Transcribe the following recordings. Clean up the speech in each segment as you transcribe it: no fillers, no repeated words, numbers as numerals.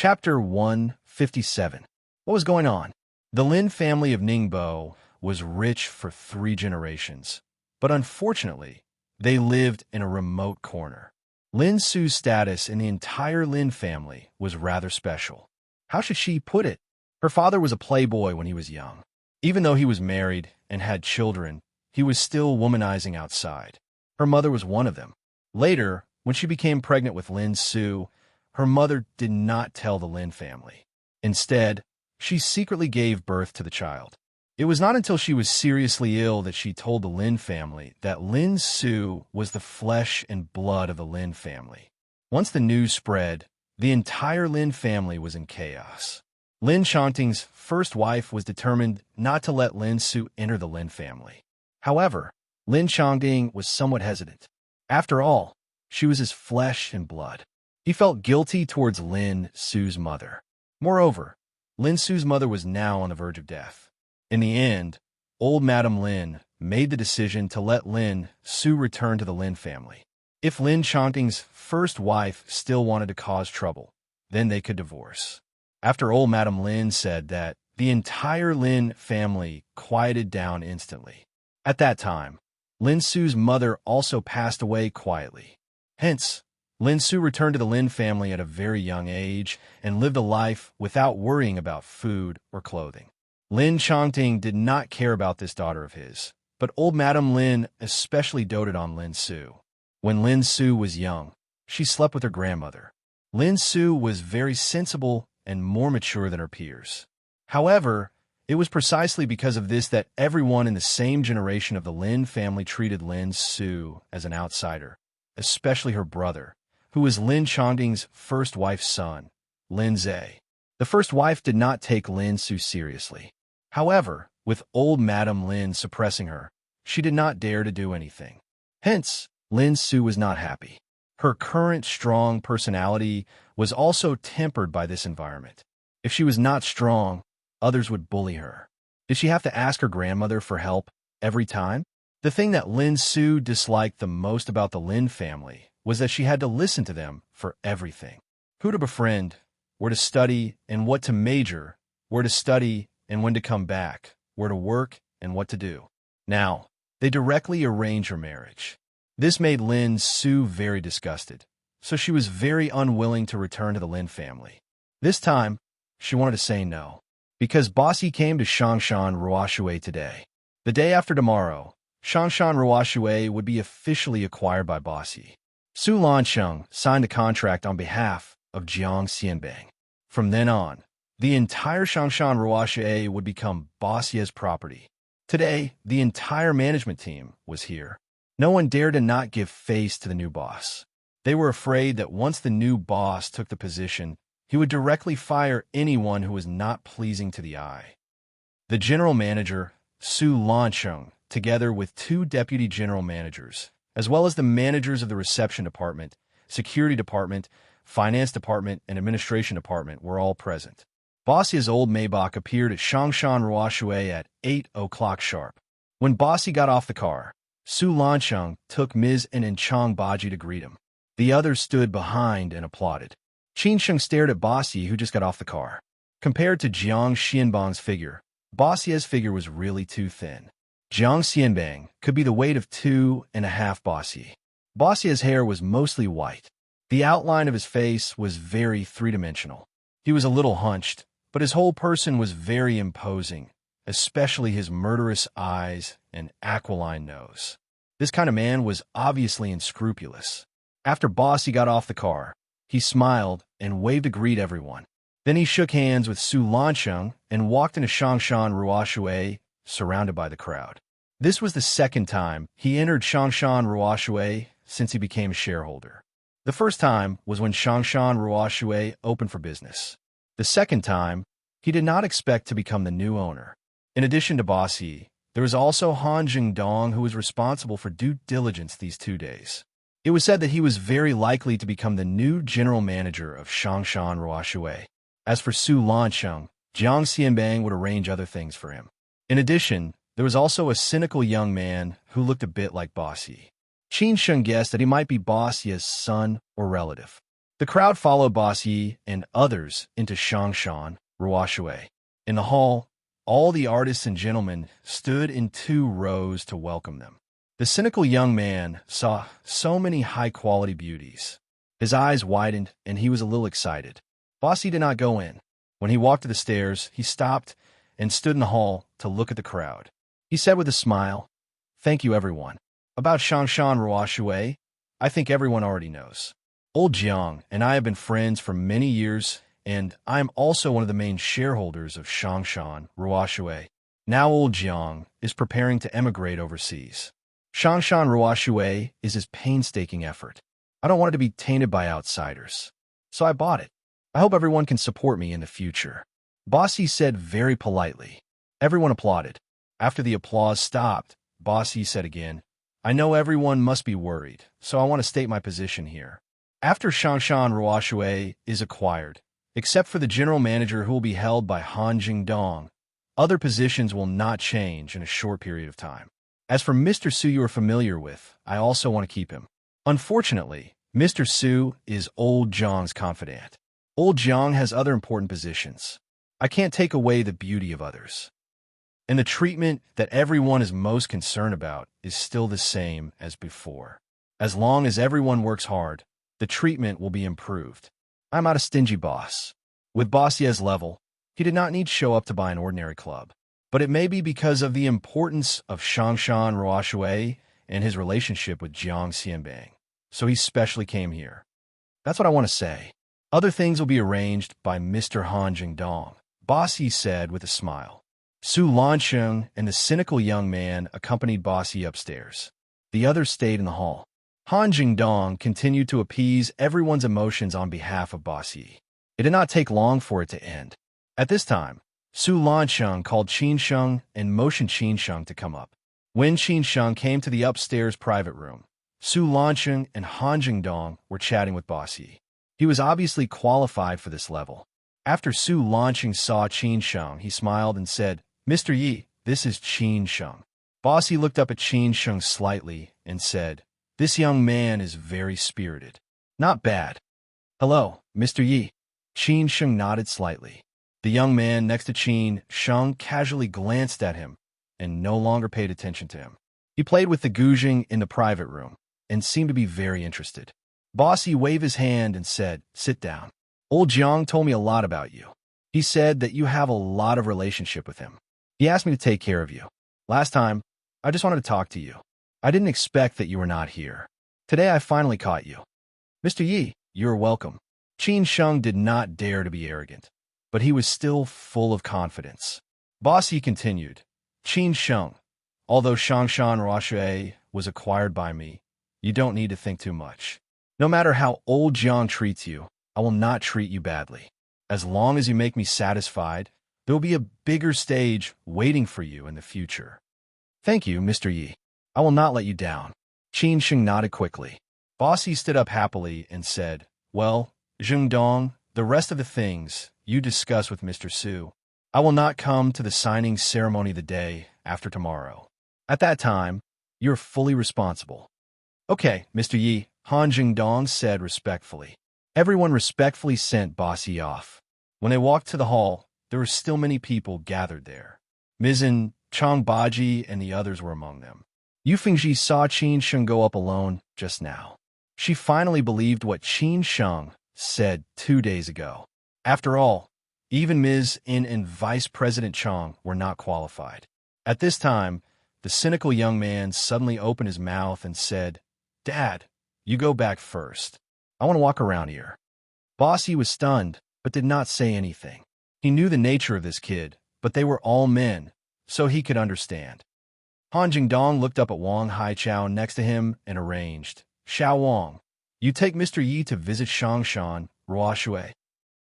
Chapter 157. What was going on? The Lin family of Ningbo was rich for 3 generations, but unfortunately, they lived in a remote corner. Lin Su's status in the entire Lin family was rather special. How should she put it? Her father was a playboy when he was young. Even though he was married and had children, he was still womanizing outside. Her mother was one of them. Later, when she became pregnant with Lin Su, her mother did not tell the Lin family. Instead, she secretly gave birth to the child. It was not until she was seriously ill that she told the Lin family that Lin Su was the flesh and blood of the Lin family. Once the news spread, the entire Lin family was in chaos. Lin Chongting's first wife was determined not to let Lin Su enter the Lin family. However, Lin Chongting was somewhat hesitant. After all, she was his flesh and blood. He felt guilty towards Lin Su's mother. Moreover, Lin Su's mother was now on the verge of death. In the end, old Madam Lin made the decision to let Lin Su return to the Lin family. If Lin Chongting's first wife still wanted to cause trouble, then they could divorce. After old Madam Lin said that, the entire Lin family quieted down instantly. At that time, Lin Su's mother also passed away quietly. Hence, Lin Su returned to the Lin family at a very young age and lived a life without worrying about food or clothing. Lin Chongting did not care about this daughter of his, but old Madam Lin especially doted on Lin Su. When Lin Su was young, she slept with her grandmother. Lin Su was very sensible and more mature than her peers. However, it was precisely because of this that everyone in the same generation of the Lin family treated Lin Su as an outsider, especially her brother, who was Lin Chongting's first wife's son, Lin Zhe. The first wife did not take Lin Su seriously. However, with old Madam Lin suppressing her, she did not dare to do anything. Hence, Lin Su was not happy. Her current strong personality was also tempered by this environment. If she was not strong, others would bully her. Did she have to ask her grandmother for help every time? The thing that Lin Su disliked the most about the Lin family was that she had to listen to them for everything. Who to befriend, where to study, and what to major, where to study, and when to come back, where to work, and what to do. Now, they directly arranged her marriage. This made Lin Su very disgusted, so she was very unwilling to return to the Lin family. This time, she wanted to say no, because Bossy came to Shangshan Ruoshui today. The day after tomorrow, Shangshan Ruoshui would be officially acquired by Bossy. Su Lansheng signed a contract on behalf of Jiang Xianbang. From then on, the entire Shangshan Ruoshui would become Bossie's property. Today, the entire management team was here. No one dared to not give face to the new boss. They were afraid that once the new boss took the position, he would directly fire anyone who was not pleasing to the eye. The general manager, Su Lansheng, together with 2 deputy general managers, as well as the managers of the reception department, security department, finance department, and administration department were all present. Bossie's old Maybach appeared at Shangshan Ruoshui at 8 o'clock sharp. When Bossy got off the car, Su Lansheng took Ms. and Chang Baji to greet him. The others stood behind and applauded. Qin Sheng stared at Bossy, who just got off the car. Compared to Jiang Xianbang's figure, Bossie's figure was really too thin. Jiang Xianbang could be the weight of 2.5 Bossy. Bossie's hair was mostly white. The outline of his face was very three-dimensional. He was a little hunched, but his whole person was very imposing, especially his murderous eyes and aquiline nose. This kind of man was obviously unscrupulous. After Bossy got off the car, he smiled and waved to greet everyone. Then he shook hands with Su Lansheng and walked into Shangshan Ruoshui, surrounded by the crowd. This was the second time he entered Shangshan Ruoshui since he became a shareholder. The first time was when Shangshan Ruoshui opened for business. The second time, he did not expect to become the new owner. In addition to Bossy, there was also Han Jingdong, who was responsible for due diligence these 2 days. It was said that he was very likely to become the new general manager of Shangshan Ruoshui. As for Su Lansheng, Jiang Xianbang would arrange other things for him. In addition, there was also a cynical young man who looked a bit like Bossy. Qin Sheng guessed that he might be Bossy's son or relative. The crowd followed Boss Yi and others into Shangshan, Ruoshui. In the hall, all the artists and gentlemen stood in 2 rows to welcome them. The cynical young man saw so many high-quality beauties. His eyes widened, and he was a little excited. Boss Yi did not go in. When he walked to the stairs, he stopped and stood in the hall to look at the crowd. He said with a smile, "Thank you, everyone. About Shangshan Ruoshui, I think everyone already knows. Old Jiang and I have been friends for many years, and I am also one of the main shareholders of Shangshan Ruoshui. Now old Jiang is preparing to emigrate overseas. Shangshan Ruoshui is his painstaking effort. I don't want it to be tainted by outsiders. So I bought it. I hope everyone can support me in the future." Boss Yi said very politely. Everyone applauded. After the applause stopped, Boss Yi said again, "I know everyone must be worried, so I want to state my position here. After Shangshan Ruoshui is acquired, except for the general manager who will be held by Han Jingdong, other positions will not change in a short period of time. As for Mr. Su you are familiar with, I also want to keep him. Unfortunately, Mr. Su is old Jiang's confidant. Old Jiang has other important positions. I can't take away the beauty of others. And the treatment that everyone is most concerned about is still the same as before. As long as everyone works hard, the treatment will be improved. I'm not a stingy boss." With Boss Ye's level, he did not need to show up to buy an ordinary club. But it may be because of the importance of Shangshan Ruoshui and his relationship with Jiang Xianbang. So he specially came here. That's what I want to say. Other things will be arranged by Mr. Han Jingdong, Boss Yi said with a smile. Su Lancheng and the cynical young man accompanied Boss Yi upstairs. The others stayed in the hall. Han Jingdong continued to appease everyone's emotions on behalf of Boss Yi. It did not take long for it to end. At this time, Su Lancheng called Qin Sheng and motioned Qin Sheng to come up. When Qin Sheng came to the upstairs private room, Su Lancheng and Han Jingdong were chatting with Boss Yi. He was obviously qualified for this level. After Su Lancheng saw Qin Sheng, he smiled and said, "Mr. Yi, this is Qin Sheng." Boss Yi looked up at Qin Sheng slightly and said, "This young man is very spirited. Not bad." "Hello, Mr. Yi." Qin Sheng nodded slightly. The young man next to Qin Sheng casually glanced at him and no longer paid attention to him. He played with the guzheng in the private room and seemed to be very interested. Boss Yi waved his hand and said, "Sit down. Old Jiang told me a lot about you. He said that you have a lot of relationship with him. He asked me to take care of you. Last time, I just wanted to talk to you. I didn't expect that you were not here. Today I finally caught you. Mr. Yi, you're welcome." Qin Sheng did not dare to be arrogant, but he was still full of confidence. Boss Yi continued, "Qin Sheng, although Shangshan Ruoshui was acquired by me, you don't need to think too much. No matter how old Jiang treats you, I will not treat you badly. As long as you make me satisfied, there will be a bigger stage waiting for you in the future." "Thank you, Mr. Yi. I will not let you down." Qin Sheng nodded quickly. Boss Yi stood up happily and said, "Well, Jingdong, the rest of the things you discuss with Mr. Su. I will not come to the signing ceremony the day after tomorrow. At that time, you're fully responsible." "Okay, Mr. Yi," Han Jingdong said respectfully. Everyone respectfully sent Boss Yi off. When they walked to the hall, there were still many people gathered there. Mizan, Chang Baji, and the others were among them. Yu Fengji saw Qin Sheng go up alone just now. She finally believed what Qin Sheng said 2 days ago. After all, even Ms. In and Vice President Chang were not qualified. At this time, the cynical young man suddenly opened his mouth and said, "Dad, you go back first. I want to walk around here." Boss Yi was stunned, but did not say anything. He knew the nature of this kid, but they were all men, so he could understand. Han Jingdong looked up at Wang Haichao next to him and arranged, "Xiao Wang, you take Mr. Yi to visit Shangshan Ruoshui."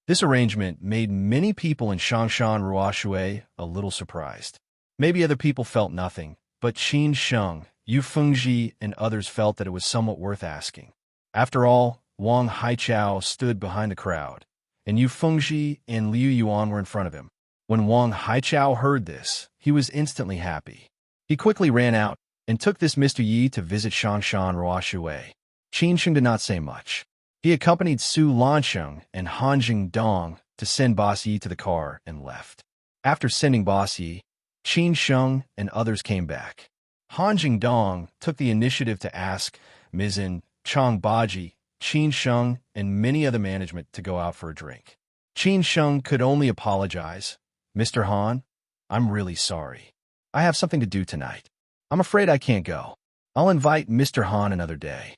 This arrangement made many people in Shangshan Ruoshui a little surprised. Maybe other people felt nothing, but Qin Sheng, Yu Fengji, and others felt that it was somewhat worth asking. After all, Wang Haichao stood behind the crowd, and Yu Fengji and Liu Yuan were in front of him. When Wang Haichao heard this, he was instantly happy. He quickly ran out and took this Mr. Yi to visit Shangshan Ruoshui. Qin Sheng did not say much. He accompanied Su Lansheng and Han Jingdong to send Boss Yi to the car and left. After sending Boss Yi, Qin Sheng and others came back. Han Jingdong took the initiative to ask Mizan, Chang Baji, Qin Sheng, and many other management to go out for a drink. Qin Sheng could only apologize. Mr. Han, I'm really sorry. I have something to do tonight. I'm afraid I can't go. I'll invite Mr. Han another day.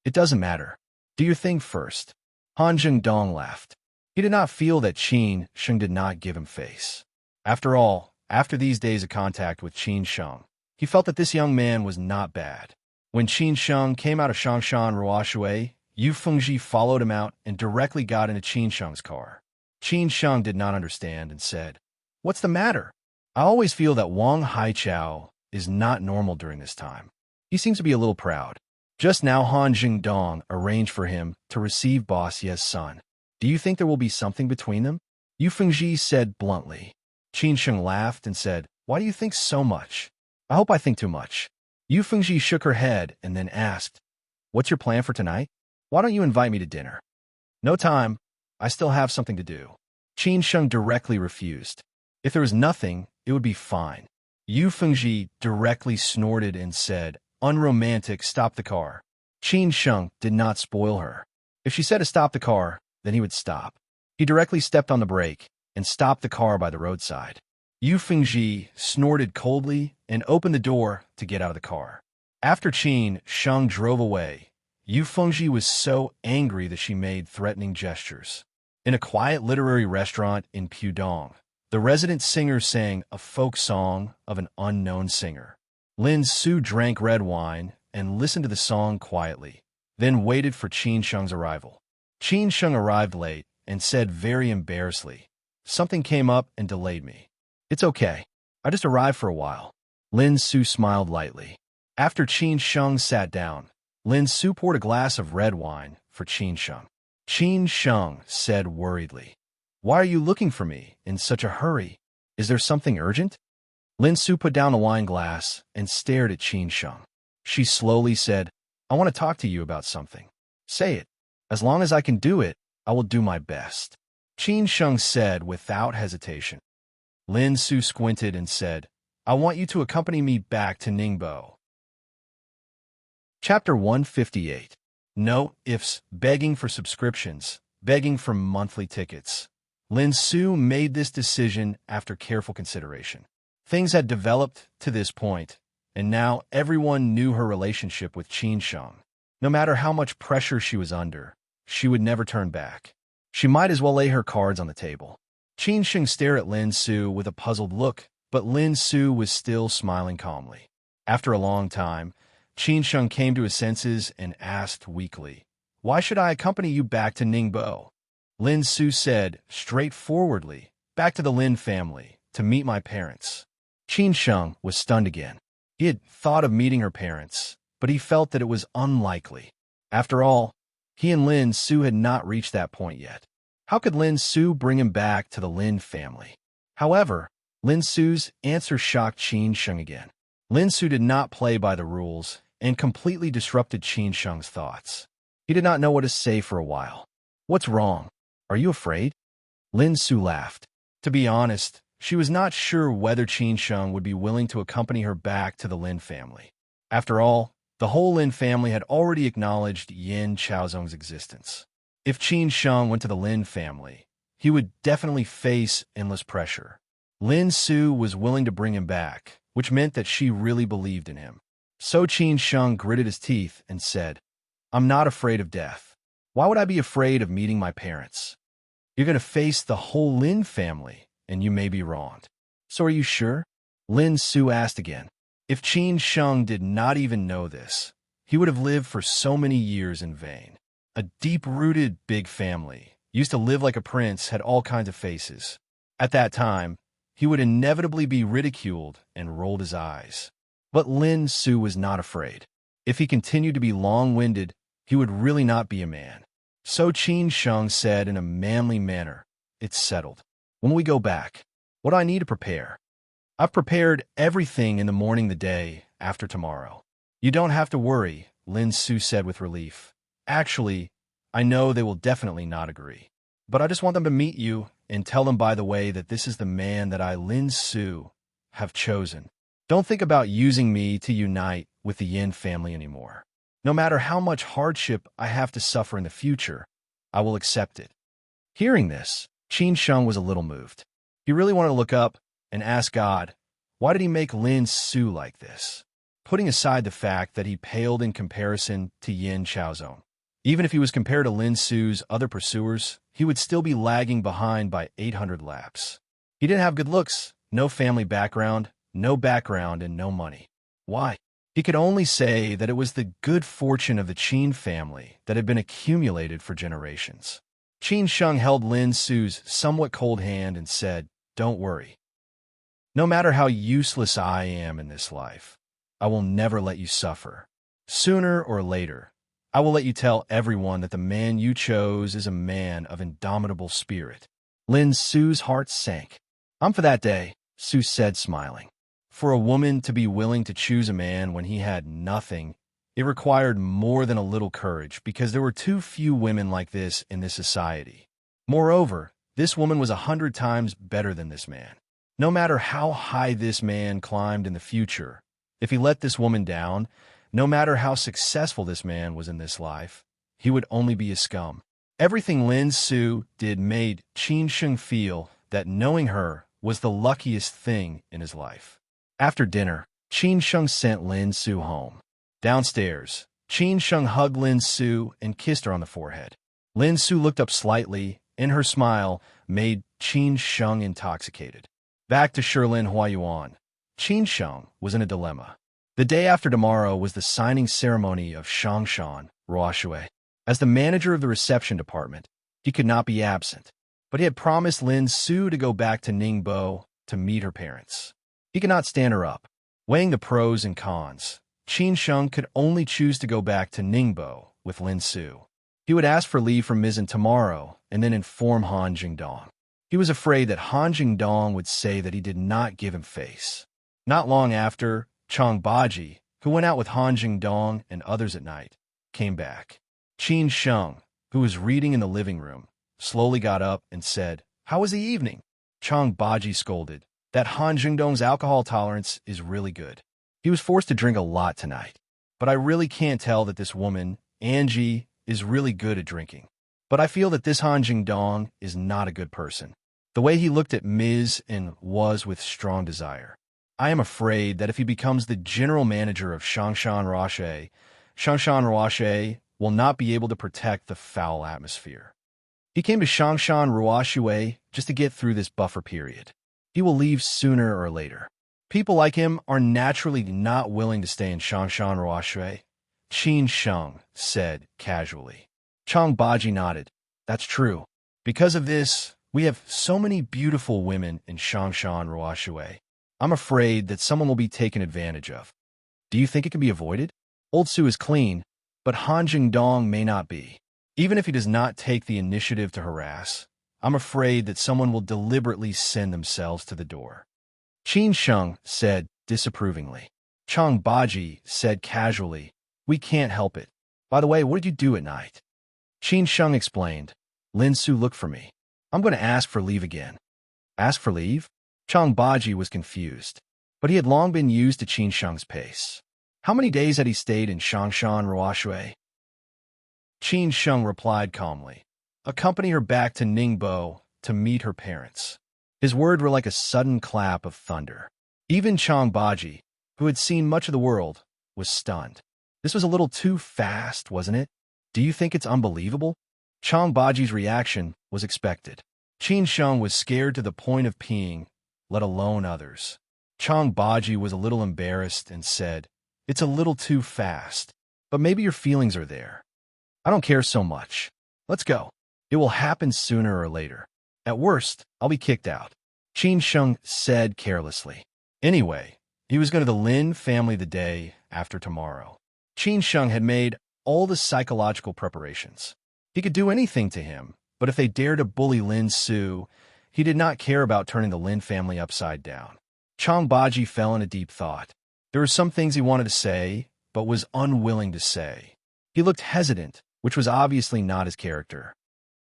It doesn't matter. Do your thing first. Han Jingdong laughed. He did not feel that Qin Sheng did not give him face. After all, after these days of contact with Qin Sheng, he felt that this young man was not bad. When Qin Sheng came out of Shangshan Ruoshui, Yu Fengji followed him out and directly got into Qin Sheng's car. Qin Sheng did not understand and said, "What's the matter? I always feel that Wang Haichao is not normal during this time. He seems to be a little proud." Just now Han Jingdong arranged for him to receive Boss Ye's son. Do you think there will be something between them? Yu Fengji said bluntly. Qin Sheng laughed and said, "Why do you think so much?" "I hope I think too much." Yu Fengji shook her head and then asked, "What's your plan for tonight? Why don't you invite me to dinner?" "No time. I still have something to do." Qin Sheng directly refused. If there was nothing, it would be fine. Yu Fengji directly snorted and said, "Unromantic, stop the car." Qin Sheng did not spoil her. If she said to stop the car, then he would stop. He directly stepped on the brake and stopped the car by the roadside. Yu Fengji snorted coldly and opened the door to get out of the car. After Qin Sheng drove away, Yu Fengji was so angry that she made threatening gestures. In a quiet literary restaurant in Pudong, the resident singer sang a folk song of an unknown singer. Lin Su drank red wine and listened to the song quietly, then waited for Qin Sheng's arrival. Qin Sheng arrived late and said very embarrassedly, "Something came up and delayed me." "It's okay. I just arrived for a while." Lin Su smiled lightly. After Qin Sheng sat down, Lin Su poured a glass of red wine for Qin Sheng. Qin Sheng said worriedly, "Why are you looking for me in such a hurry? Is there something urgent?" Lin Su put down the wine glass and stared at Qin Sheng. She slowly said, "I want to talk to you about something." "Say it. As long as I can do it, I will do my best," Qin Sheng said without hesitation. Lin Su squinted and said, "I want you to accompany me back to Ningbo." Chapter 158. No ifs, begging for subscriptions, begging for monthly tickets. Lin Su made this decision after careful consideration. Things had developed to this point, and now everyone knew her relationship with Qin Sheng. No matter how much pressure she was under, she would never turn back. She might as well lay her cards on the table. Qin Sheng stared at Lin Su with a puzzled look, but Lin Su was still smiling calmly. After a long time, Qin Sheng came to his senses and asked weakly, "Why should I accompany you back to Ningbo?" Lin Su said straightforwardly, "Back to the Lin family, to meet my parents." Qin Sheng was stunned again. He had thought of meeting her parents, but he felt that it was unlikely. After all, he and Lin Su had not reached that point yet. How could Lin Su bring him back to the Lin family? However, Lin Su's answer shocked Qin Sheng again. Lin Su did not play by the rules and completely disrupted Qin Sheng's thoughts. He did not know what to say for a while. "What's wrong? Are you afraid?" Lin Su laughed. To be honest, she was not sure whether Qin Sheng would be willing to accompany her back to the Lin family. After all, the whole Lin family had already acknowledged Yin Chaozong's existence. If Qin Sheng went to the Lin family, he would definitely face endless pressure. Lin Su was willing to bring him back, which meant that she really believed in him. So Qin Sheng gritted his teeth and said, "I'm not afraid of death. Why would I be afraid of meeting my parents?" "You're going to face the whole Lin family, and you may be wronged." "So are you sure?" Lin Su asked again. If Qin Sheng did not even know this, he would have lived for so many years in vain. A deep-rooted big family, used to live like a prince, had all kinds of faces. At that time, he would inevitably be ridiculed and rolled his eyes. But Lin Su was not afraid. If he continued to be long-winded, he would really not be a man. So Qin Sheng said in a manly manner, "It's settled. When we go back, what do I need to prepare?" "I've prepared everything in the morning the day after tomorrow." "You don't have to worry," Lin Su said with relief. "Actually, I know they will definitely not agree. But I just want them to meet you and tell them, by the way, that this is the man that I, Lin Su, have chosen. Don't think about using me to unite with the Yin family anymore. No matter how much hardship I have to suffer in the future, I will accept it. Hearing this, Qin Sheng was a little moved. He really wanted to look up and ask God, why did he make Lin Su like this? Putting aside the fact that he paled in comparison to Yin Chaozong. Even if he was compared to Lin Su's other pursuers, he would still be lagging behind by 800 laps. He didn't have good looks, no family background, and no money. Why? He could only say that it was the good fortune of the Qin family that had been accumulated for generations. Qin Sheng held Lin Su's somewhat cold hand and said, "Don't worry. No matter how useless I am in this life, I will never let you suffer. Sooner or later, I will let you tell everyone that the man you chose is a man of indomitable spirit." Lin Su's heart sank. "I'm for that day," Su said, smiling. For a woman to be willing to choose a man when he had nothing, it required more than a little courage, because there were too few women like this in this society. Moreover, this woman was 100 times better than this man. No matter how high this man climbed in the future, if he let this woman down, no matter how successful this man was in this life, he would only be a scum. Everything Lin Su did made Qin Sheng feel that knowing her was the luckiest thing in his life. After dinner, Qin Sheng sent Lin Su home. Downstairs, Qin Sheng hugged Lin Su and kissed her on the forehead. Lin Su looked up slightly, and her smile made Qin Sheng intoxicated. Back to Shilin Huayuan, Qin Sheng was in a dilemma. The day after tomorrow was the signing ceremony of Shangshan Ruoshui. As the manager of the reception department, he could not be absent, but he had promised Lin Su to go back to Ningbo to meet her parents. He could not stand her up. Weighing the pros and cons, Qin Sheng could only choose to go back to Ningbo with Lin Su. He would ask for leave from Mizzen tomorrow and then inform Han Jingdong. He was afraid that Han Jingdong would say that he did not give him face. Not long after, Chang Baji, who went out with Han Jingdong and others at night, came back. Qin Sheng, who was reading in the living room, slowly got up and said, "How was the evening?" Chang Baji scolded that Han Jingdong's alcohol tolerance is really good. He was forced to drink a lot tonight. But I really can't tell that this woman, Angie, is really good at drinking. But I feel that this Han Jingdong is not a good person. The way he looked at Ms. and was with strong desire. I am afraid that if he becomes the general manager of Shangshan Ruoshui will not be able to protect the foul atmosphere. He came to Shangshan Ruoshui just to get through this buffer period. He will leave sooner or later. People like him are naturally not willing to stay in Shangshan Ruoshui, Qin Sheng said casually. Chang Baji nodded. That's true. Because of this, we have so many beautiful women in Shangshan Ruoshui. I'm afraid that someone will be taken advantage of. Do you think it can be avoided? Old Su is clean, but Han Jingdong may not be. Even if he does not take the initiative to harass, I'm afraid that someone will deliberately send themselves to the door. Qin Sheng said disapprovingly. Chang Baji said casually, "We can't help it. By the way, what did you do at night?" Qin Sheng explained. Lin Su looked for me. I'm going to ask for leave again. Ask for leave? Chang Baji was confused, but he had long been used to Qin Sheng's pace. How many days had he stayed in Shangshan Ruoshui? Qin Sheng replied calmly. Accompany her back to Ningbo to meet her parents. His words were like a sudden clap of thunder. Even Chang Baji, who had seen much of the world, was stunned. This was a little too fast, wasn't it? Do you think it's unbelievable? Chang Baji's reaction was expected. Qin Sheng was scared to the point of peeing, let alone others. Chang Baji was a little embarrassed and said, "It's a little too fast, but maybe your feelings are there. I don't care so much. Let's go. It will happen sooner or later. At worst, I'll be kicked out," Qin Sheng said carelessly. Anyway, he was going to the Lin family the day after tomorrow. Qin Sheng had made all the psychological preparations. He could do anything to him, but if they dared to bully Lin Su, he did not care about turning the Lin family upside down. Chang Baji fell into deep thought. There were some things he wanted to say, but was unwilling to say. He looked hesitant which was obviously not his character.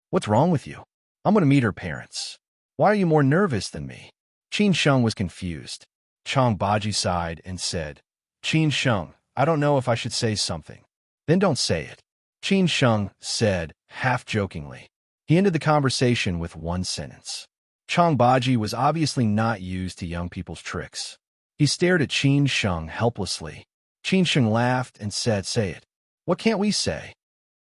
What's wrong with you? I'm going to meet her parents. Why are you more nervous than me? Qin Sheng was confused. Chang Baji sighed and said, Qin Sheng, I don't know if I should say something. Then don't say it. Qin Sheng said, half-jokingly. He ended the conversation with one sentence. Chang Baji was obviously not used to young people's tricks. He stared at Qin Sheng helplessly. Qin Sheng laughed and said, Say it. What can't we say?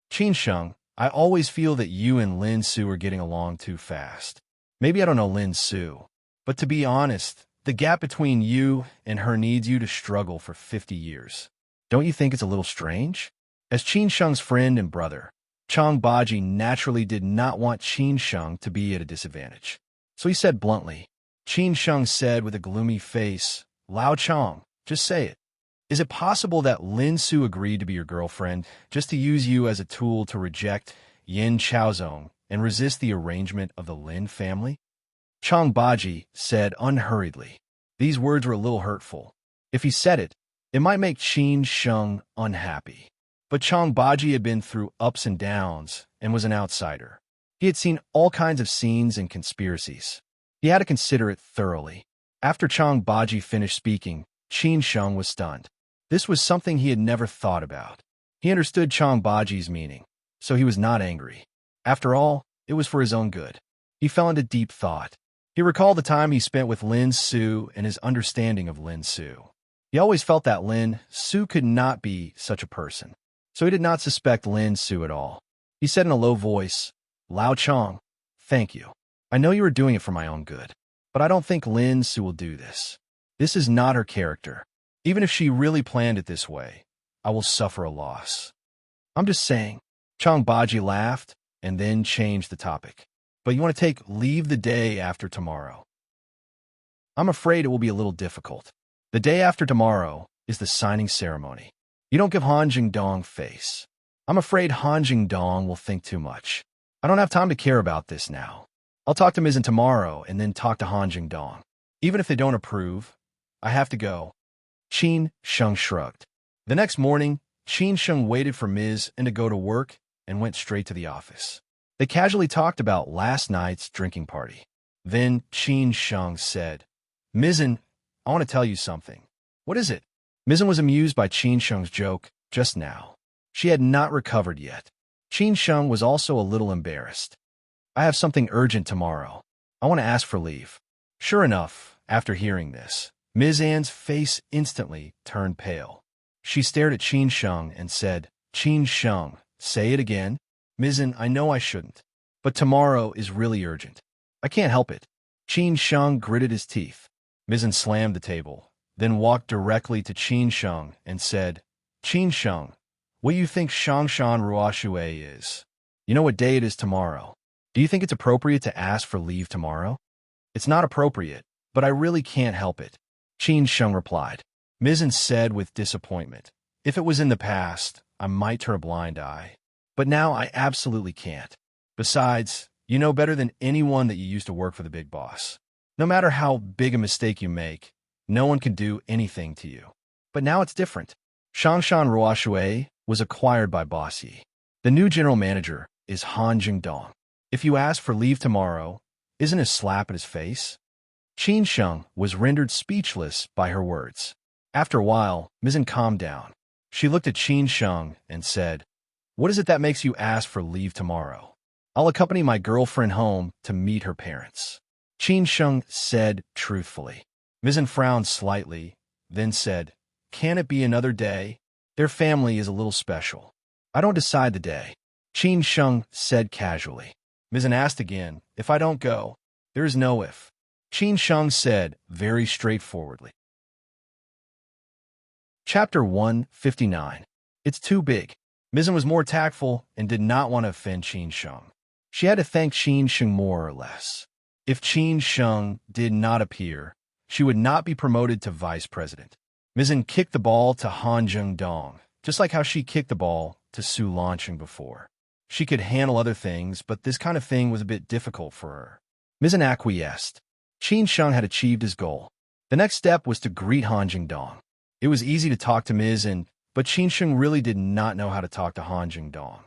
Qin Sheng, I always feel that you and Lin Su are getting along too fast. Maybe I don't know Lin Su, but to be honest, the gap between you and her needs you to struggle for 50 years. Don't you think it's a little strange? As Qin Sheng's friend and brother, Chang Baji naturally did not want Qin Sheng to be at a disadvantage. So he said bluntly. Qin Sheng said with a gloomy face, Lao Chang, just say it. Is it possible that Lin Su agreed to be your girlfriend just to use you as a tool to reject Yin Chaozong and resist the arrangement of the Lin family? Chang Baji said unhurriedly. These words were a little hurtful. If he said it, it might make Qin Sheng unhappy. But Chang Baji had been through ups and downs and was an outsider. He had seen all kinds of scenes and conspiracies. He had to consider it thoroughly. After Chang Baji finished speaking, Qin Sheng was stunned. This was something he had never thought about. He understood Chang Baji's meaning, so he was not angry. After all, it was for his own good. He fell into deep thought. He recalled the time he spent with Lin Su and his understanding of Lin Su. He always felt that Lin Su could not be such a person, so he did not suspect Lin Su at all. He said in a low voice, Lao Chang, thank you. I know you are doing it for my own good, but I don't think Lin Su will do this. This is not her character. Even if she really planned it this way, I will suffer a loss. I'm just saying. Chang Baji laughed and then changed the topic. But you want to take leave the day after tomorrow. I'm afraid it will be a little difficult. The day after tomorrow is the signing ceremony. You don't give Han Jingdong face. I'm afraid Han Jingdong will think too much. I don't have time to care about this now. I'll talk to Mizzen tomorrow and then talk to Han Jingdong. Even if they don't approve, I have to go. Qin Sheng shrugged. The next morning, Qin Sheng waited for Ms. and to go to work and went straight to the office. They casually talked about last night's drinking party. Then Qin Sheng said, Mizzen, I want to tell you something. What is it? Mizzen was amused by Qin Sheng's joke just now. She had not recovered yet. Qin Sheng was also a little embarrassed. I have something urgent tomorrow. I want to ask for leave. Sure enough, after hearing this, Ms. Anne's face instantly turned pale. She stared at Qin Sheng and said, Qin Sheng, say it again. Mizzen, I know I shouldn't, but tomorrow is really urgent. I can't help it. Qin Sheng gritted his teeth. Mizzen slammed the table, then walked directly to Qin Sheng and said, Qin Sheng, what do you think Shangshan Ruoxue is? You know what day it is tomorrow. Do you think it's appropriate to ask for leave tomorrow? It's not appropriate, but I really can't help it. Qin Sheng replied. Mizzen said with disappointment, If it was in the past, I might turn a blind eye. But now I absolutely can't. Besides, you know better than anyone that you used to work for the big boss. No matter how big a mistake you make, no one can do anything to you. But now it's different. Shangshan Ruoxue was acquired by Boss Yi. The new general manager is Han Jingdong. If you ask for leave tomorrow, isn't it a slap at his face? Qin Sheng was rendered speechless by her words. After a while, Mizzen calmed down. She looked at Qin Sheng and said, What is it that makes you ask for leave tomorrow? I'll accompany my girlfriend home to meet her parents. Qin Sheng said truthfully. Mizzen frowned slightly, then said, Can it be another day? Their family is a little special. I don't decide the day. Qin Sheng said casually. Mizzen asked again, If I don't go, there is no if. Qin Sheng said very straightforwardly. Chapter 159. It's too big. Mizzen was more tactful and did not want to offend Qin Sheng. She had to thank Qin Sheng more or less. If Qin Sheng did not appear, she would not be promoted to vice president. Mizzen kicked the ball to Han Jingdong, just like how she kicked the ball to Su Lancheng before. She could handle other things, but this kind of thing was a bit difficult for her. Mizzen acquiesced. Qin Sheng had achieved his goal. The next step was to greet Han Jingdong. It was easy to talk to Mizzen, but Qin Sheng really did not know how to talk to Han Jingdong.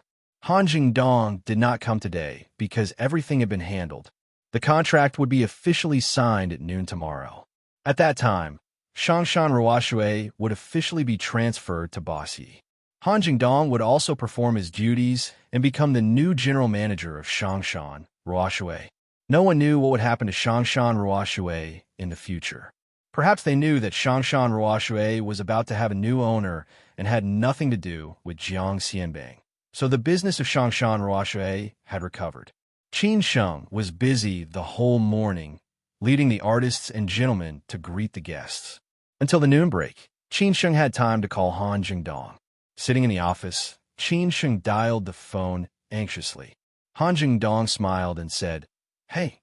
Han Jingdong did not come today because everything had been handled. The contract would be officially signed at noon tomorrow. At that time, Shangshan Ruoshui would officially be transferred to Bossy. Han Jingdong would also perform his duties and become the new general manager of Shangshan Ruoshui. No one knew what would happen to Shangshan Ruoshui in the future. Perhaps they knew that Shangshan Ruoshui was about to have a new owner and had nothing to do with Jiang Xianbang. So the business of Shangshan Ruoshui had recovered. Qin Sheng was busy the whole morning, leading the artists and gentlemen to greet the guests. Until the noon break, Qin Sheng had time to call Han Jingdong. Sitting in the office, Qin Sheng dialed the phone anxiously. Han Jingdong smiled and said, "Hey,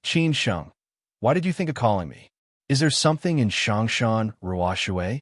Qin Sheng, why did you think of calling me? Is there something in Shangshan Ruoshui?"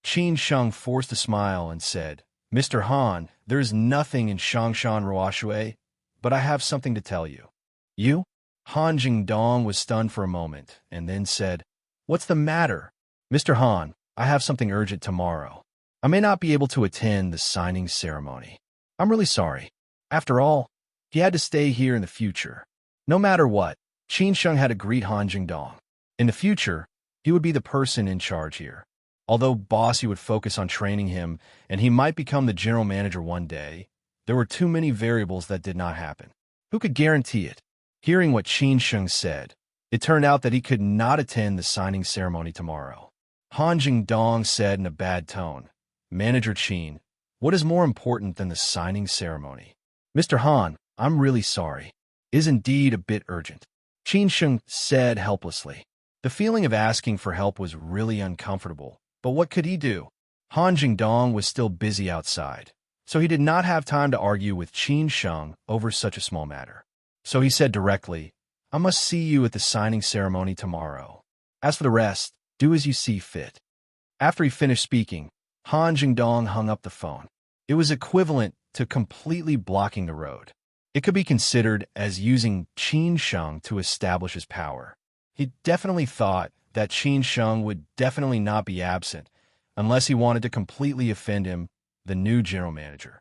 Qin Sheng forced a smile and said, "Mr. Han, there is nothing in Shangshan Ruoshui, but I have something to tell you." "You?" Han Jingdong was stunned for a moment and then said, "What's the matter?" "Mr. Han, I have something urgent tomorrow. I may not be able to attend the signing ceremony. I'm really sorry. After all, he had to stay here in the future." No matter what, Qin Sheng had to greet Han Jingdong. In the future, he would be the person in charge here. Although Bossy would focus on training him and he might become the general manager one day, there were too many variables that did not happen. Who could guarantee it? Hearing what Qin Sheng said, it turned out that he could not attend the signing ceremony tomorrow. Han Jingdong said in a bad tone, "Manager Qin, what is more important than the signing ceremony?" "Mr. Han, I'm really sorry. It is indeed a bit urgent," Qin Sheng said helplessly. The feeling of asking for help was really uncomfortable, but what could he do? Han Jingdong was still busy outside, so he did not have time to argue with Qin Sheng over such a small matter. So he said directly, "I must see you at the signing ceremony tomorrow. As for the rest, do as you see fit." After he finished speaking, Han Jingdong hung up the phone. It was equivalent to completely blocking the road. It could be considered as using Qin Sheng to establish his power. He definitely thought that Qin Sheng would definitely not be absent unless he wanted to completely offend him, the new general manager.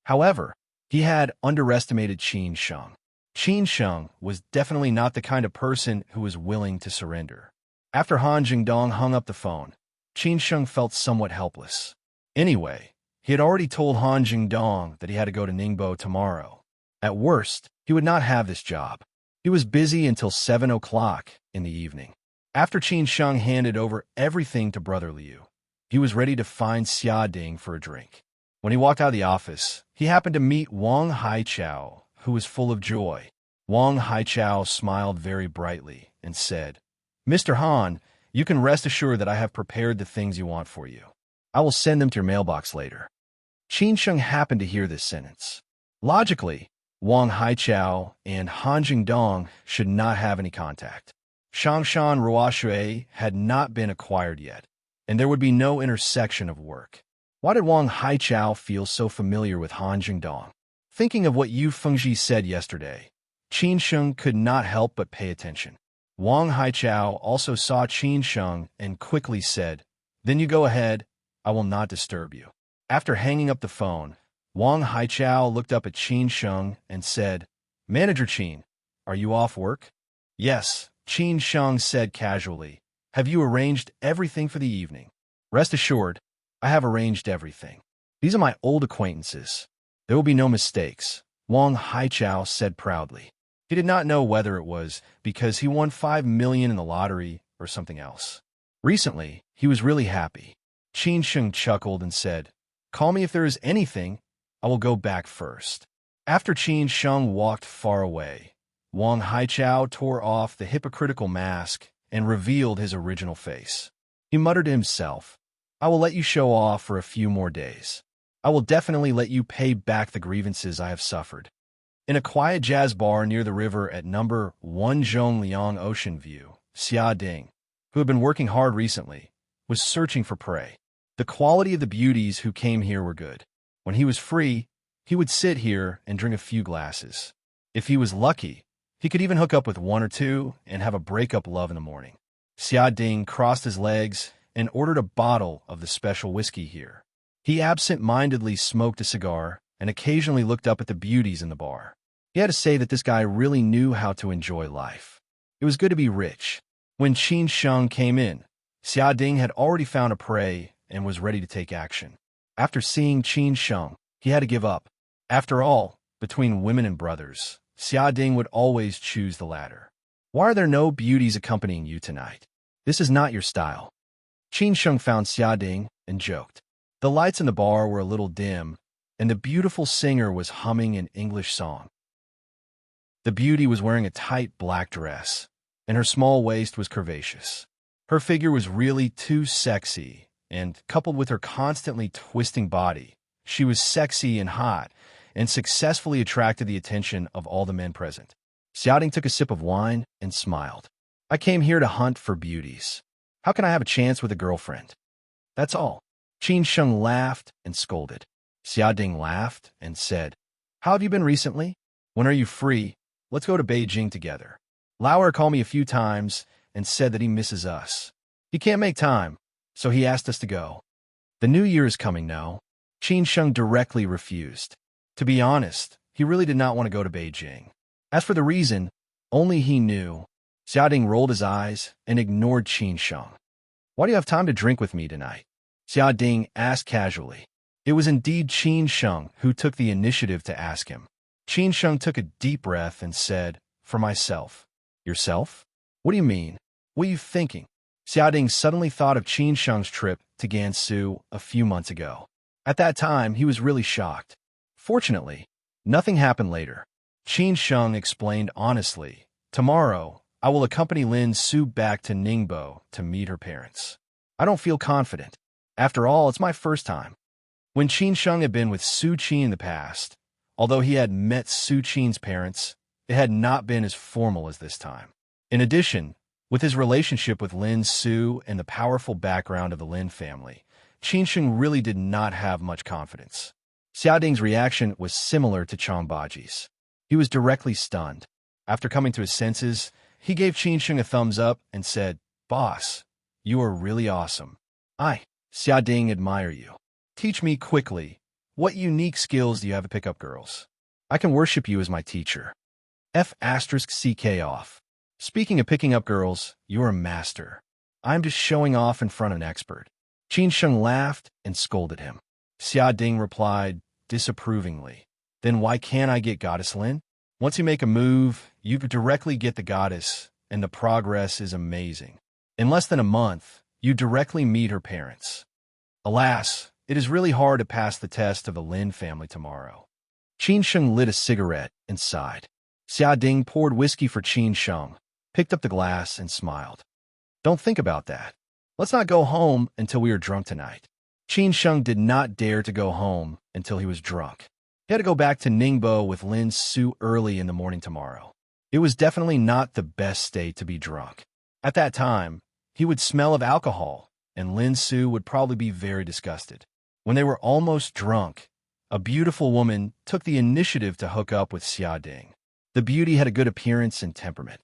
However, he had underestimated Qin Sheng. Qin Sheng was definitely not the kind of person who was willing to surrender. After Han Jingdong hung up the phone, Qin Sheng felt somewhat helpless. Anyway, he had already told Han Jingdong that he had to go to Ningbo tomorrow. At worst, he would not have this job. He was busy until 7 o'clock in the evening. After Qin Sheng handed over everything to Brother Liu, he was ready to find Xia Ding for a drink. When he walked out of the office, he happened to meet Wang Haichao, who was full of joy. Wang Haichao smiled very brightly and said, "Mr. Han, you can rest assured that I have prepared the things you want for you. I will send them to your mailbox later." Qin Sheng happened to hear this sentence. Logically, Wang Haichao and Han Jingdong should not have any contact. Shangshan Ruoshui had not been acquired yet, and there would be no intersection of work. Why did Wang Haichao feel so familiar with Han Jingdong? Thinking of what Yu Fengji said yesterday, Qin Sheng could not help but pay attention. Wang Haichao also saw Qin Sheng and quickly said, "Then you go ahead, I will not disturb you." After hanging up the phone, Wang Haichao looked up at Qin Sheng and said, "Manager Qin, are you off work?" "Yes," Qin Sheng said casually. "Have you arranged everything for the evening?" "Rest assured, I have arranged everything. These are my old acquaintances. There will be no mistakes," Wang Haichao said proudly. He did not know whether it was because he won 5 million in the lottery or something else. Recently, he was really happy. Qin Sheng chuckled and said, "Call me if there is anything. I will go back first." After Qin Sheng walked far away, Wang Haichao tore off the hypocritical mask and revealed his original face. He muttered to himself, "I will let you show off for a few more days. I will definitely let you pay back the grievances I have suffered." In a quiet jazz bar near the river at number 1 Zhongliang Ocean View, Xia Ding, who had been working hard recently, was searching for prey. The quality of the beauties who came here were good. When he was free, he would sit here and drink a few glasses. If he was lucky, he could even hook up with one or two and have a breakup love in the morning. Xia Ding crossed his legs and ordered a bottle of the special whiskey here. He absent-mindedly smoked a cigar and occasionally looked up at the beauties in the bar. He had to say that this guy really knew how to enjoy life. It was good to be rich. When Qin Sheng came in, Xia Ding had already found a prey and was ready to take action. After seeing Qin Sheng, he had to give up. After all, between women and brothers, Xia Ding would always choose the latter. Why are there no beauties accompanying you tonight? This is not your style. Qin Sheng found Xia Ding and joked. The lights in the bar were a little dim, and the beautiful singer was humming an English song. The beauty was wearing a tight black dress, and her small waist was curvaceous. Her figure was really too sexy, and coupled with her constantly twisting body, she was sexy and hot, and successfully attracted the attention of all the men present. Xiaoding took a sip of wine and smiled. I came here to hunt for beauties. How can I have a chance with a girlfriend? That's all. Qin Sheng laughed and scolded. Xiaoding laughed and said, How have you been recently? When are you free? Let's go to Beijing together. Lauer called me a few times and said that he misses us. He can't make time, so he asked us to go. The new year is coming now. Qin Sheng directly refused. To be honest, he really did not want to go to Beijing. As for the reason, only he knew. Xiaoding rolled his eyes and ignored Qin Sheng. Why do you have time to drink with me tonight? Xiaoding asked casually. It was indeed Qin Sheng who took the initiative to ask him. Qin Sheng took a deep breath and said, For myself. Yourself? What do you mean? What are you thinking? Xiaoding suddenly thought of Qin Sheng's trip to Gansu a few months ago. At that time, he was really shocked. Fortunately, nothing happened later. Qin Sheng explained honestly, Tomorrow, I will accompany Lin Su back to Ningbo to meet her parents. I don't feel confident. After all, it's my first time. When Qin Sheng had been with Su Qi in the past, although he had met Su Qin's parents, it had not been as formal as this time. In addition, with his relationship with Lin Su and the powerful background of the Lin family, Qin Sheng really did not have much confidence. Xiaoding's reaction was similar to Changbaji's. He was directly stunned. After coming to his senses, he gave Qin Sheng a thumbs up and said, Boss, you are really awesome. I, Xiaoding, admire you. Teach me quickly, what unique skills do you have to pick up girls? I can worship you as my teacher. F***CK off. Speaking of picking up girls, you're a master. I'm just showing off in front of an expert. Qin Sheng laughed and scolded him. Xiaoding replied disapprovingly. Then why can't I get Goddess Lin? Once you make a move, you directly get the goddess, and the progress is amazing. In less than a month, you directly meet her parents. Alas, it is really hard to pass the test of the Lin family tomorrow. Qin Sheng lit a cigarette and sighed. Xiaoding poured whiskey for Qin Sheng, picked up the glass, and smiled. Don't think about that. Let's not go home until we are drunk tonight. Qin Sheng did not dare to go home until he was drunk. He had to go back to Ningbo with Lin Su early in the morning tomorrow. It was definitely not the best state to be drunk. At that time, he would smell of alcohol, and Lin Su would probably be very disgusted. When they were almost drunk, a beautiful woman took the initiative to hook up with Xiaoding. The beauty had a good appearance and temperament.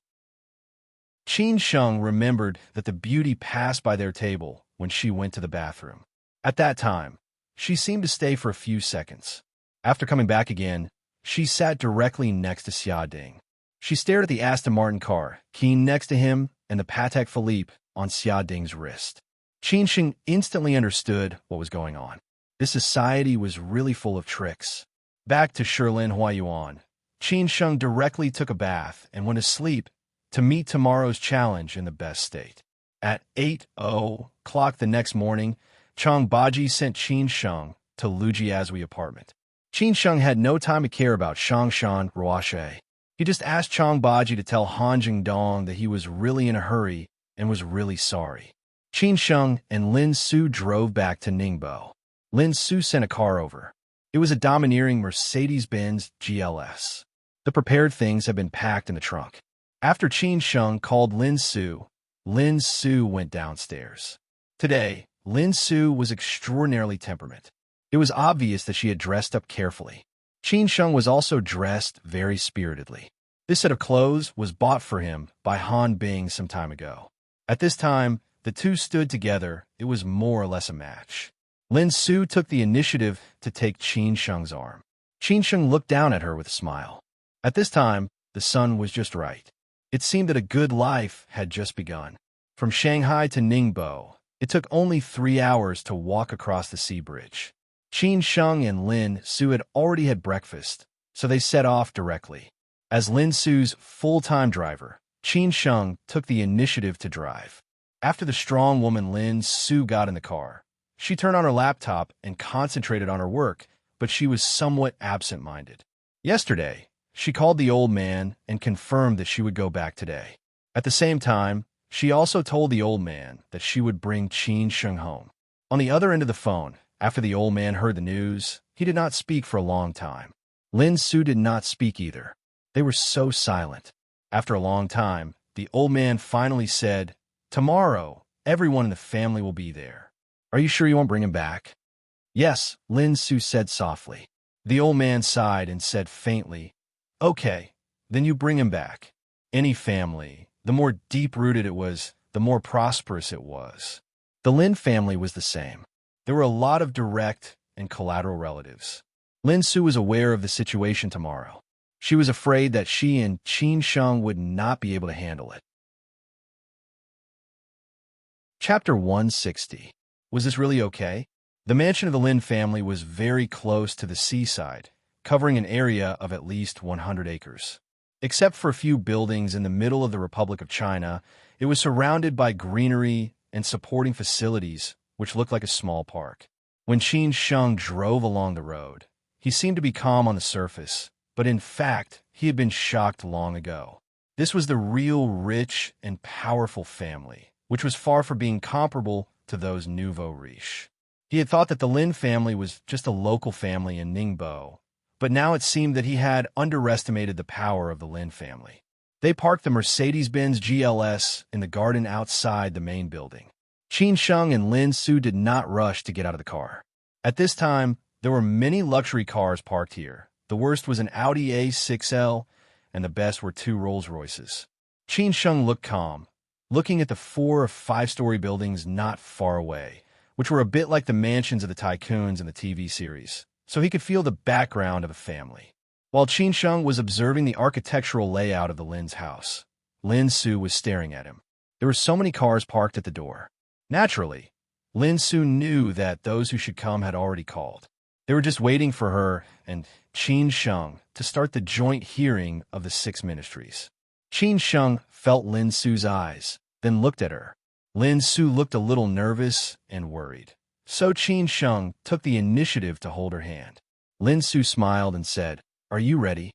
Qin Sheng remembered that the beauty passed by their table when she went to the bathroom. At that time, she seemed to stay for a few seconds. After coming back again, she sat directly next to Xiaoding. She stared at the Aston Martin car, keen next to him, and the Patek Philippe on Xiaoding's wrist. Qin Sheng instantly understood what was going on. This society was really full of tricks. Back to Shilin Huayuan, Qin Sheng directly took a bath and went to sleep to meet tomorrow's challenge in the best state. At 8:00 the next morning, Changbaji sent Qin Sheng to Lu Jiazui apartment. Qin Sheng had no time to care about Shangshan Ruashe. He just asked Changbaji to tell Han Jingdong that he was really in a hurry and was really sorry. Qin Sheng and Lin Su drove back to Ningbo. Lin Su sent a car over. It was a domineering Mercedes-Benz GLS. The prepared things had been packed in the trunk. After Qin Sheng called Lin Su went downstairs. Today, Lin Su was extraordinarily temperament. It was obvious that she had dressed up carefully. Qin Sheng was also dressed very spiritedly. This set of clothes was bought for him by Han Bing some time ago. At this time, the two stood together. It was more or less a match. Lin Su took the initiative to take Qin Sheng's arm. Qin Sheng looked down at her with a smile. At this time, the sun was just right. It seemed that a good life had just begun. From Shanghai to Ningbo, it took only 3 hours to walk across the sea bridge. Qin Sheng and Lin Su had already had breakfast, so they set off directly. As Lin Su's full-time driver, Qin Sheng took the initiative to drive. After the strong woman Lin Su got in the car, she turned on her laptop and concentrated on her work, but she was somewhat absent-minded. Yesterday, she called the old man and confirmed that she would go back today. At the same time, she also told the old man that she would bring Qin Sheng home. On the other end of the phone, after the old man heard the news, he did not speak for a long time. Lin Su did not speak either. They were so silent. After a long time, the old man finally said, "Tomorrow, everyone in the family will be there. Are you sure you won't bring him back?" "Yes," Lin Su said softly. The old man sighed and said faintly, "Okay, then you bring him back." Any family, the more deep-rooted it was, the more prosperous it was. The Lin family was the same. There were a lot of direct and collateral relatives. Lin Su was aware of the situation tomorrow. She was afraid that she and Qin Sheng would not be able to handle it. Chapter 160. Was this really okay? The mansion of the Lin family was very close to the seaside, covering an area of at least 100 acres. Except for a few buildings in the middle of the Republic of China, it was surrounded by greenery and supporting facilities, which looked like a small park. When Qin Sheng drove along the road, he seemed to be calm on the surface, but in fact, he had been shocked long ago. This was the real rich and powerful family, which was far from being comparable to those nouveau riche. He had thought that the Lin family was just a local family in Ningbo, but now it seemed that he had underestimated the power of the Lin family. They parked the Mercedes-Benz GLS in the garden outside the main building. Qin Sheng and Lin Su did not rush to get out of the car. At this time, there were many luxury cars parked here. The worst was an Audi A6L, and the best were 2 Rolls-Royces. Qin Sheng looked calm, looking at the 4 or 5-story buildings not far away, which were a bit like the mansions of the tycoons in the TV series, so he could feel the background of a family. While Qin Sheng was observing the architectural layout of the Lin's house, Lin Su was staring at him. There were so many cars parked at the door. Naturally, Lin Su knew that those who should come had already called. They were just waiting for her and Qin Sheng to start the joint hearing of the 6 ministries. Qin Sheng felt Lin Su's eyes, then looked at her. Lin Su looked a little nervous and worried. So Qin Sheng took the initiative to hold her hand. Lin Su smiled and said, "Are you ready?"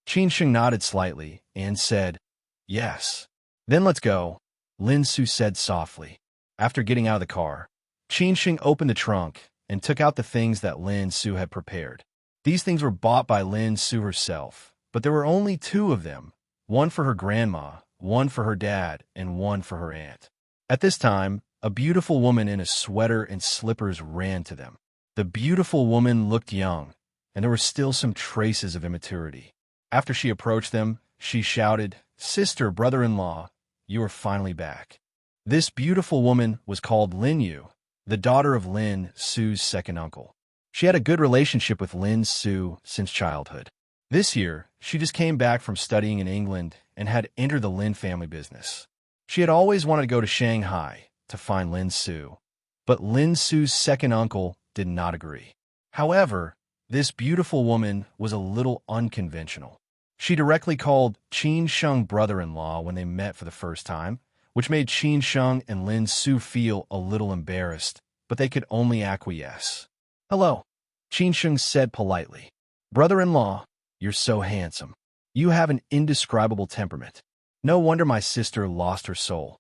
Qin Sheng nodded slightly and said, "Yes." "Then let's go," Lin Su said softly. After getting out of the car, Qin Sheng opened the trunk and took out the things that Lin Su had prepared. These things were bought by Lin Su herself, but there were only 2 of them, one for her grandma, one for her dad, and one for her aunt. At this time, a beautiful woman in a sweater and slippers ran to them. The beautiful woman looked young, and there were still some traces of immaturity. After she approached them, she shouted, "Sister, brother-in-law, you are finally back." This beautiful woman was called Lin Yu, the daughter of Lin Su's second uncle. She had a good relationship with Lin Su since childhood. This year, she just came back from studying in England and had entered the Lin family business. She had always wanted to go to Shanghai to find Lin Su, but Lin Su's second uncle did not agree. However, this beautiful woman was a little unconventional. She directly called Qin Sheng brother-in-law when they met for the first time, which made Qin Sheng and Lin Su feel a little embarrassed, but they could only acquiesce. "Hello," Qin Sheng said politely. "Brother-in-law, you're so handsome. You have an indescribable temperament. No wonder my sister lost her soul."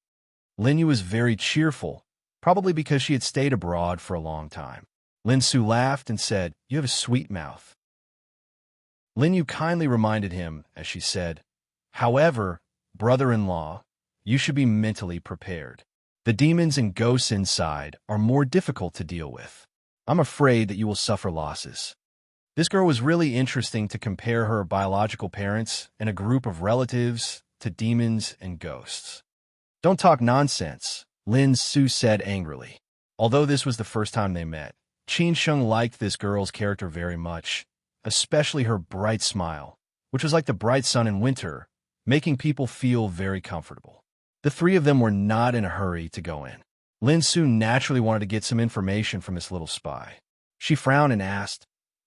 Lin Yu was very cheerful, probably because she had stayed abroad for a long time. Lin Su laughed and said, "You have a sweet mouth." Lin Yu kindly reminded him as she said, "However, brother-in-law, you should be mentally prepared. The demons and ghosts inside are more difficult to deal with. I'm afraid that you will suffer losses." This girl was really interesting to compare her biological parents and a group of relatives to demons and ghosts. "Don't talk nonsense," Lin Su said angrily. Although this was the first time they met, Qin Sheng liked this girl's character very much, especially her bright smile, which was like the bright sun in winter, making people feel very comfortable. The three of them were not in a hurry to go in. Lin Su naturally wanted to get some information from this little spy. She frowned and asked,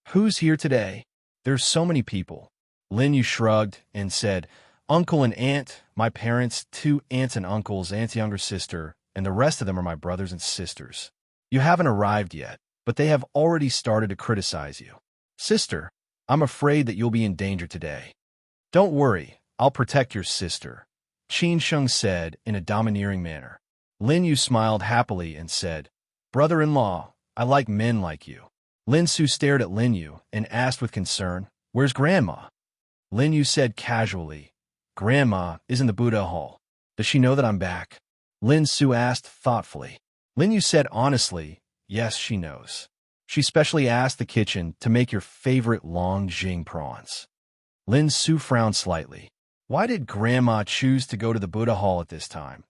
"Who's here today? There's so many people." Lin Yu shrugged and said, "Uncle and aunt, my parents, 2 aunts and uncles, aunt's younger sister, and the rest of them are my brothers and sisters. You haven't arrived yet, but they have already started to criticize you. Sister, I'm afraid that you'll be in danger today." "Don't worry, I'll protect your sister," Qin Sheng said in a domineering manner. Lin Yu smiled happily and said, "Brother-in-law, I like men like you." Lin Su stared at Lin Yu and asked with concern, "Where's Grandma?" Lin Yu said casually, "Grandma is in the Buddha hall. Does she know that I'm back?" Lin Su asked thoughtfully. Lin Yu said honestly, "Yes, she knows. She specially asked the kitchen to make your favorite long jing prawns." Lin Su frowned slightly. Why did Grandma choose to go to the Buddha hall at this time,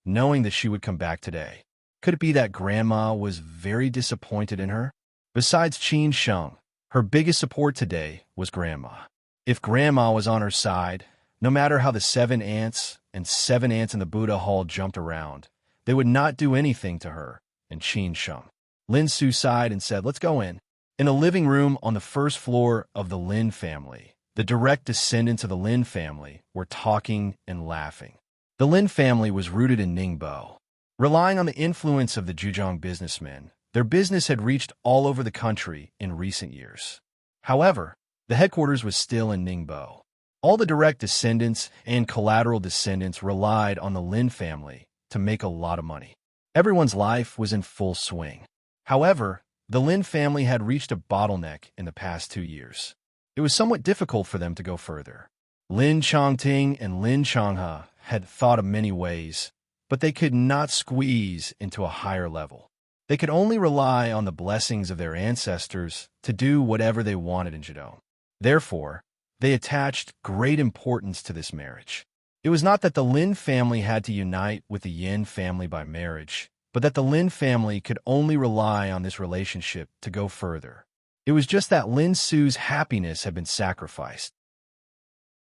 knowing that she would come back today? Could it be that Grandma was very disappointed in her? Besides Qin Sheng, her biggest support today was Grandma. If Grandma was on her side, no matter how the 7 aunts and 7 aunts in the Buddha hall jumped around, they would not do anything to her and Qin Sheng. Lin Su sighed and said, "Let's go in." In a living room on the first floor of the Lin family, the direct descendants of the Lin family were talking and laughing. The Lin family was rooted in Ningbo. Relying on the influence of the Zhejiang businessmen, their business had reached all over the country in recent years. However, the headquarters was still in Ningbo. All the direct descendants and collateral descendants relied on the Lin family to make a lot of money. Everyone's life was in full swing. However, the Lin family had reached a bottleneck in the past 2 years. It was somewhat difficult for them to go further. Lin Chongting and Lin Chonghe had thought of many ways, but they could not squeeze into a higher level. They could only rely on the blessings of their ancestors to do whatever they wanted in Zhejiang. Therefore, they attached great importance to this marriage. It was not that the Lin family had to unite with the Yin family by marriage, but that the Lin family could only rely on this relationship to go further. It was just that Lin Su's happiness had been sacrificed.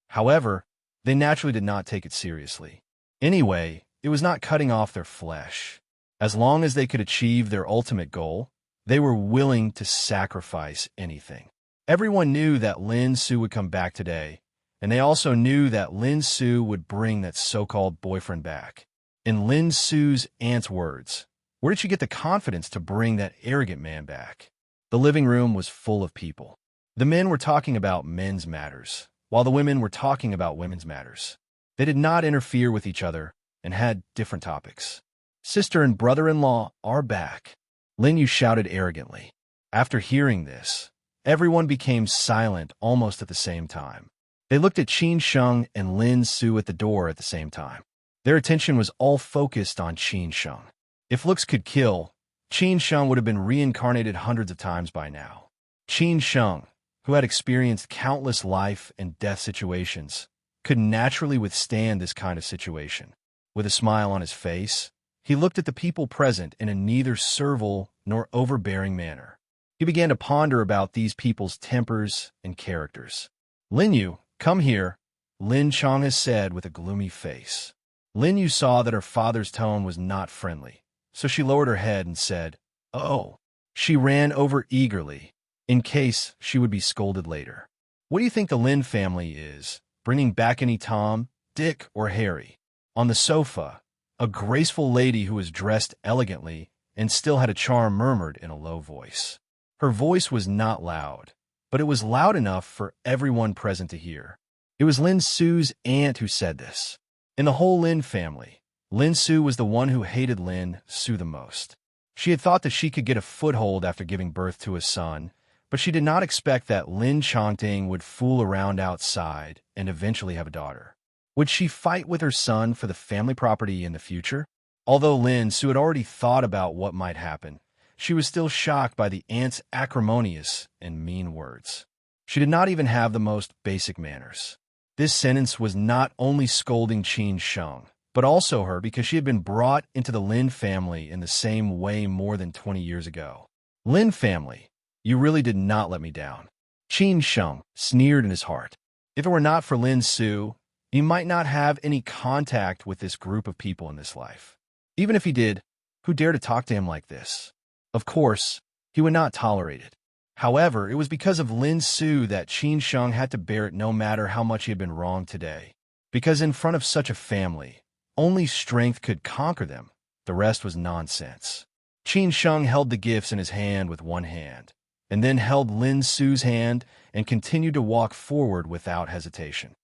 However, they naturally did not take it seriously. Anyway, it was not cutting off their flesh. As long as they could achieve their ultimate goal, they were willing to sacrifice anything. Everyone knew that Lin Su would come back today, and they also knew that Lin Su would bring that so-called boyfriend back. In Lin Su's aunt's words, where did she get the confidence to bring that arrogant man back? The living room was full of people. The men were talking about men's matters, while the women were talking about women's matters. They did not interfere with each other and had different topics. "Sister and brother-in-law are back," Lin Yu shouted arrogantly. After hearing this, everyone became silent almost at the same time. They looked at Qin Sheng and Lin Su at the door at the same time. Their attention was all focused on Qin Sheng. If looks could kill, Qin Sheng would have been reincarnated hundreds of times by now. Qin Sheng, who had experienced countless life and death situations, could naturally withstand this kind of situation. With a smile on his face, he looked at the people present in a neither servile nor overbearing manner. He began to ponder about these people's tempers and characters. "Lin Yu, come here," Lin Chonghe said with a gloomy face. Lin Yu saw that her father's tone was not friendly, so she lowered her head and said, "Oh." She ran over eagerly, in case she would be scolded later. "What do you think the Lin family is, bringing back any Tom, Dick, or Harry?" On the sofa, a graceful lady who was dressed elegantly and still had a charm murmured in a low voice. Her voice was not loud, but it was loud enough for everyone present to hear. It was Lin Su's aunt who said this. In the whole Lin family, Lin Su was the one who hated Lin Su the most. She had thought that she could get a foothold after giving birth to a son, but she did not expect that Lin Chongting would fool around outside and eventually have a daughter. Would she fight with her son for the family property in the future? Although Lin Su had already thought about what might happen, she was still shocked by the aunt's acrimonious and mean words. She did not even have the most basic manners. This sentence was not only scolding Qin Sheng, but also her because she had been brought into the Lin family in the same way more than 20 years ago. "Lin family, you really did not let me down. Qin Sheng sneered in his heart. If it were not for Lin Su, he might not have any contact with this group of people in this life. Even if he did, who dared to talk to him like this? Of course, he would not tolerate it. However, it was because of Lin Su that Qin Sheng had to bear it no matter how much he had been wrong today. Because in front of such a family, only strength could conquer them. The rest was nonsense. Qin Sheng held the gifts in his hand with one hand, and then held Lin Su's hand and continued to walk forward without hesitation.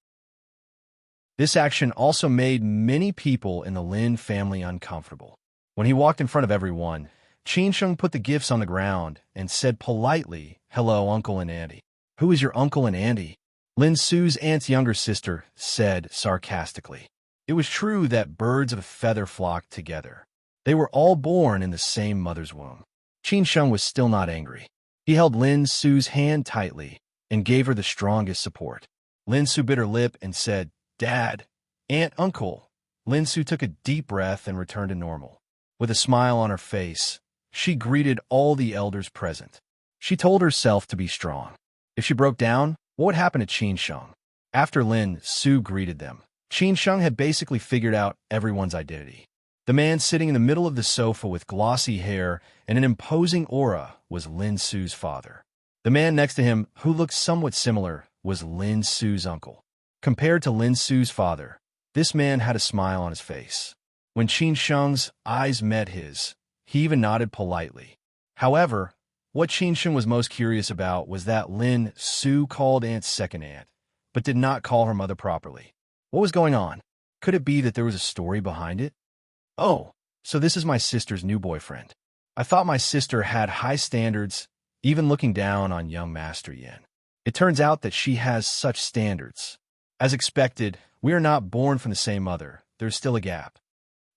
This action also made many people in the Lin family uncomfortable. When he walked in front of everyone, Qin Sheng put the gifts on the ground and said politely, "Hello, uncle and auntie." "Who is your uncle and auntie?" Lin Su's aunt's younger sister said sarcastically. It was true that birds of a feather flocked together. They were all born in the same mother's womb. Qin Sheng was still not angry. He held Lin Su's hand tightly and gave her the strongest support. Lin Su bit her lip and said, "Dad, Aunt, Uncle." Lin Su took a deep breath and returned to normal. With a smile on her face, she greeted all the elders present. She told herself to be strong. If she broke down, what would happen to Qin Sheng? After Lin Su greeted them, Qin Sheng had basically figured out everyone's identity. The man sitting in the middle of the sofa with glossy hair and an imposing aura was Lin Su's father. The man next to him, who looked somewhat similar, was Lin Su's uncle. Compared to Lin Su's father, this man had a smile on his face. When Qin Sheng's eyes met his, he even nodded politely. However, what Qin Sheng was most curious about was that Lin Su called Aunt's second aunt, but did not call her mother properly. What was going on? Could it be that there was a story behind it? "Oh, so this is my sister's new boyfriend. I thought my sister had high standards, even looking down on young Master Yin. It turns out that she has such standards. As expected, we are not born from the same mother. There's still a gap."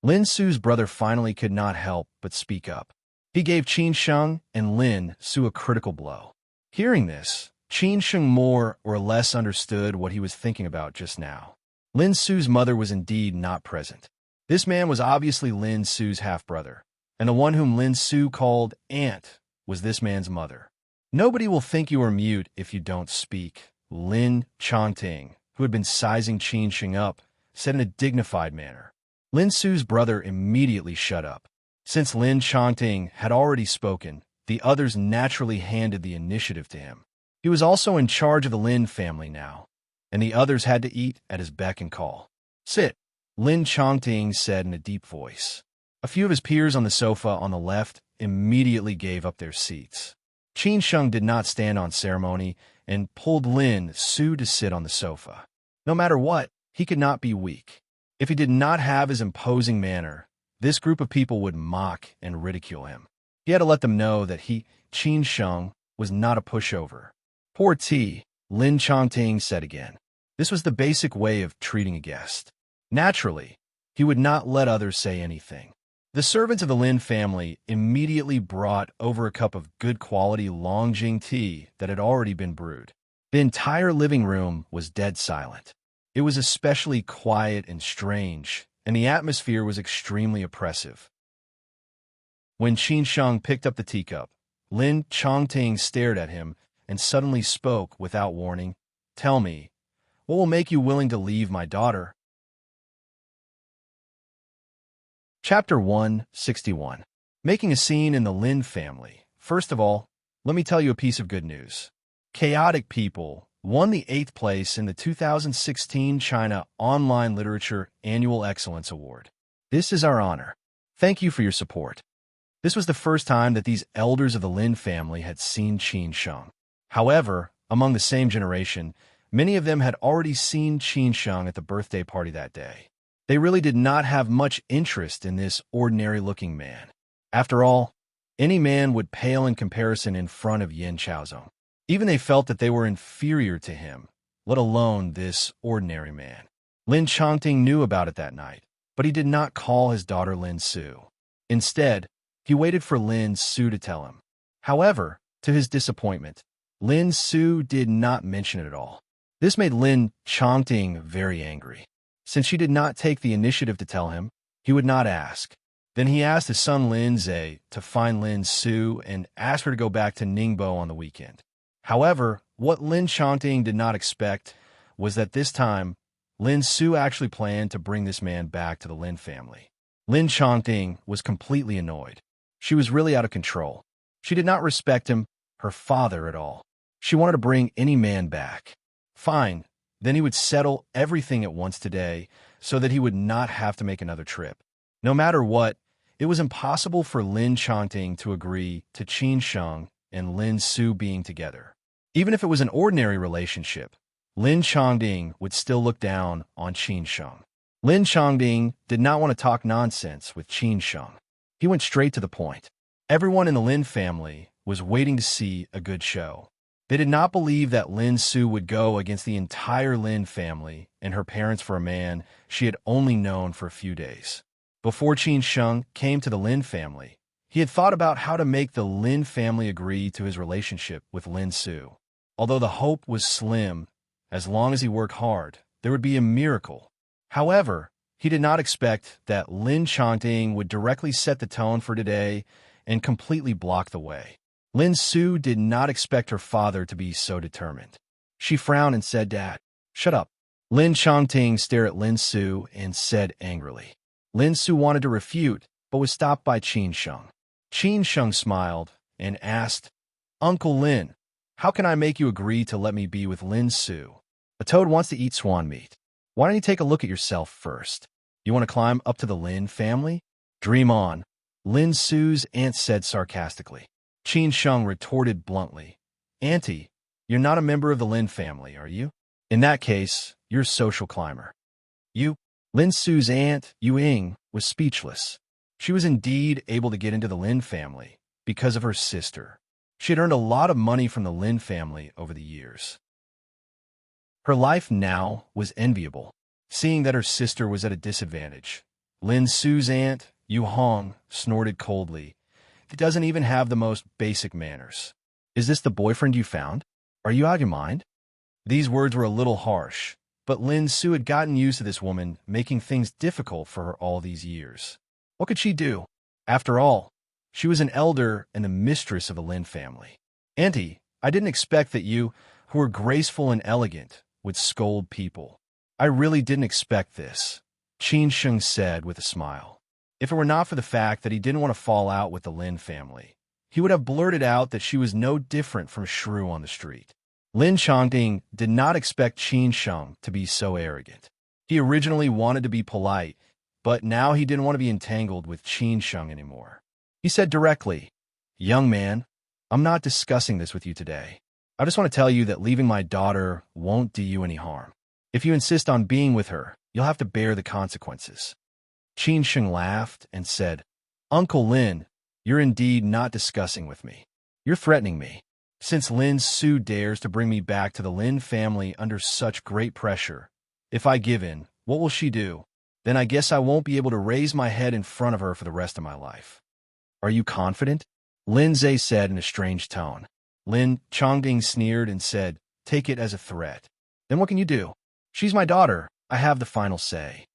Lin Su's brother finally could not help but speak up. He gave Qin Sheng and Lin Su a critical blow. Hearing this, Qin Sheng more or less understood what he was thinking about just now. Lin Su's mother was indeed not present. This man was obviously Lin Su's half-brother, and the one whom Lin Su called aunt was this man's mother. "Nobody will think you are mute if you don't speak," Lin Chongting, who had been sizing Qin Sheng up, said in a dignified manner. Lin Su's brother immediately shut up. Since Lin Chongting had already spoken, the others naturally handed the initiative to him. He was also in charge of the Lin family now, and the others had to eat at his beck and call. "Sit," Lin Chongting said in a deep voice. A few of his peers on the sofa on the left immediately gave up their seats. Qin Sheng did not stand on ceremony and pulled Lin Su to sit on the sofa. No matter what, he could not be weak. If he did not have his imposing manner, this group of people would mock and ridicule him. He had to let them know that he, Qin Sheng, was not a pushover. "Poor T," Lin Chongting said again. This was the basic way of treating a guest. Naturally, he would not let others say anything. The servants of the Lin family immediately brought over a cup of good quality Longjing tea that had already been brewed. The entire living room was dead silent. It was especially quiet and strange, and the atmosphere was extremely oppressive. When Qin Sheng picked up the teacup, Lin Chongting stared at him and suddenly spoke without warning. "Tell me, what will make you willing to leave my daughter?" Chapter 161. Making a scene in the Lin family. First of all, let me tell you a piece of good news. Chaotic People won the 8th place in the 2016 China Online Literature Annual Excellence Award. This is our honor. Thank you for your support. This was the first time that these elders of the Lin family had seen Qin Sheng. However, among the same generation, many of them had already seen Qin Sheng at the birthday party that day. They really did not have much interest in this ordinary-looking man. After all, any man would pale in comparison in front of Yin Chaozong. Even they felt that they were inferior to him, let alone this ordinary man. Lin Chongting knew about it that night, but he did not call his daughter Lin Su. Instead, he waited for Lin Su to tell him. However, to his disappointment, Lin Su did not mention it at all. This made Lin Chongting very angry. Since she did not take the initiative to tell him, he would not ask. Then he asked his son Lin Zhe to find Lin Su and asked her to go back to Ningbo on the weekend. However, What Lin Chanting did not expect was that this time, Lin Su actually planned to bring this man back to the Lin family. Lin Chanting was completely annoyed. She was really out of control. She did not respect him, her father, at all. She wanted to bring any man back. Fine, then he would settle everything at once today so that he would not have to make another trip. No matter what, it was impossible for Lin Chanting to agree to Qin Sheng and Lin Su being together. Even if it was an ordinary relationship, Lin Chongding would still look down on Qin Sheng. Lin Chongding did not want to talk nonsense with Qin Sheng. He went straight to the point. Everyone in the Lin family was waiting to see a good show. They did not believe that Lin Su would go against the entire Lin family and her parents for a man she had only known for a few days. Before Qin Sheng came to the Lin family, he had thought about how to make the Lin family agree to his relationship with Lin Su. Although the hope was slim, as long as he worked hard, there would be a miracle. However, he did not expect that Lin Chanting would directly set the tone for today and completely block the way. Lin Su did not expect her father to be so determined. She frowned and said, "Dad, shut up." Lin Chanting stared at Lin Su and said angrily. Lin Su wanted to refute, but was stopped by Qin Sheng. Qin Sheng smiled and asked, "Uncle Lin, how can I make you agree to let me be with Lin Su? A toad wants to eat swan meat. Why don't you take a look at yourself first? You want to climb up to the Lin family? Dream on," Lin Su's aunt said sarcastically. Qin Sheng retorted bluntly, "Auntie, you're not a member of the Lin family, are you? In that case, you're a social climber." You? Lin Su's aunt, Yu Ying, was speechless. She was indeed able to get into the Lin family because of her sister. She had earned a lot of money from the Lin family over the years. Her life now was enviable, seeing that her sister was at a disadvantage. Lin Su's aunt, Yu Hong, snorted coldly. "He doesn't even have the most basic manners. Is this the boyfriend you found? Are you out of your mind?" These words were a little harsh, but Lin Su had gotten used to this woman making things difficult for her all these years. What could she do? After all, she was an elder and the mistress of the Lin family. "Auntie, I didn't expect that you, who were graceful and elegant, would scold people. I really didn't expect this," Qin Sheng said with a smile. If it were not for the fact that he didn't want to fall out with the Lin family, he would have blurted out that she was no different from a shrew on the street. Lin Chongding did not expect Qin Sheng to be so arrogant. He originally wanted to be polite, but now he didn't want to be entangled with Qin Sheng anymore. He said directly, "Young man, I'm not discussing this with you today. I just want to tell you that leaving my daughter won't do you any harm. If you insist on being with her, you'll have to bear the consequences." Qin Sheng laughed and said, "Uncle Lin, you're indeed not discussing with me. You're threatening me. Since Lin Su dares to bring me back to the Lin family under such great pressure, if I give in, what will she do? Then I guess I won't be able to raise my head in front of her for the rest of my life." "Are you confident?" Lin Zhe said in a strange tone. Lin Chongding sneered and said, "Take it as a threat. Then what can you do? She's my daughter. I have the final say."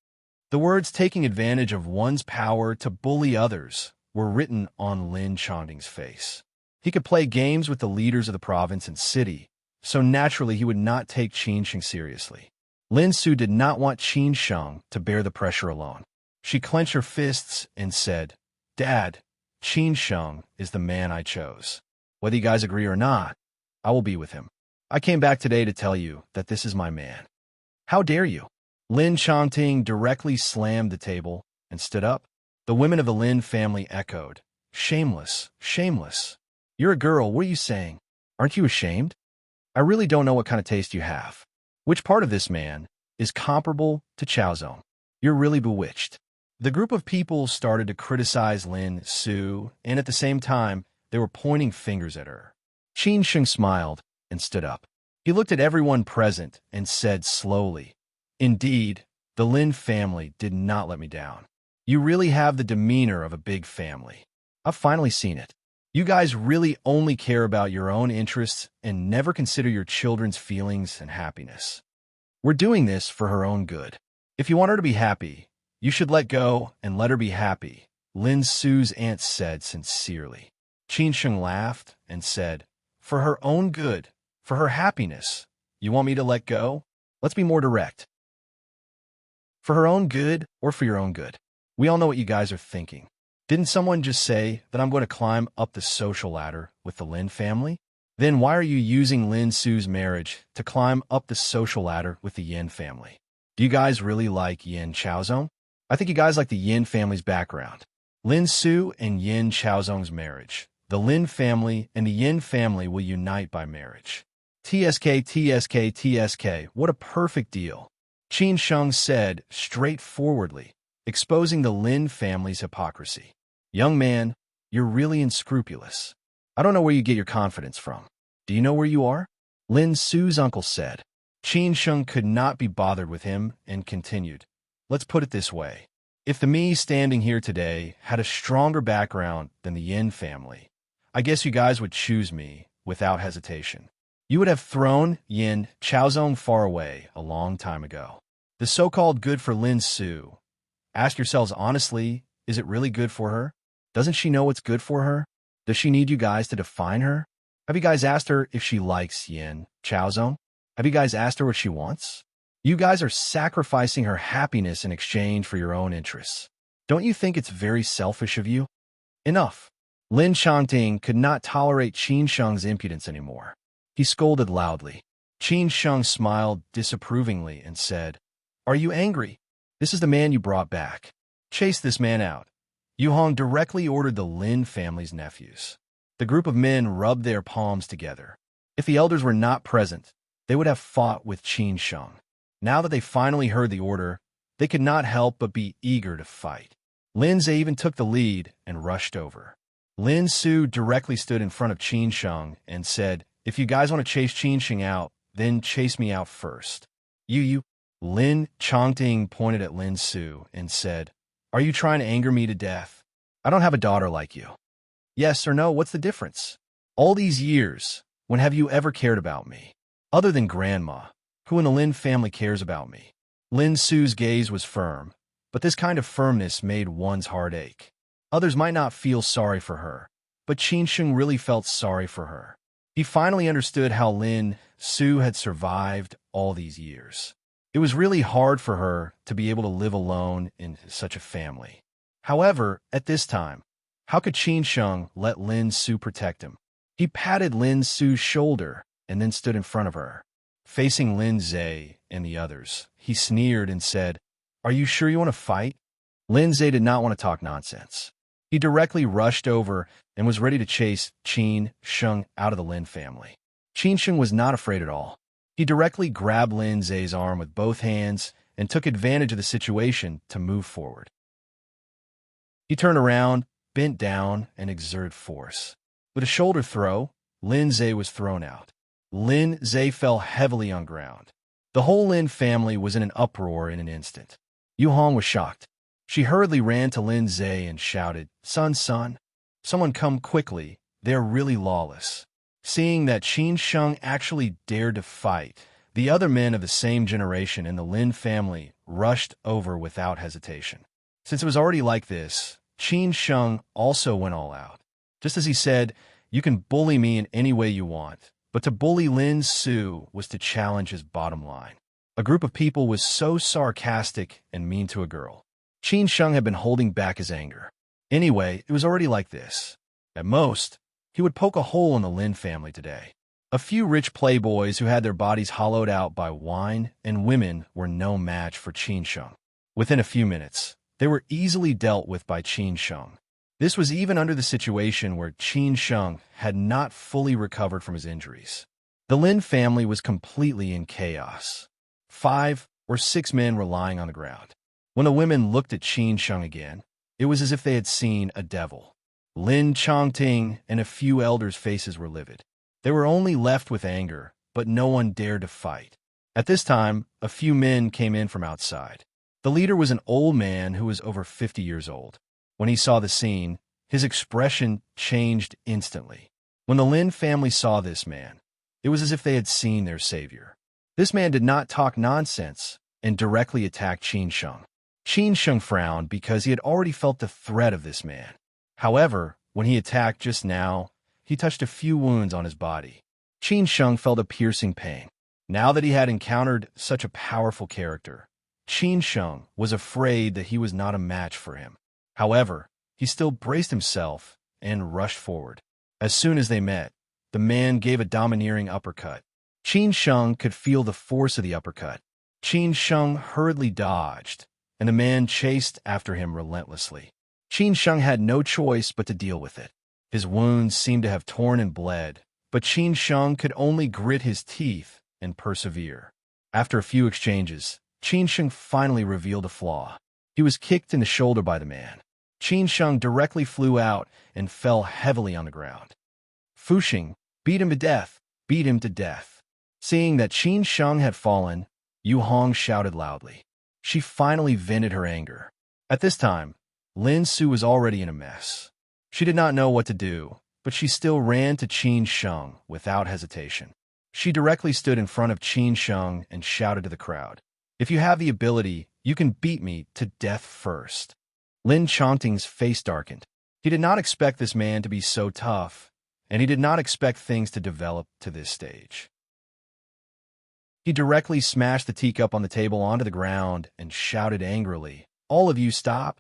The words "taking advantage of one's power to bully others" were written on Lin Chongding's face. He could play games with the leaders of the province and city, so naturally he would not take Qin Sheng seriously. Lin Su did not want Qin Sheng to bear the pressure alone. She clenched her fists and said, "Dad, Qin Sheng is the man I chose. Whether you guys agree or not, I will be with him. I came back today to tell you that this is my man." "How dare you?" Lin Chongting directly slammed the table and stood up. The women of the Lin family echoed, "Shameless, shameless. You're a girl, what are you saying? Aren't you ashamed? I really don't know what kind of taste you have. Which part of this man is comparable to Chaozong? You're really bewitched." The group of people started to criticize Lin Su, and at the same time, they were pointing fingers at her. Qin Sheng smiled and stood up. He looked at everyone present and said slowly, "Indeed, the Lin family did not let me down. You really have the demeanor of a big family. I've finally seen it. You guys really only care about your own interests and never consider your children's feelings and happiness. We're doing this for her own good. If you want her to be happy, you should let go and let her be happy," Lin Su's aunt said sincerely. Qin Sheng laughed and said, "For her own good, For her happiness, you want me to let go? Let's be more direct. For her own good or for your own good? We all know what you guys are thinking. Didn't someone just say that I'm going to climb up the social ladder with the Lin family? Then why are you using Lin Su's marriage to climb up the social ladder with the Yin family? Do you guys really like Yin Chaozong? I think you guys like the Yin family's background. Lin Su and Yin Chaozong's marriage. The Lin family and the Yin family will unite by marriage. TSK, TSK, TSK, what a perfect deal. Qin Sheng said straightforwardly, exposing the Lin family's hypocrisy. Young man, you're really unscrupulous. I don't know where you get your confidence from. Do you know where you are? Lin Su's uncle said. Qin Sheng could not be bothered with him and continued. Let's put it this way. If the me standing here today had a stronger background than the Yin family, I guess you guys would choose me without hesitation. You would have thrown Yin Chaozong far away a long time ago. The so-called good for Lin Su. Ask yourselves honestly, is it really good for her? Doesn't she know what's good for her? Does she need you guys to define her? Have you guys asked her if she likes Yin Chaozong? Have you guys asked her what she wants? You guys are sacrificing her happiness in exchange for your own interests. Don't you think it's very selfish of you? Enough. Lin Changting could not tolerate Qin Sheng's impudence anymore. He scolded loudly. Qin Sheng smiled disapprovingly and said, Are you angry? This is the man you brought back. Chase this man out. Yu Hong directly ordered the Lin family's nephews. The group of men rubbed their palms together. If the elders were not present, they would have fought with Qin Sheng. Now that they finally heard the order, they could not help but be eager to fight. Lin Zhe even took the lead and rushed over. Lin Su directly stood in front of Qin Sheng and said, If you guys want to chase Qin Sheng out, then chase me out first. You. Lin Changting pointed at Lin Su and said, Are you trying to anger me to death? I don't have a daughter like you. Yes or no, what's the difference? All these years, when have you ever cared about me? Other than Grandma, who in the Lin family cares about me? Lin Su's gaze was firm, but this kind of firmness made one's heart ache. Others might not feel sorry for her, but Qin Sheng really felt sorry for her. He finally understood how Lin Su had survived all these years. It was really hard for her to be able to live alone in such a family. However, at this time, how could Qin Sheng let Lin Su protect him? He patted Lin Su's shoulder and then stood in front of her. Facing Lin Zhe and the others, he sneered and said, Are you sure you want to fight? Lin Zhe did not want to talk nonsense. He directly rushed over and was ready to chase Qin Sheng out of the Lin family. Qin Sheng was not afraid at all. He directly grabbed Lin Zhe's arm with both hands and took advantage of the situation to move forward. He turned around, bent down, and exerted force. With a shoulder throw, Lin Zhe was thrown out. Lin Zhe fell heavily on ground. The whole Lin family was in an uproar in an instant. Yu Hong was shocked. She hurriedly ran to Lin Zhe and shouted, Son, someone come quickly. They're really lawless. Seeing that Qin Sheng actually dared to fight, the other men of the same generation in the Lin family rushed over without hesitation. Since it was already like this, Qin Sheng also went all out. Just as he said, You can bully me in any way you want, but to bully Lin Su was to challenge his bottom line. A group of people was so sarcastic and mean to a girl. Qin Sheng had been holding back his anger. Anyway, it was already like this. At most, he would poke a hole in the Lin family today. A few rich playboys who had their bodies hollowed out by wine and women were no match for Qin Sheng. Within a few minutes, they were easily dealt with by Qin Sheng. This was even under the situation where Qin Sheng had not fully recovered from his injuries. The Lin family was completely in chaos. 5 or 6 men were lying on the ground. When the women looked at Qin Sheng again, it was as if they had seen a devil. Lin Changting and a few elders' faces were livid. They were only left with anger, but no one dared to fight. At this time, a few men came in from outside. The leader was an old man who was over 50 years old. When he saw the scene, his expression changed instantly. When the Lin family saw this man, it was as if they had seen their savior. This man did not talk nonsense and directly attacked Qin Sheng. Qin Sheng frowned because he had already felt the threat of this man. However, when he attacked just now, he touched a few wounds on his body. Qin Sheng felt a piercing pain. Now that he had encountered such a powerful character, Qin Sheng was afraid that he was not a match for him. However, he still braced himself and rushed forward. As soon as they met, the man gave a domineering uppercut. Qin Sheng could feel the force of the uppercut. Qin Sheng hurriedly dodged, and the man chased after him relentlessly. Qin Sheng had no choice but to deal with it. His wounds seemed to have torn and bled, but Qin Sheng could only grit his teeth and persevere. After a few exchanges, Qin Sheng finally revealed a flaw. He was kicked in the shoulder by the man. Qin Sheng directly flew out and fell heavily on the ground. Fuxing, beat him to death, beat him to death. Seeing that Qin Sheng had fallen, Yu Hong shouted loudly. She finally vented her anger. At this time, Lin Su was already in a mess. She did not know what to do, but she still ran to Qin Sheng without hesitation. She directly stood in front of Qin Sheng and shouted to the crowd, "If you have the ability, you can beat me to death first." Lin Chongting's face darkened. He did not expect this man to be so tough, and he did not expect things to develop to this stage. He directly smashed the teacup on the table onto the ground and shouted angrily, "All of you stop!"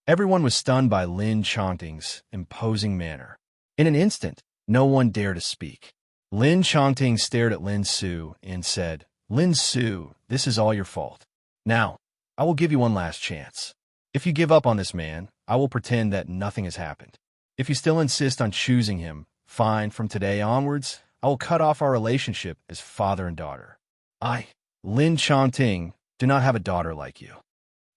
Everyone was stunned by Lin Chongting's imposing manner. In an instant, no one dared to speak. Lin Chongting stared at Lin Su and said, "Lin Su, this is all your fault. Now, I will give you one last chance. If you give up on this man, I will pretend that nothing has happened. If you still insist on choosing him, fine, from today onwards, I will cut off our relationship as father and daughter. I, Lin Chongting, do not have a daughter like you."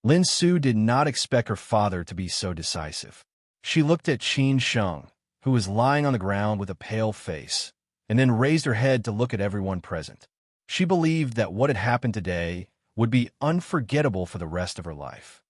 Lin Su did not expect her father to be so decisive. She looked at Qin Sheng, who was lying on the ground with a pale face, and then raised her head to look at everyone present. She believed that what had happened today would be unforgettable for the rest of her life.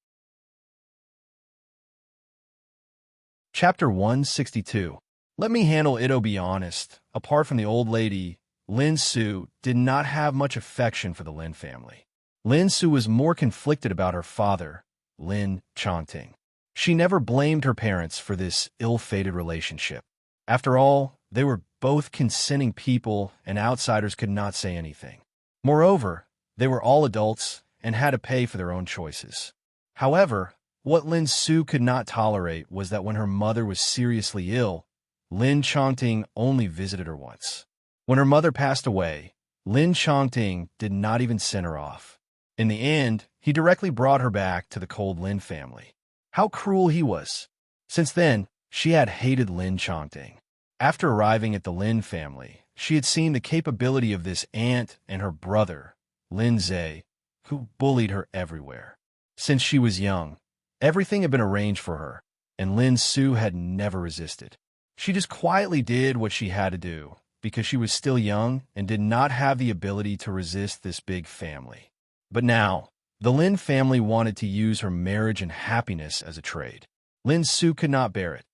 Chapter 162. Let me handle it. Be honest, apart from the old lady, Lin Su did not have much affection for the Lin family. Lin Su was more conflicted about her father, Lin Chongting. She never blamed her parents for this ill-fated relationship. After all, they were both consenting people and outsiders could not say anything. Moreover, they were all adults and had to pay for their own choices. However, what Lin Su could not tolerate was that when her mother was seriously ill, Lin Chongting only visited her once. When her mother passed away, Lin Chongting did not even send her off. In the end, he directly brought her back to the cold Lin family. How cruel he was! Since then, she had hated Lin Chongting. After arriving at the Lin family, she had seen the capability of this aunt and her brother, Lin Zhe, who bullied her everywhere. Since she was young, everything had been arranged for her, and Lin Su had never resisted. She just quietly did what she had to do, because she was still young and did not have the ability to resist this big family. But now, the Lin family wanted to use her marriage and happiness as a trade. Lin Su could not bear it.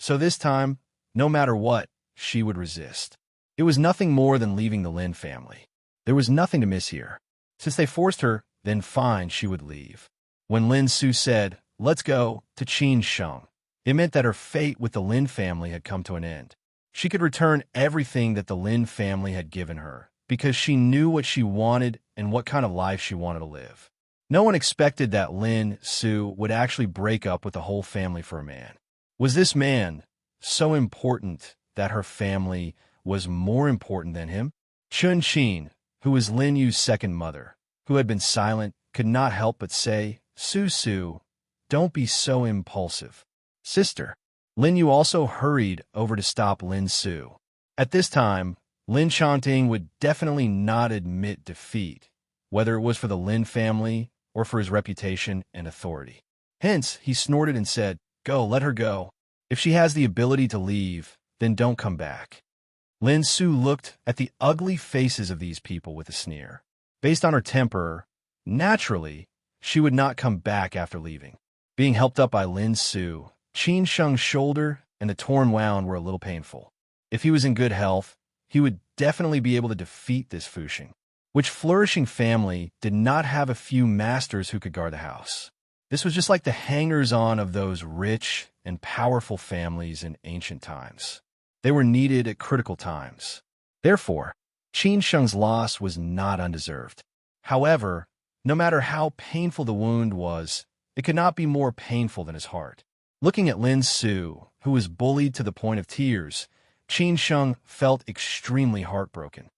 So this time, no matter what, she would resist. It was nothing more than leaving the Lin family. There was nothing to miss here. Since they forced her, then fine, she would leave. When Lin Su said, "Let's go," to Qin Sheng, it meant that her fate with the Lin family had come to an end. She could return everything that the Lin family had given her, because she knew what she wanted and what kind of life she wanted to live. No one expected that Lin Su would actually break up with the whole family for a man. Was this man so important that her family was more important than him? Chun Qin, who was Lin Yu's second mother, who had been silent, could not help but say, Su, don't be so impulsive. Sister. Lin Yu also hurried over to stop Lin Su. At this time, Lin Chongting would definitely not admit defeat, whether it was for the Lin family or for his reputation and authority. Hence, he snorted and said, "Go, let her go. If she has the ability to leave, then don't come back." Lin Su looked at the ugly faces of these people with a sneer. Based on her temper, naturally, she would not come back after leaving. Being helped up by Lin Su, Qin Sheng's shoulder and the torn wound were a little painful. If he was in good health, he would definitely be able to defeat this Fuxing, which flourishing family did not have a few masters who could guard the house. This was just like the hangers-on of those rich and powerful families in ancient times. They were needed at critical times. Therefore, Qin Sheng's loss was not undeserved. However, no matter how painful the wound was, it could not be more painful than his heart. Looking at Lin Su, who was bullied to the point of tears, Qin Sheng felt extremely heartbroken.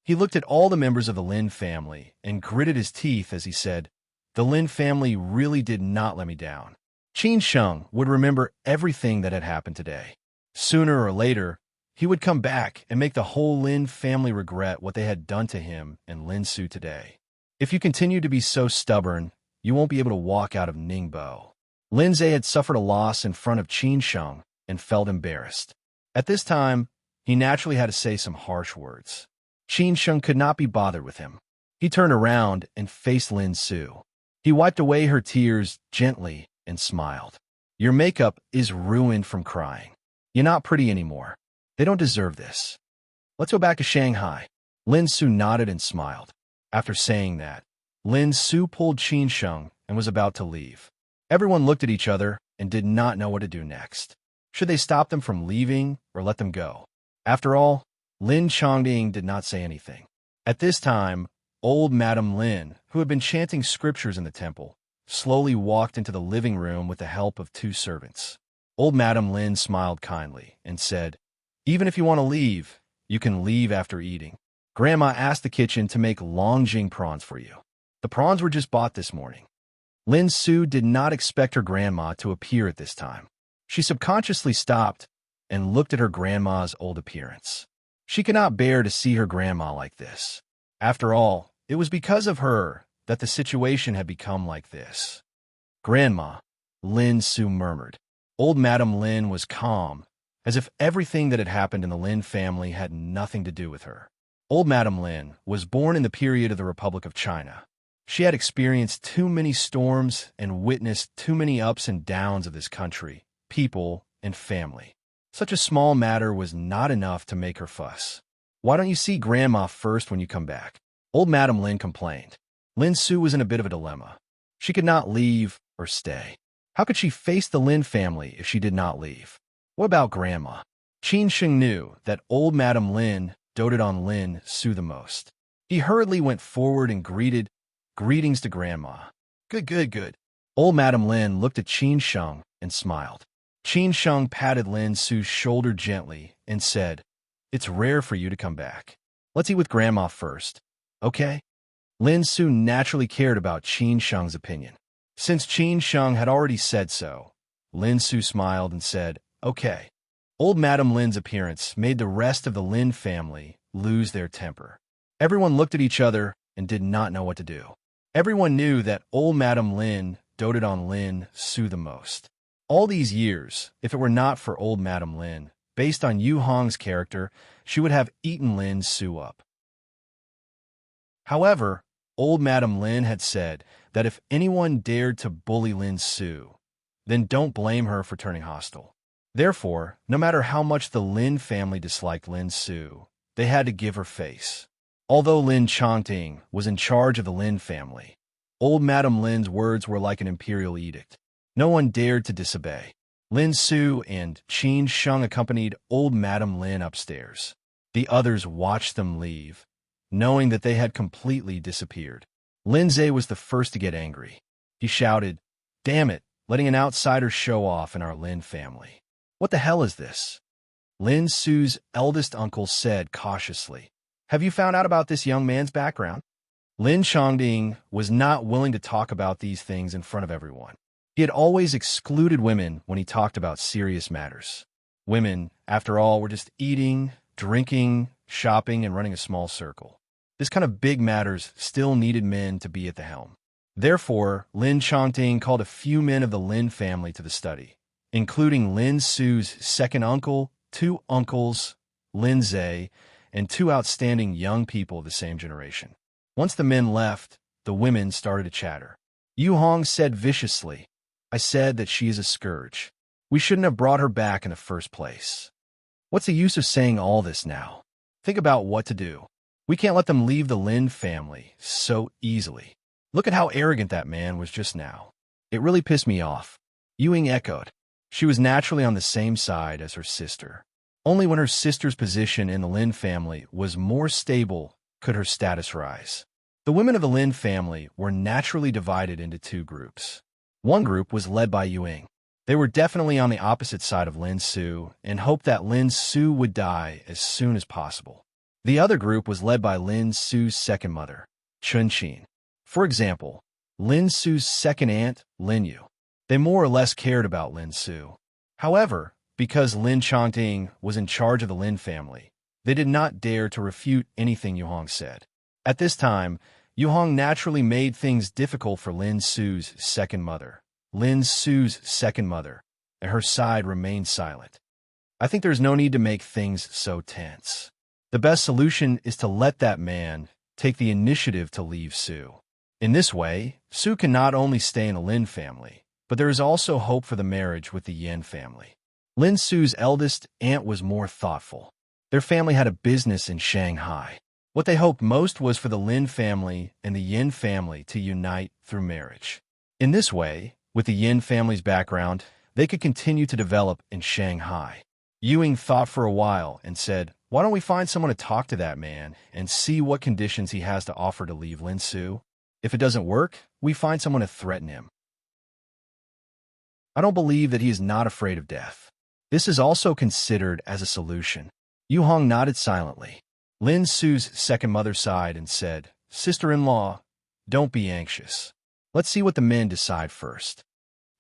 He looked at all the members of the Lin family and gritted his teeth as he said, "The Lin family really did not let me down." Qin Sheng would remember everything that had happened today. Sooner or later, he would come back and make the whole Lin family regret what they had done to him and Lin Su today. If you continue to be so stubborn, you won't be able to walk out of Ningbo. Lin Zhe had suffered a loss in front of Qin Sheng and felt embarrassed. At this time, he naturally had to say some harsh words. Qin Sheng could not be bothered with him. He turned around and faced Lin Su. He wiped away her tears gently and smiled. "Your makeup is ruined from crying. You're not pretty anymore. They don't deserve this. Let's go back to Shanghai." Lin Su nodded and smiled. After saying that, Lin Su pulled Qin Sheng and was about to leave. Everyone looked at each other and did not know what to do next. Should they stop them from leaving or let them go? After all, Lin Chongding did not say anything. At this time, old Madame Lin, who had been chanting scriptures in the temple, slowly walked into the living room with the help of 2 servants. Old Madame Lin smiled kindly and said, "Even if you want to leave, you can leave after eating. Grandma asked the kitchen to make longjing prawns for you. The prawns were just bought this morning." Lin Su did not expect her grandma to appear at this time. She subconsciously stopped and looked at her grandma's old appearance. She could not bear to see her grandma like this. After all, it was because of her that the situation had become like this. "Grandma," Lin Su murmured. Old Madame Lin was calm, as if everything that had happened in the Lin family had nothing to do with her. Old Madame Lin was born in the period of the Republic of China. She had experienced too many storms and witnessed too many ups and downs of this country, people, and family. Such a small matter was not enough to make her fuss. "Why don't you see Grandma first when you come back?" Old Madame Lin complained. Lin Su was in a bit of a dilemma. She could not leave or stay. How could she face the Lin family if she did not leave? What about Grandma? Qin Sheng knew that old Madame Lin doted on Lin Su the most. He hurriedly went forward and greetings to Grandma. Good. Old Madame Lin looked at Qin Sheng and smiled. Qin Sheng patted Lin Su's shoulder gently and said, "It's rare for you to come back. Let's eat with Grandma first, okay?" Lin Su naturally cared about Qin Sheng's opinion. Since Qin Sheng had already said so, Lin Su smiled and said, "Okay." Old Madame Lin's appearance made the rest of the Lin family lose their temper. Everyone looked at each other and did not know what to do. Everyone knew that old Madame Lin doted on Lin Su the most. All these years, if it were not for old Madame Lin, based on Yu Hong's character, she would have eaten Lin Su up. However, old Madame Lin had said that if anyone dared to bully Lin Su, then don't blame her for turning hostile. Therefore, no matter how much the Lin family disliked Lin Su, they had to give her face. Although Lin Chongting was in charge of the Lin family, old Madame Lin's words were like an imperial edict. No one dared to disobey. Lin Su and Qin Sheng accompanied old Madame Lin upstairs. The others watched them leave, knowing that they had completely disappeared. Lin Zhe was the first to get angry. He shouted, "Damn it, letting an outsider show off in our Lin family. What the hell is this?" Lin Su's eldest uncle said cautiously, "Have you found out about this young man's background?" Lin Chongding was not willing to talk about these things in front of everyone. He had always excluded women when he talked about serious matters. Women, after all, were just eating, drinking, shopping, and running a small circle. This kind of big matters still needed men to be at the helm. Therefore, Lin Chongting called a few men of the Lin family to the study, including Lin Su's second uncle, 2 uncles, Lin Zhe, and 2 outstanding young people of the same generation. Once the men left, the women started to chatter. Yu Hong said viciously, "I said that she is a scourge. We shouldn't have brought her back in the first place. What's the use of saying all this now? Think about what to do. We can't let them leave the Lin family so easily. Look at how arrogant that man was just now. It really pissed me off." Yu Ying echoed. She was naturally on the same side as her sister. Only when her sister's position in the Lin family was more stable could her status rise. The women of the Lin family were naturally divided into two groups. One group was led by Yuing. They were definitely on the opposite side of Lin Su and hoped that Lin Su would die as soon as possible. The other group was led by Lin Su's second mother, Chun Qin. For example, Lin Su's second aunt, Lin Yu. They more or less cared about Lin Su. However, because Lin Chongting was in charge of the Lin family, they did not dare to refute anything Yu Hong said. At this time, Yu Hong naturally made things difficult for Lin Su's second mother. Lin Su's second mother, and her side remained silent. I think there's no need to make things so tense. The best solution is to let that man take the initiative to leave Su. In this way, Su can not only stay in the Lin family, but there is also hope for the marriage with the Yin family. Lin Su's eldest aunt was more thoughtful. Their family had a business in Shanghai. What they hoped most was for the Lin family and the Yin family to unite through marriage. In this way, with the Yin family's background, they could continue to develop in Shanghai. Yuing thought for a while and said, "Why don't we find someone to talk to that man and see what conditions he has to offer to leave Lin Su? If it doesn't work, we find someone to threaten him." I don't believe that he is not afraid of death. This is also considered as a solution. Yu Hong nodded silently. Lin Su's second mother sighed and said, "Sister-in-law, don't be anxious. Let's see what the men decide first."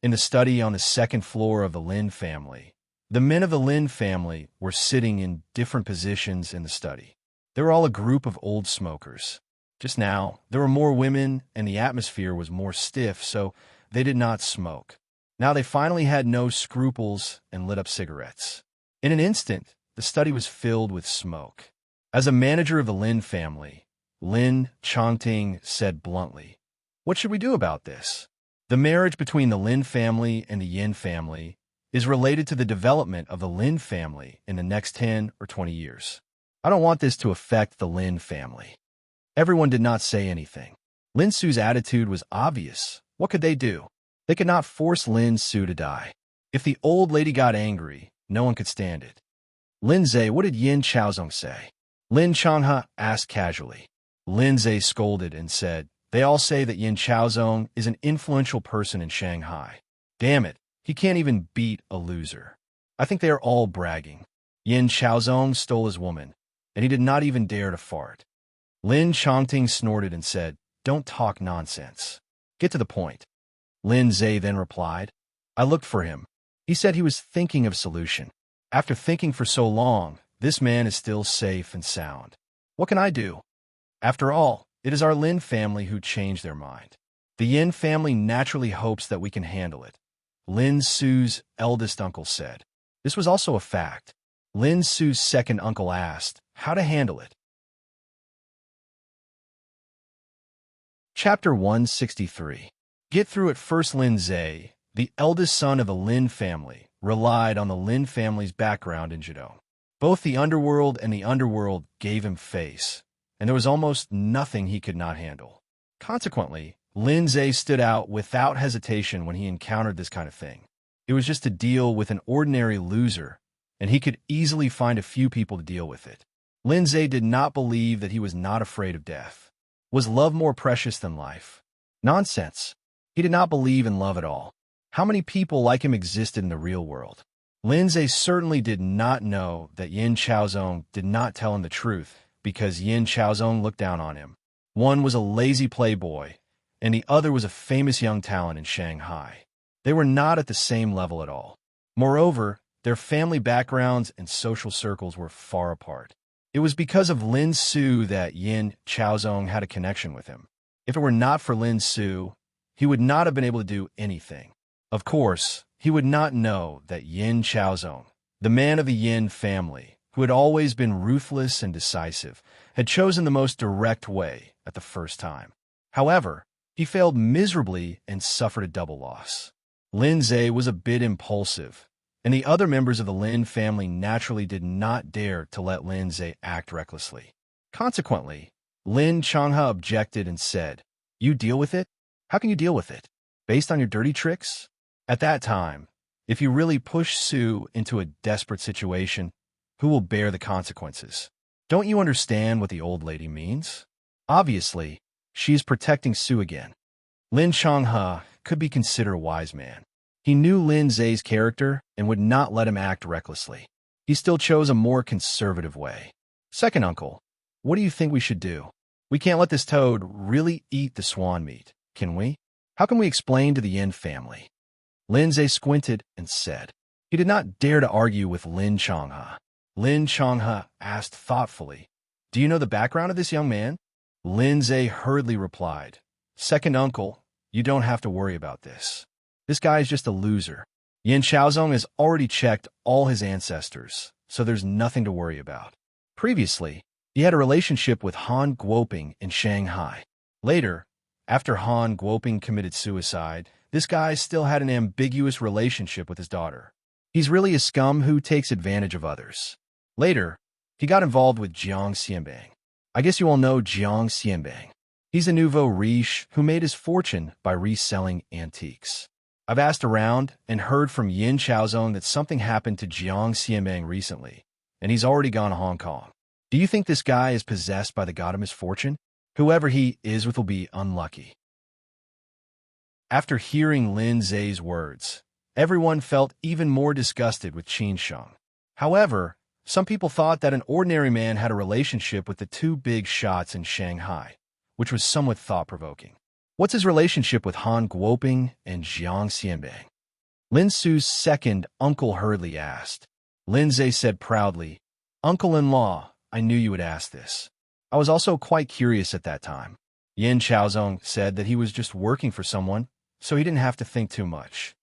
In the study on the second floor of the Lin family, the men of the Lin family were sitting in different positions in the study. They were all a group of old smokers. Just now, there were more women and the atmosphere was more stiff, so they did not smoke. Now they finally had no scruples and lit up cigarettes. In an instant, the study was filled with smoke. As a manager of the Lin family, Lin Chongting said bluntly, "What should we do about this? The marriage between the Lin family and the Yin family is related to the development of the Lin family in the next 10 or 20 years. I don't want this to affect the Lin family." Everyone did not say anything. Lin Su's attitude was obvious. What could they do? They could not force Lin Su to die. If the old lady got angry, no one could stand it. "Lin Zhe, what did Yin Chaozong say?" Lin Changhe asked casually. Lin Zhe scolded and said, "They all say that Yin Chaozong is an influential person in Shanghai. Damn it, he can't even beat a loser. I think they are all bragging. Yin Chaozong stole his woman, and he did not even dare to fart." Lin Chongting snorted and said, "Don't talk nonsense. Get to the point." Lin Zhe then replied, "I looked for him. He said he was thinking of a solution. After thinking for so long, this man is still safe and sound. What can I do? After all, it is our Lin family who changed their mind. The Yin family naturally hopes that we can handle it," Lin Su's eldest uncle said. This was also a fact. Lin Su's second uncle asked how to handle it. Chapter 163. Get through it first. Lin Zhe, the eldest son of the Lin family, relied on the Lin family's background in Zhidong. Both the underworld and the underworld gave him face, and there was almost nothing he could not handle. Consequently, Lin Zhe stood out without hesitation when he encountered this kind of thing. It was just to deal with an ordinary loser, and he could easily find a few people to deal with it. Lin Zhe did not believe that he was not afraid of death. Was love more precious than life? Nonsense. He did not believe in love at all. How many people like him existed in the real world? Lin Zhe certainly did not know that Yin Chaozong did not tell him the truth because Yin Chaozong looked down on him. One was a lazy playboy, and the other was a famous young talent in Shanghai. They were not at the same level at all. Moreover, their family backgrounds and social circles were far apart. It was because of Lin Su that Yin Chaozong had a connection with him. If it were not for Lin Su, he would not have been able to do anything. Of course, he would not know that Yin Chaozong, the man of the Yin family, who had always been ruthless and decisive, had chosen the most direct way at the first time. However, he failed miserably and suffered a double loss. Lin Zhe was a bit impulsive, and the other members of the Lin family naturally did not dare to let Lin Zhe act recklessly. Consequently, Lin Changhe objected and said, "You deal with it? How can you deal with it? Based on your dirty tricks?" At that time, if you really pushed Su into a desperate situation, who will bear the consequences. Don't you understand what the old lady means? Obviously, she is protecting Su again. Lin Changhe could be considered a wise man. He knew Lin Zhe's character and would not let him act recklessly. He still chose a more conservative way. Second uncle, what do you think we should do? We can't let this toad really eat the swan meat, can we? How can we explain to the Yin family? Lin Zhe squinted and said. He did not dare to argue with Lin Changhe. Lin Changhe asked thoughtfully, do you know the background of this young man? Lin Zhe hurriedly replied, Second uncle, you don't have to worry about this. This guy is just a loser. Yin Xiaozong has already checked all his ancestors, so there's nothing to worry about. Previously, he had a relationship with Han Guoping in Shanghai. Later, after Han Guoping committed suicide, this guy still had an ambiguous relationship with his daughter. He's really a scum who takes advantage of others. Later, he got involved with Jiang Xianbang. I guess you all know Jiang Xianbang. He's a nouveau riche who made his fortune by reselling antiques. I've asked around and heard from Yin Xiaozong that something happened to Jiang Xianbang recently, and he's already gone to Hong Kong. Do you think this guy is possessed by the god of misfortune? Whoever he is with will be unlucky. After hearing Lin Zhe's words, everyone felt even more disgusted with Qin Sheng. However, some people thought that an ordinary man had a relationship with the two big shots in Shanghai, which was somewhat thought-provoking. What's his relationship with Han Guoping and Jiang Xianbang? Lin Su's second uncle hurriedly asked. Lin Zhe said proudly, Uncle-in-law, I knew you would ask this. I was also quite curious at that time. Yin Xiaozong said that he was just working for someone, so he didn't have to think too much.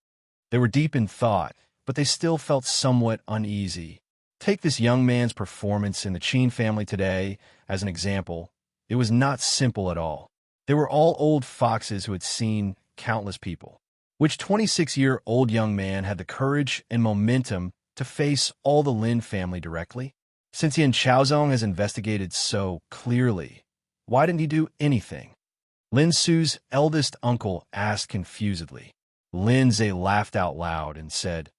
They were deep in thought, but they still felt somewhat uneasy. Take this young man's performance in the Qin family today as an example. It was not simple at all. They were all old foxes who had seen countless people. Which 26-year-old young man had the courage and momentum to face all the Lin family directly? Since Yin Xiaozong has investigated so clearly, why didn't he do anything? Lin Su's eldest uncle asked confusedly. Lin Zhe laughed out loud and said,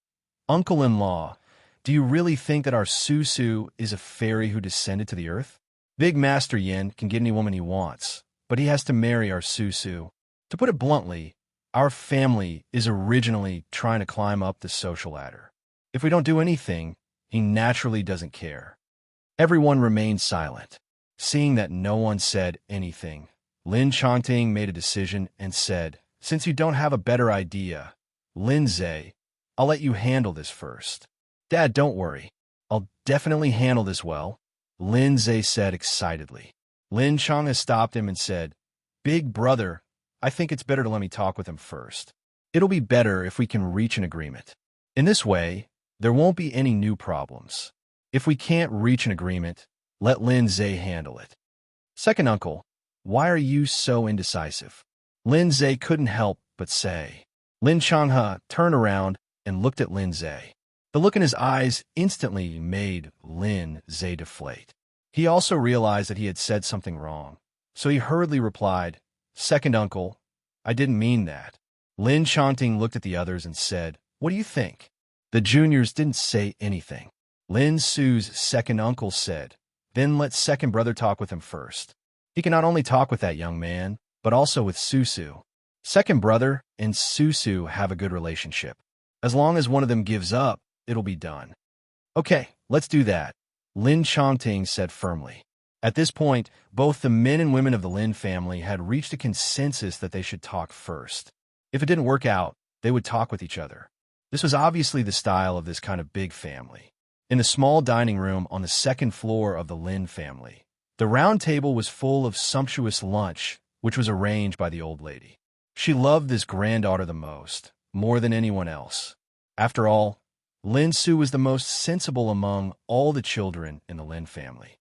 Uncle-in-law, do you really think that our Su is a fairy who descended to the earth? Big Master Yin can get any woman he wants, but he has to marry our Su. To put it bluntly, our family is originally trying to climb up the social ladder. If we don't do anything, he naturally doesn't care. Everyone remained silent. Seeing that no one said anything, Lin Changting made a decision and said, Since you don't have a better idea, Lin Zhe, I'll let you handle this first. Dad, don't worry. I'll definitely handle this well, Lin Zhe said excitedly. Lin Changhe stopped him and said, Big brother, I think it's better to let me talk with him first. It'll be better if we can reach an agreement. In this way, there won't be any new problems. If we can't reach an agreement, let Lin Zhe handle it. Second uncle, why are you so indecisive? Lin Zhe couldn't help but say. Lin Changhe turned around and looked at Lin Zhe. The look in his eyes instantly made Lin Zhe deflate. He also realized that he had said something wrong, so he hurriedly replied, Second uncle, I didn't mean that. Lin Changting looked at the others and said, What do you think? The juniors didn't say anything. Lin Su's second uncle said, Then let second brother talk with him first. He can not only talk with that young man, but also with Su. Second brother and Su have a good relationship. As long as one of them gives up, it'll be done. Okay, let's do that, Lin Changting said firmly. At this point, both the men and women of the Lin family had reached a consensus that they should talk first. If it didn't work out, they would talk with each other. This was obviously the style of this kind of big family. In the small dining room on the second floor of the Lin family, the round table was full of sumptuous lunch, which was arranged by the old lady. She loved this granddaughter the most, more than anyone else. After all, Lin Su was the most sensible among all the children in the Lin family.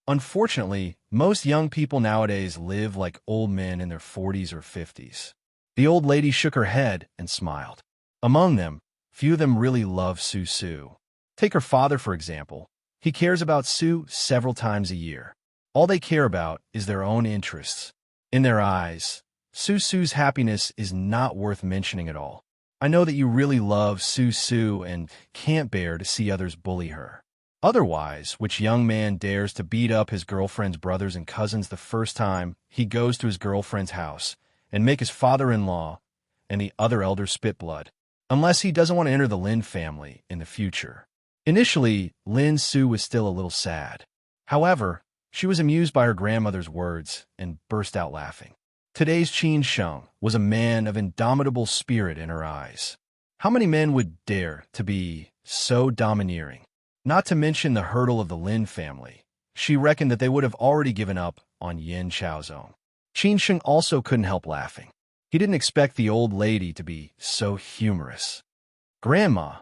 Unfortunately, most young people nowadays live like old men in their 40s or 50s. The old lady shook her head and smiled. Among them, few of them really love Su. Take her father, for example. He cares about Su several times a year. All they care about is their own interests. In their eyes, Su's happiness is not worth mentioning at all. I know that you really love Su and can't bear to see others bully her. Otherwise, which young man dares to beat up his girlfriend's brothers and cousins the first time he goes to his girlfriend's house and make his father-in-law and the other elders spit blood, unless he doesn't want to enter the Lin family in the future? Initially, Lin Su was still a little sad. However, she was amused by her grandmother's words and burst out laughing. Today's Qin Sheng was a man of indomitable spirit in her eyes. How many men would dare to be so domineering? Not to mention the hurdle of the Lin family. She reckoned that they would have already given up on Yin Chaozong. Qin Sheng also couldn't help laughing. He didn't expect the old lady to be so humorous. Grandma,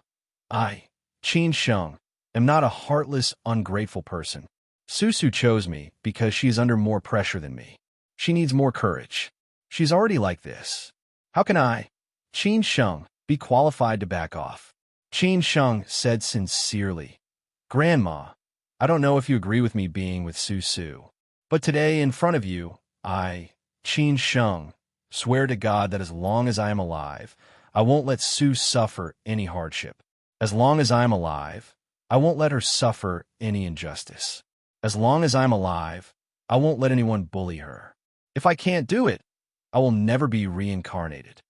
I, Qin Sheng, am not a heartless, ungrateful person. Susu chose me because she is under more pressure than me. She needs more courage. She's already like this. How can I, Qin Sheng, be qualified to back off? Qin Sheng said sincerely, Grandma, I don't know if you agree with me being with Susu, but today in front of you, I, Qin Sheng, swear to God that as long as I am alive, I won't let Su suffer any hardship. As long as I am alive, I won't let her suffer any injustice. As long as I'm alive, I won't let anyone bully her. If I can't do it, I will never be reincarnated.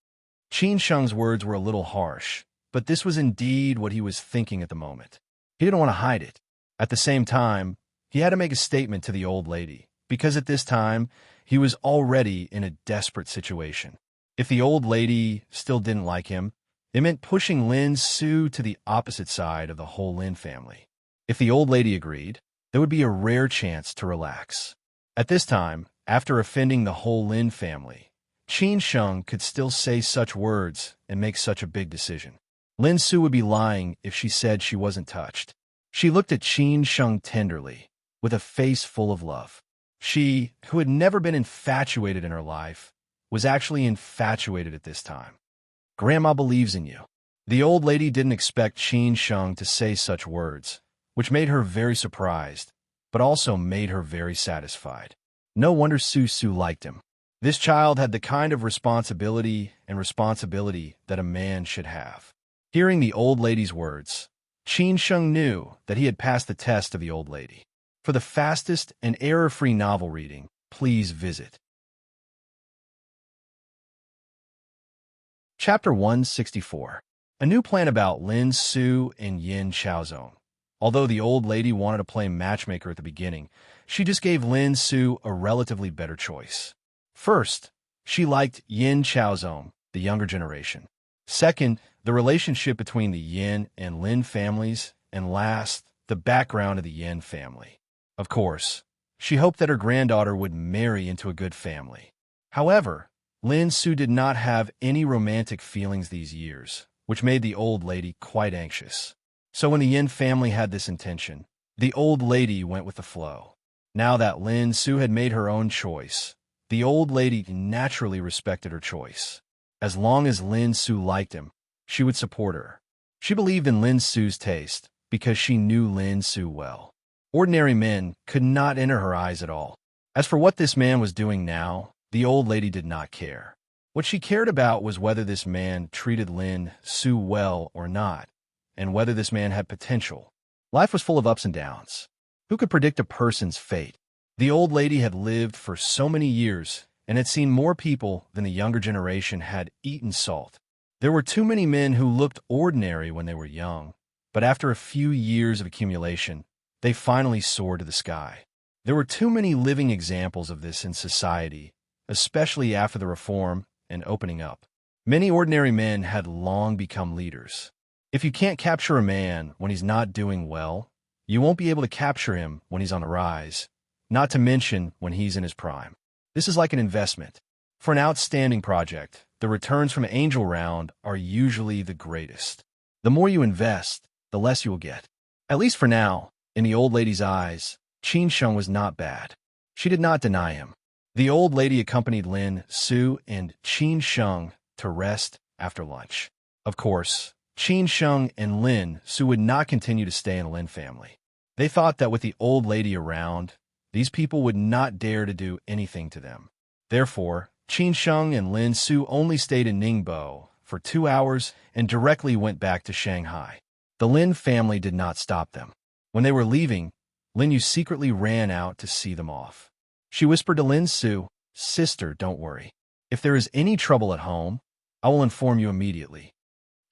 Qin Sheng's words were a little harsh, but this was indeed what he was thinking at the moment. He didn't want to hide it. At the same time, he had to make a statement to the old lady, because at this time, he was already in a desperate situation. If the old lady still didn't like him, it meant pushing Lin Su to the opposite side of the whole Lin family. If the old lady agreed, there would be a rare chance to relax. At this time, after offending the whole Lin family, Qin Sheng could still say such words and make such a big decision. Lin Su would be lying if she said she wasn't touched. She looked at Qin Sheng tenderly, with a face full of love. She, who had never been infatuated in her life, was actually infatuated at this time. Grandma believes in you. The old lady didn't expect Qin Sheng to say such words, which made her very surprised, but also made her very satisfied. No wonder Susu liked him. This child had the kind of responsibility that a man should have. Hearing the old lady's words, Qin Sheng knew that he had passed the test of the old lady. For the fastest and error-free novel reading, please visit Chapter 164. A new plan about Lin Su and Yin Chaozong. Although the old lady wanted to play matchmaker at the beginning, she just gave Lin Su a relatively better choice. First, she liked Yin Chaozong, the younger generation. Second, the relationship between the Yin and Lin families, and last, the background of the Yin family. Of course, she hoped that her granddaughter would marry into a good family. However, Lin Su did not have any romantic feelings these years, which made the old lady quite anxious. So when the Yin family had this intention, the old lady went with the flow. Now that Lin Su had made her own choice, the old lady naturally respected her choice. As long as Lin Su liked him, she would support her. She believed in Lin Su's taste because she knew Lin Su well. Ordinary men could not enter her eyes at all. As for what this man was doing now, the old lady did not care. What she cared about was whether this man treated Lin Su well or not, and whether this man had potential. Life was full of ups and downs. Who could predict a person's fate? The old lady had lived for so many years and had seen more people than the younger generation had eaten salt. There were too many men who looked ordinary when they were young, but after a few years of accumulation, they finally soared to the sky. There were too many living examples of this in society, especially after the reform and opening up. Many ordinary men had long become leaders. If you can't capture a man when he's not doing well, you won't be able to capture him when he's on the rise, not to mention when he's in his prime. This is like an investment. For an outstanding project, the returns from Angel Round are usually the greatest. The more you invest, the less you will get. At least for now, in the old lady's eyes, Qin Sheng was not bad. She did not deny him. The old lady accompanied Lin Su and Qin Sheng to rest after lunch. Of course, Qin Sheng and Lin Su would not continue to stay in the Lin family. They thought that with the old lady around, these people would not dare to do anything to them. Therefore, Qin Sheng and Lin Su only stayed in Ningbo for 2 hours and directly went back to Shanghai. The Lin family did not stop them. When they were leaving, Lin Yu secretly ran out to see them off. She whispered to Lin Su, "Sister, don't worry. If there is any trouble at home, I will inform you immediately."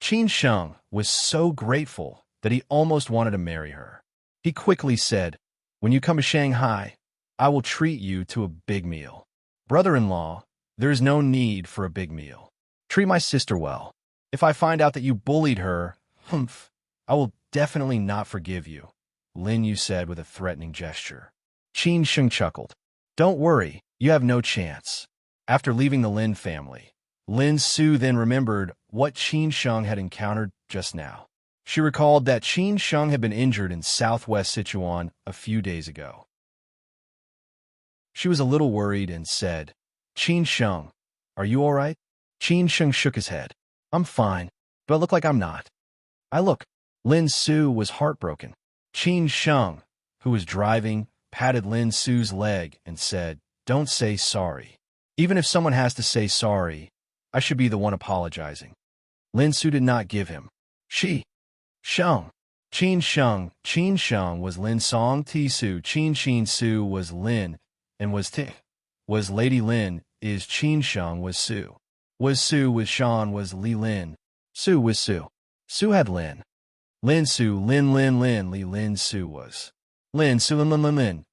Qin Sheng was so grateful that he almost wanted to marry her. He quickly said, "When you come to Shanghai, I will treat you to a big meal. Brother-in-law, there is no need for a big meal. Treat my sister well. If I find out that you bullied her, I will definitely not forgive you," Lin Yu said with a threatening gesture. Qin Sheng chuckled. "Don't worry, you have no chance." After leaving the Lin family, Lin Su then remembered what Qin Sheng had encountered just now. She recalled that Qin Sheng had been injured in southwest Sichuan a few days ago. She was a little worried and said, "Qin Sheng, are you all right?" Qin Sheng shook his head. "I'm fine, but I look like I'm not." "I look." Lin Su was heartbroken. Qin Sheng, who was driving, patted Lin Su's leg and said, "Don't say sorry. Even if someone has to say sorry, I should be the one apologizing." Lin Su did not give him. Sheng. Qin Sheng was Lin Song Ti Su. Qin Su was Lin, and was Lady Lin, is Qin Sheng was Su. Was Su was Shan was Li Lin. Su was Su. Su had Lin. Lin Su, Lin Li Lin Su was. Lin Su Lin.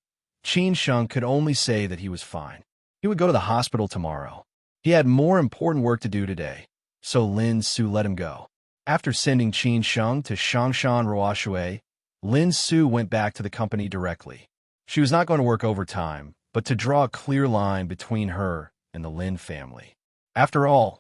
Qin Sheng could only say that he was fine. He would go to the hospital tomorrow. He had more important work to do today, so Lin Su let him go. After sending Qin Sheng to Shangshan Ruoshui, Lin Su went back to the company directly. She was not going to work overtime, but to draw a clear line between her and the Lin family. After all,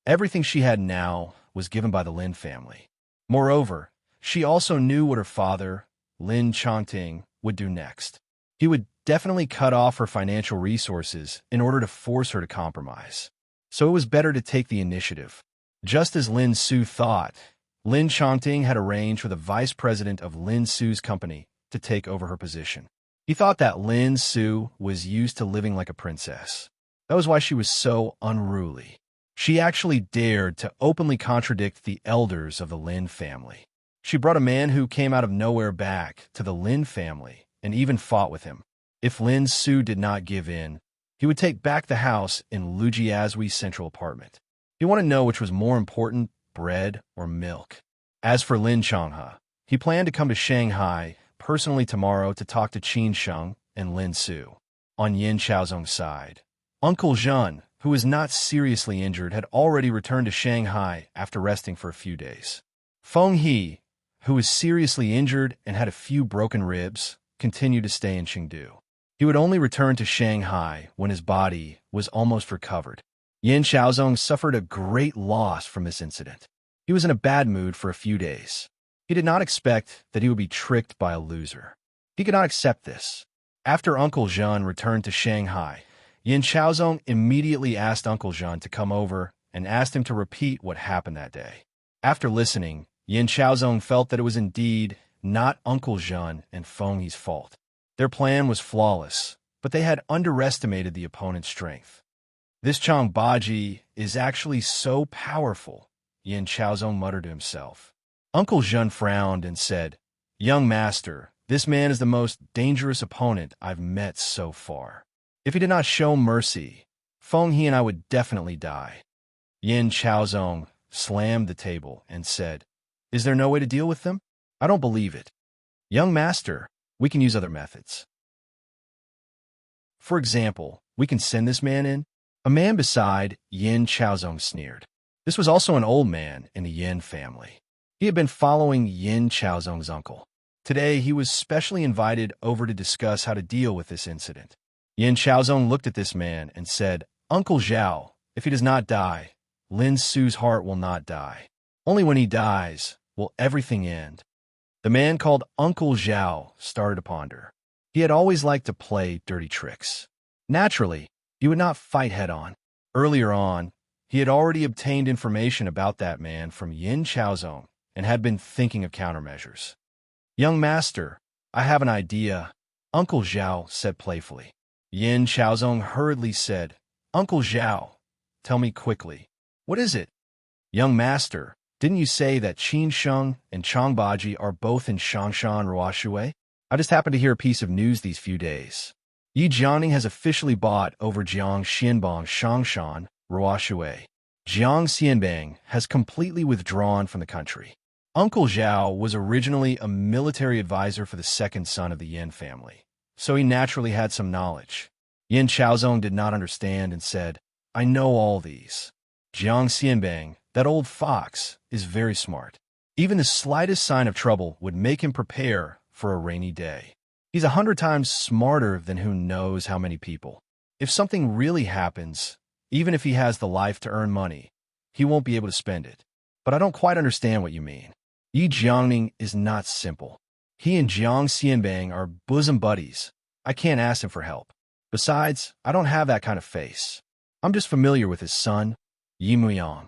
everything she had now was given by the Lin family. Moreover, she also knew what her father, Lin Chongting, would do next. He would definitely cut off her financial resources in order to force her to compromise. So it was better to take the initiative. Just as Lin Su thought, Lin Chongting had arranged for the vice president of Lin Su's company to take over her position. He thought that Lin Su was used to living like a princess. That was why she was so unruly. She actually dared to openly contradict the elders of the Lin family. She brought a man who came out of nowhere back to the Lin family and even fought with him. If Lin Su did not give in, he would take back the house in Lu Jiazhui's central apartment. He wanted to know which was more important, bread or milk. As for Lin Chonghe, he planned to come to Shanghai personally tomorrow to talk to Qin Sheng and Lin Su. On Yin Chaozong's side, Uncle Zhen, who was not seriously injured, had already returned to Shanghai after resting for a few days. Feng He, who was seriously injured and had a few broken ribs, continued to stay in Chengdu. He would only return to Shanghai when his body was almost recovered. Yin Chaozong suffered a great loss from this incident. He was in a bad mood for a few days. He did not expect that he would be tricked by a loser. He could not accept this. After Uncle Zhen returned to Shanghai, Yin Chaozong immediately asked Uncle Zhen to come over and asked him to repeat what happened that day. After listening, Yin Chaozong felt that it was indeed not Uncle Zhen and Feng He's fault. Their plan was flawless, but they had underestimated the opponent's strength. "This Chang Baji is actually so powerful," Yin Chaozong muttered to himself. Uncle Zhen frowned and said, "Young master, this man is the most dangerous opponent I've met so far. If he did not show mercy, Feng He and I would definitely die." Yin Chaozong slammed the table and said, "Is there no way to deal with them? I don't believe it. Young master, we can use other methods. For example, we can send this man in." A man beside Yin Chaozong sneered. This was also an old man in the Yin family. He had been following Yin Chaozong's uncle. Today, he was specially invited over to discuss how to deal with this incident. Yin Chaozong looked at this man and said, "Uncle Zhao, if he does not die, Lin Su's heart will not die. Only when he dies will everything end." The man called Uncle Zhao started to ponder. He had always liked to play dirty tricks. Naturally, he would not fight head-on. Earlier on, he had already obtained information about that man from Yin Chaozong and had been thinking of countermeasures. "Young master, I have an idea," Uncle Zhao said playfully. Yin Chaozong hurriedly said, "Uncle Zhao, tell me quickly. What is it?" Young master, didn't you say that Qin Sheng and Changbaji are both in Shangshan Ruoshui? I just happened to hear a piece of news these few days. Yi Jiangning has officially bought over Jiang Xianbang Shangshan Ruoshui. Jiang Xianbang has completely withdrawn from the country. Uncle Zhao was originally a military advisor for the second son of the Yin family, so he naturally had some knowledge. Yin Chaozong did not understand and said, "I know all these." Jiang Xianbang, that old fox, is very smart. Even the slightest sign of trouble would make him prepare for a rainy day. He's 100 times smarter than who knows how many people. If something really happens, even if he has the life to earn money, he won't be able to spend it. But I don't quite understand what you mean. Yi Jiangning is not simple. He and Jiang Xianbang are bosom buddies. I can't ask him for help. Besides, I don't have that kind of face. I'm just familiar with his son, Yi Muyang.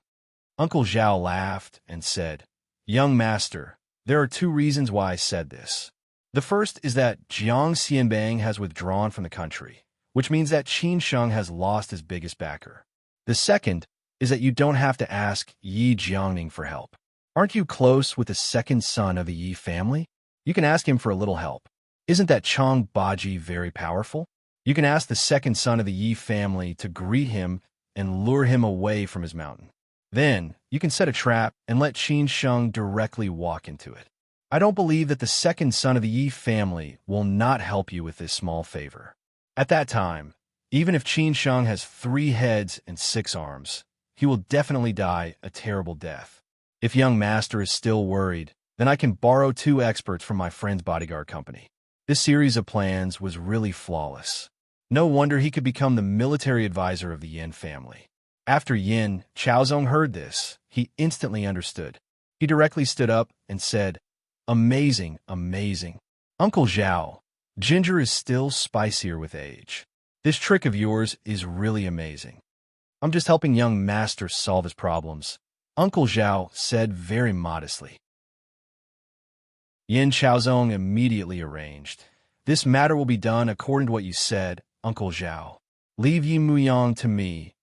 Uncle Zhao laughed and said, "Young master, there are 2 reasons why I said this. The first is that Jiang Xianbang has withdrawn from the country, which means that Qin Sheng has lost his biggest backer. The second is that you don't have to ask Yi Jiangning for help. Aren't you close with the second son of the Yi family? You can ask him for a little help. Isn't that Chang Baji very powerful? You can ask the second son of the Yi family to greet him and lure him away from his mountain. Then, you can set a trap and let Qin Sheng directly walk into it. I don't believe that the second son of the Yi family will not help you with this small favor. At that time, even if Qin Sheng has 3 heads and 6 arms, he will definitely die a terrible death. If young master is still worried, then I can borrow 2 experts from my friend's bodyguard company. This series of plans was really flawless. No wonder he could become the military advisor of the Yin family. After Yin Chaozong heard this, he instantly understood. He directly stood up and said, "Amazing, amazing. Uncle Zhao, ginger is still spicier with age. This trick of yours is really amazing. I'm just helping young master solve his problems," Uncle Zhao said very modestly. Yin Chaozong immediately arranged. "This matter will be done according to what you said, Uncle Zhao. Leave Yi Muyang to me,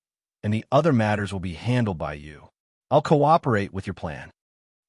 and the other matters will be handled by you. I'll cooperate with your plan."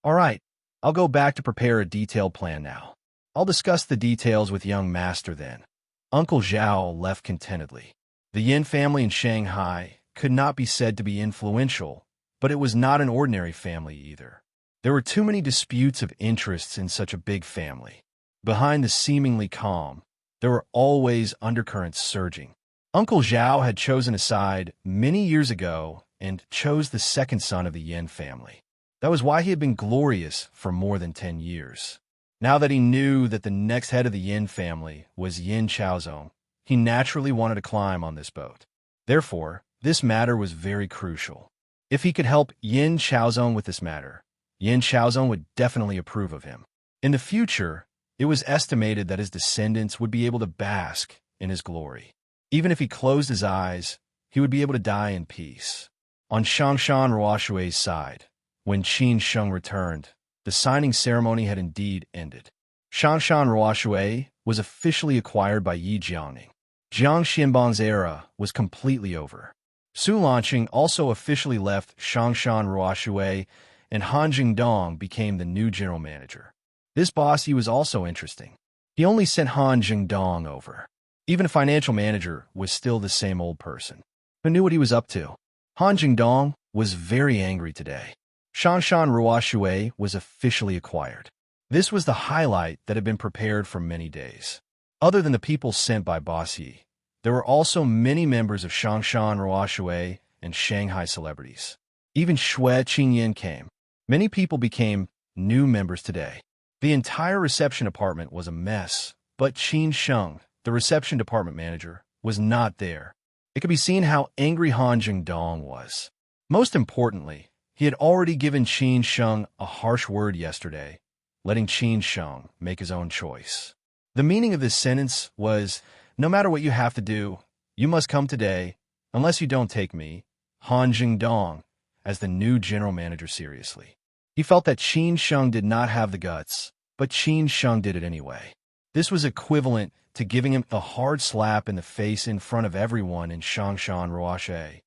"All right, I'll go back to prepare a detailed plan now. I'll discuss the details with young master then." Uncle Zhao left contentedly. The Yin family in Shanghai could not be said to be influential, but it was not an ordinary family either. There were too many disputes of interests in such a big family. Behind the seemingly calm, there were always undercurrents surging. Uncle Zhao had chosen a side many years ago and chose the second son of the Yin family. That was why he had been glorious for more than 10 years. Now that he knew that the next head of the Yin family was Yin Chaozong, he naturally wanted to climb on this boat. Therefore, this matter was very crucial. If he could help Yin Chaozong with this matter, Yin Chaozong would definitely approve of him. In the future, it was estimated that his descendants would be able to bask in his glory. Even if he closed his eyes, he would be able to die in peace. On Shangshan Ruoshui's side, when Qin Sheng returned, the signing ceremony had indeed ended. Shangshan Ruoshui was officially acquired by Yi Jiangning. Jiang Xianbang's era was completely over. Su Lanqing also officially left Shangshan Ruoshui, and Han Jingdong became the new general manager. This bossy was also interesting. He only sent Han Jingdong over. Even a financial manager was still the same old person. Who knew what he was up to? Han Jingdong was very angry today. Shangshan Ruoshui was officially acquired. This was the highlight that had been prepared for many days. Other than the people sent by Boss Yi, there were also many members of Shangshan Ruoshui and Shanghai celebrities. Even Xue Qingyan came. Many people became new members today. The entire reception department was a mess, but Qin Sheng, the reception department manager, was not there. It could be seen how angry Han Jingdong was. Most importantly, he had already given Qin Sheng a harsh word yesterday, letting Qin Sheng make his own choice. The meaning of this sentence was, no matter what you have to do, you must come today, unless you don't take me, Han Jingdong, as the new general manager seriously. He felt that Qin Sheng did not have the guts, but Qin Sheng did it anyway. This was equivalent to giving him a hard slap in the face in front of everyone in Shangshan Ruoshui.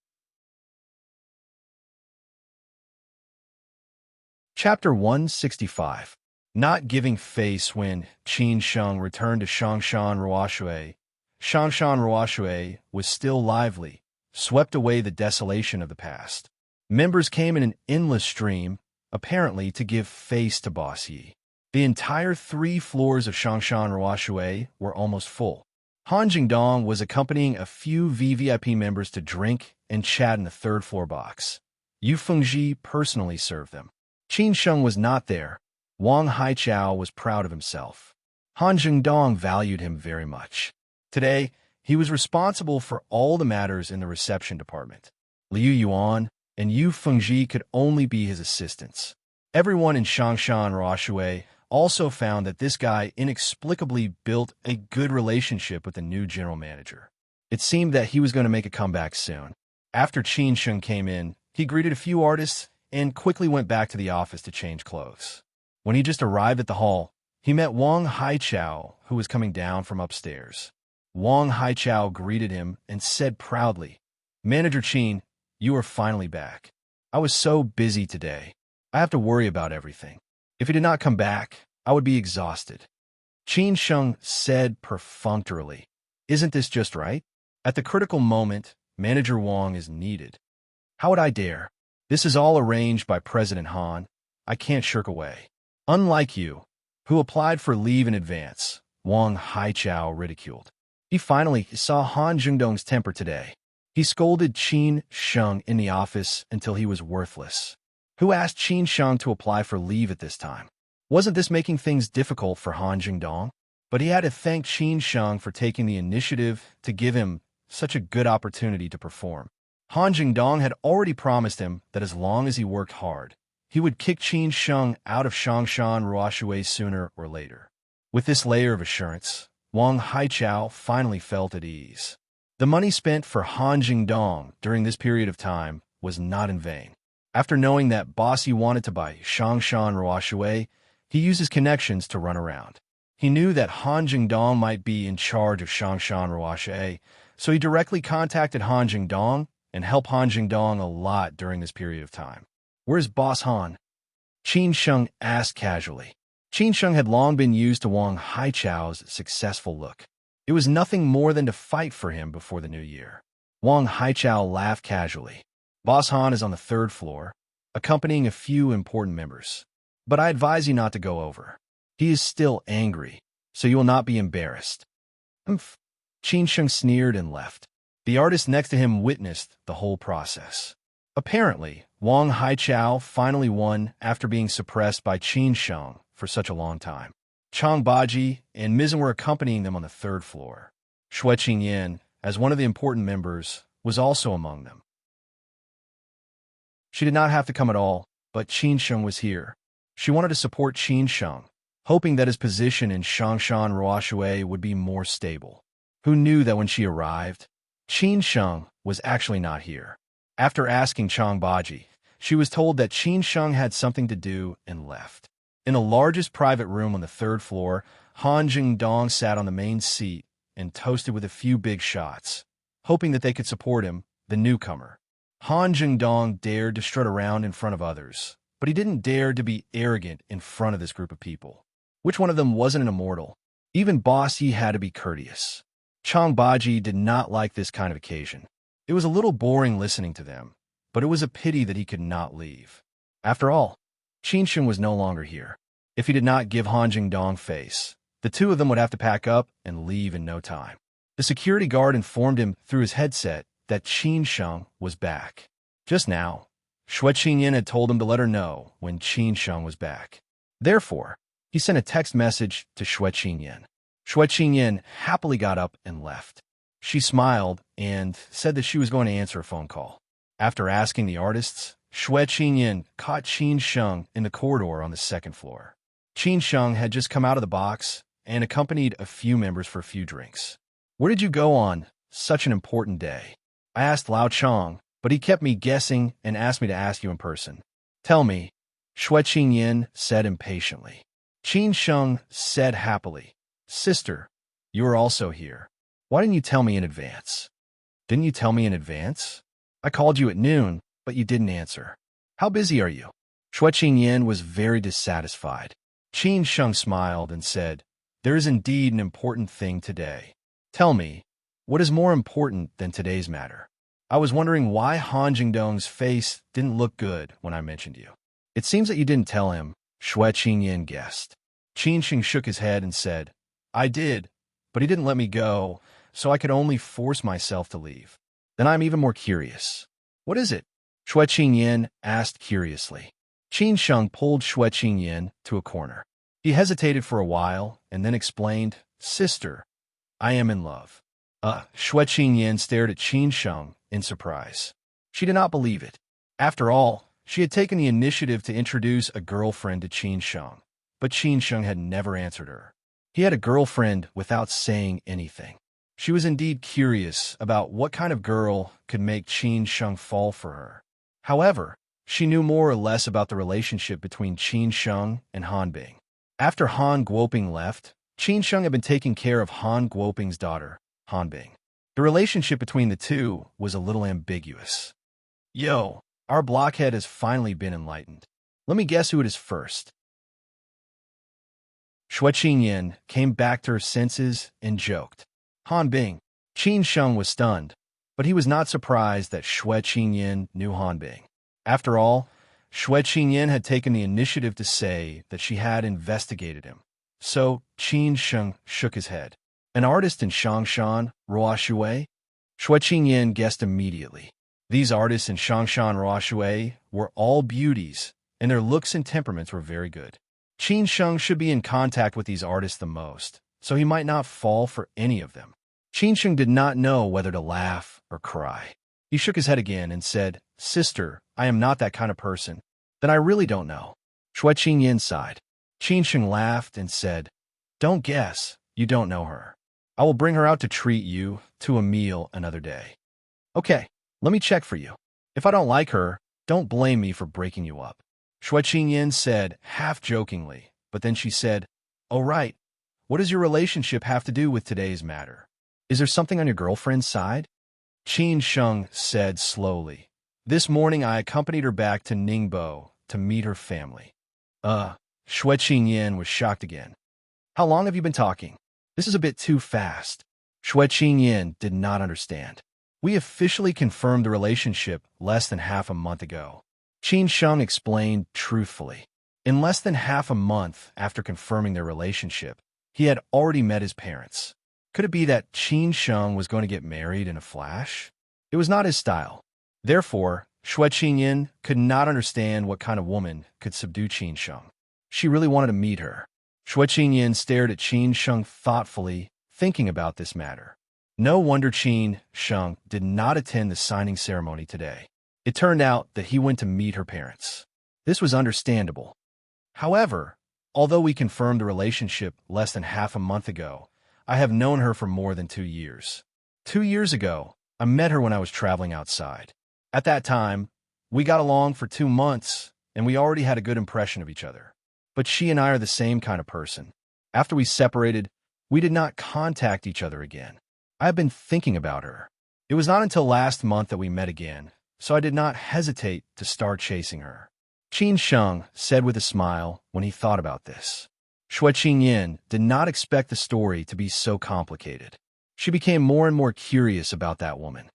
Chapter 165. Not giving face. When Qin Sheng returned to Shangshan Ruoshui, Shangshan Ruoshui was still lively, swept away the desolation of the past. Members came in an endless stream, apparently to give face to Boss Yi. The entire 3 floors of Shangshan Ruoshui were almost full. Han Jingdong was accompanying a few VVIP members to drink and chat in the 3rd floor box. Yu Fengji personally served them. Qin Sheng was not there. Wang Haichao was proud of himself. Han Jingdong valued him very much. Today, he was responsible for all the matters in the reception department. Liu Yuan and Yu Fengji could only be his assistants. Everyone in Shangshan Ruoshui also found that this guy inexplicably built a good relationship with the new general manager. It seemed that he was going to make a comeback soon. After Qin Sheng came in, he greeted a few artists and quickly went back to the office to change clothes. When he just arrived at the hall, he met Wang Haichao, who was coming down from upstairs. Wang Haichao greeted him and said proudly, "Manager Qin, you are finally back. I was so busy today. I have to worry about everything. If he did not come back, I would be exhausted." Qin Sheng said perfunctorily, "Isn't this just right? At the critical moment, Manager Wang is needed." "How would I dare? This is all arranged by President Han. I can't shirk away." "Unlike you, who applied for leave in advance," Wang Haichao ridiculed. He finally saw Han Jingdong's temper today. He scolded Qin Sheng in the office until he was worthless. Who asked Qin Sheng to apply for leave at this time? Wasn't this making things difficult for Han Jingdong? But he had to thank Qin Sheng for taking the initiative to give him such a good opportunity to perform. Han Jingdong had already promised him that as long as he worked hard, he would kick Qin Sheng out of Shangshan Ruoshui sooner or later. With this layer of assurance, Wang Haichao finally felt at ease. The money spent for Han Jingdong during this period of time was not in vain. After knowing that Boss Yi wanted to buy Shangshan Ruoshui, he used his connections to run around. He knew that Han Jingdong might be in charge of Shangshan Ruoshui, so he directly contacted Han Jingdong and helped Han Jingdong a lot during this period of time. "Where's Boss Han?" Qin Sheng asked casually. Qin Sheng had long been used to Wang Haichao's successful look. It was nothing more than to fight for him before the new year. Wang Haichao laughed casually. "Boss Han is on the 3rd floor, accompanying a few important members. But I advise you not to go over. He is still angry, so you will not be embarrassed." "Humph." Qin Sheng sneered and left. The artist next to him witnessed the whole process. Apparently, Wang Haichao finally won after being suppressed by Qin Sheng for such a long time. Chang Baji and Mizzen were accompanying them on the 3rd floor. Xue Qingyan, as one of the important members, was also among them. She did not have to come at all, but Qin Sheng was here. She wanted to support Qin Sheng, hoping that his position in Shangshan Ruoshui would be more stable. Who knew that when she arrived, Qin Sheng was actually not here? After asking Chang Baji, she was told that Qin Sheng had something to do and left. In the largest private room on the 3rd floor, Han Jingdong sat on the main seat and toasted with a few big shots, hoping that they could support him, the newcomer. Han Jingdong dared to strut around in front of others, but he didn't dare to be arrogant in front of this group of people. Which one of them wasn't an immortal? Even Boss Yi had to be courteous. Chang Baji did not like this kind of occasion. It was a little boring listening to them, but it was a pity that he could not leave. After all, Qin Sheng was no longer here. If he did not give Han Jingdong face, the two of them would have to pack up and leave in no time. The security guard informed him through his headset that Qin Sheng was back. Just now, Xue Qingyan had told him to let her know when Qin Sheng was back. Therefore, he sent a text message to Xue Qingyan. Xue Qingyan happily got up and left. She smiled and said that she was going to answer a phone call. After asking the artists, Xue Qingyan caught Qin Sheng in the corridor on the 2nd floor. Qin Sheng had just come out of the box and accompanied a few members for a few drinks. "Where did you go on such an important day?" I asked Lao Chang, but he kept me guessing and asked me to ask you in person. "Tell me," Xue Qingyan said impatiently. Qin Sheng said happily, "Sister, you are also here. Why didn't you tell me in advance?" "Didn't you tell me in advance? I called you at noon, but you didn't answer. How busy are you?" Shui Qingyan was very dissatisfied. Qin Sheng smiled and said, "There is indeed an important thing today. Tell me, what is more important than today's matter? I was wondering why Han Jingdong's face didn't look good when I mentioned you. It seems that you didn't tell him," Shui Qingyan guessed. Qin Sheng shook his head and said, "I did, but he didn't let me go, so I could only force myself to leave. Then I'm even more curious. What is it?" Shui Qingyan asked curiously. Qin Sheng pulled Shui Qingyan to a corner. He hesitated for a while and then explained, "Sister, I am in love." Shui Qingyan stared at Qin Sheng in surprise. She did not believe it. After all, she had taken the initiative to introduce a girlfriend to Qin Sheng, but Qin Sheng had never answered her. He had a girlfriend without saying anything. She was indeed curious about what kind of girl could make Qin Sheng fall for her. However, she knew more or less about the relationship between Qin Sheng and Han Bing. After Han Guoping left, Qin Sheng had been taking care of Han Guoping's daughter, Han Bing. The relationship between the two was a little ambiguous. "Yo, our blockhead has finally been enlightened. Let me guess who it is first." Shui Qingyan came back to her senses and joked. "Han Bing." Qin Sheng was stunned, but he was not surprised that Shui Qingyan knew Han Bing. After all, Shui Qingyan had taken the initiative to say that she had investigated him. So Qin Sheng shook his head. "An artist in Shangshan, Ruoshui?" Shui Qingyan guessed immediately. These artists in Shangshan Ruoshui were all beauties, and their looks and temperaments were very good. Qin Sheng should be in contact with these artists the most, so he might not fall for any of them. Qin Sheng did not know whether to laugh or cry. He shook his head again and said, "Sister, I am not that kind of person. Then I really don't know." Shui Qingyan sighed. Qin Sheng laughed and said, "Don't guess. You don't know her. I will bring her out to treat you to a meal another day." "Okay, let me check for you. If I don't like her, don't blame me for breaking you up." Shui Qingyan said, half jokingly, but then she said, "Oh right, what does your relationship have to do with today's matter? Is there something on your girlfriend's side?" Qin Sheng said slowly, "This morning I accompanied her back to Ningbo to meet her family." Shui Qingyan was shocked again. "How long have you been talking? This is a bit too fast." Shui Qingyan did not understand. "We officially confirmed the relationship less than half a month ago." Qin Sheng explained truthfully. In less than half a month after confirming their relationship, he had already met his parents. Could it be that Qin Sheng was going to get married in a flash? It was not his style. Therefore, Shui Qingyan could not understand what kind of woman could subdue Qin Sheng. She really wanted to meet her. Shui Qingyan stared at Qin Sheng thoughtfully, thinking about this matter. No wonder Qin Sheng did not attend the signing ceremony today. It turned out that he went to meet her parents. This was understandable. However, although we confirmed the relationship less than half a month ago, I have known her for more than 2 years. 2 years ago, I met her when I was traveling outside. At that time, we got along for 2 months, and we already had a good impression of each other. But she and I are the same kind of person. After we separated, we did not contact each other again. I have been thinking about her. It was not until last month that we met again, so I did not hesitate to start chasing her." Qin Sheng said with a smile when he thought about this. Shui Qingyan did not expect the story to be so complicated. She became more and more curious about that woman.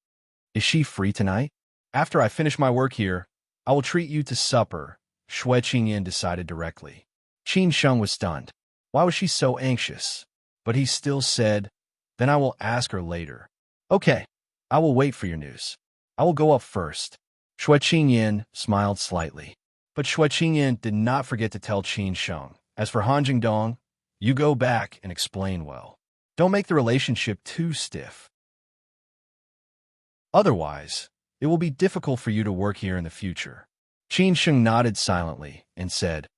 "Is she free tonight? After I finish my work here, I will treat you to supper," Shui Qingyan decided directly. Qin Sheng was stunned. Why was she so anxious? But he still said, "Then I will ask her later." "Okay, I will wait for your news. I will go up first." Shui Qingyan smiled slightly. But Shui Qingyan did not forget to tell Qin Sheng, "As for Han Jingdong, you go back and explain well. Don't make the relationship too stiff. Otherwise, it will be difficult for you to work here in the future." Qin Sheng nodded silently and said,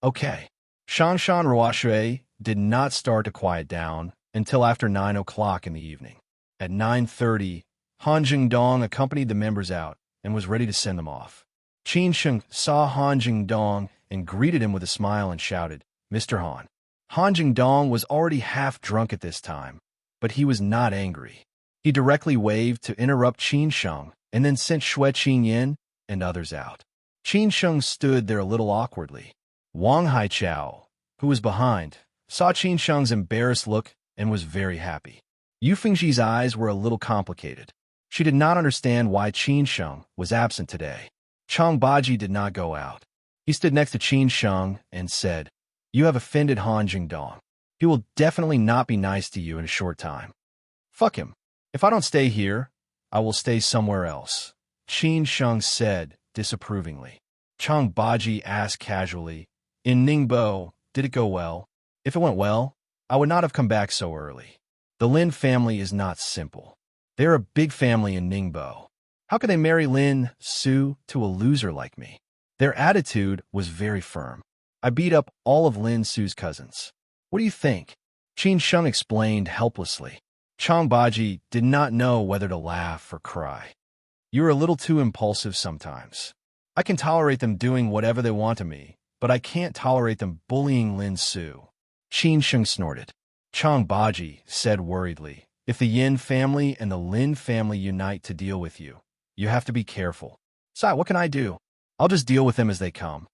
"Okay." Shanshan Ruoshui did not start to quiet down until after 9 o'clock in the evening. At 9:30, Han Jingdong accompanied the members out and was ready to send them off. Qin Sheng saw Han Jingdong and greeted him with a smile and shouted, "Mr. Han." Han Jingdong was already half drunk at this time, but he was not angry. He directly waved to interrupt Qin Sheng and then sent Shui Qingyan and others out. Qin Sheng stood there a little awkwardly. Wang Haichao, who was behind, saw Qin Sheng's embarrassed look and was very happy. Yu Fengji's eyes were a little complicated. She did not understand why Qin Sheng was absent today. Chang Baji did not go out. He stood next to Qin Sheng and said, "You have offended Han Jingdong. He will definitely not be nice to you in a short time. Fuck him. If I don't stay here, I will stay somewhere else," Qin Sheng said disapprovingly. Chang Baji asked casually, "In Ningbo, did it go well? If it went well, I would not have come back so early. The Lin family is not simple. They're a big family in Ningbo. How could they marry Lin Su to a loser like me?" Their attitude was very firm. "I beat up all of Lin Su's cousins. What do you think?" Qin Sheng explained helplessly. Chang Baji did not know whether to laugh or cry. "You're a little too impulsive sometimes. I can tolerate them doing whatever they want to me, but I can't tolerate them bullying Lin Su." Qin Sheng snorted. Chang Baji said worriedly, "If the Yin family and the Lin family unite to deal with you, you have to be careful. Sai, what can I do? I'll just deal with them as they come,"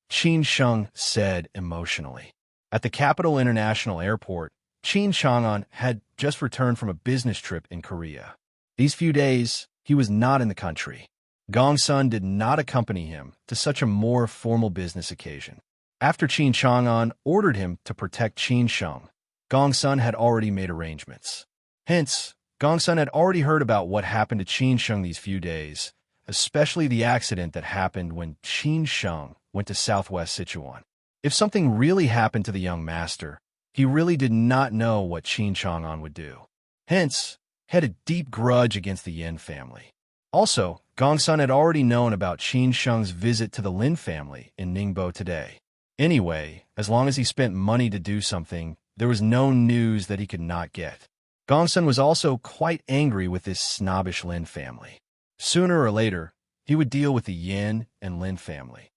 Qin Sheng said emotionally. At the Capital International Airport, Qin Chang'an had just returned from a business trip in Korea. These few days, he was not in the country. Gong Sun did not accompany him to such a more formal business occasion. After Qin Chang'an ordered him to protect Qin Sheng, Gong Sun had already made arrangements. Hence, Gong Sun had already heard about what happened to Qin Sheng these few days, especially the accident that happened when Qin Sheng went to southwest Sichuan. If something really happened to the young master, he really did not know what Qin Chang'an would do. Hence, he had a deep grudge against the Yin family. Also, Gong Sun had already known about Qin Sheng's visit to the Lin family in Ningbo today. Anyway, as long as he spent money to do something, there was no news that he could not get. Gong Sun was also quite angry with this snobbish Lin family. Sooner or later, he would deal with the Yin and Lin family.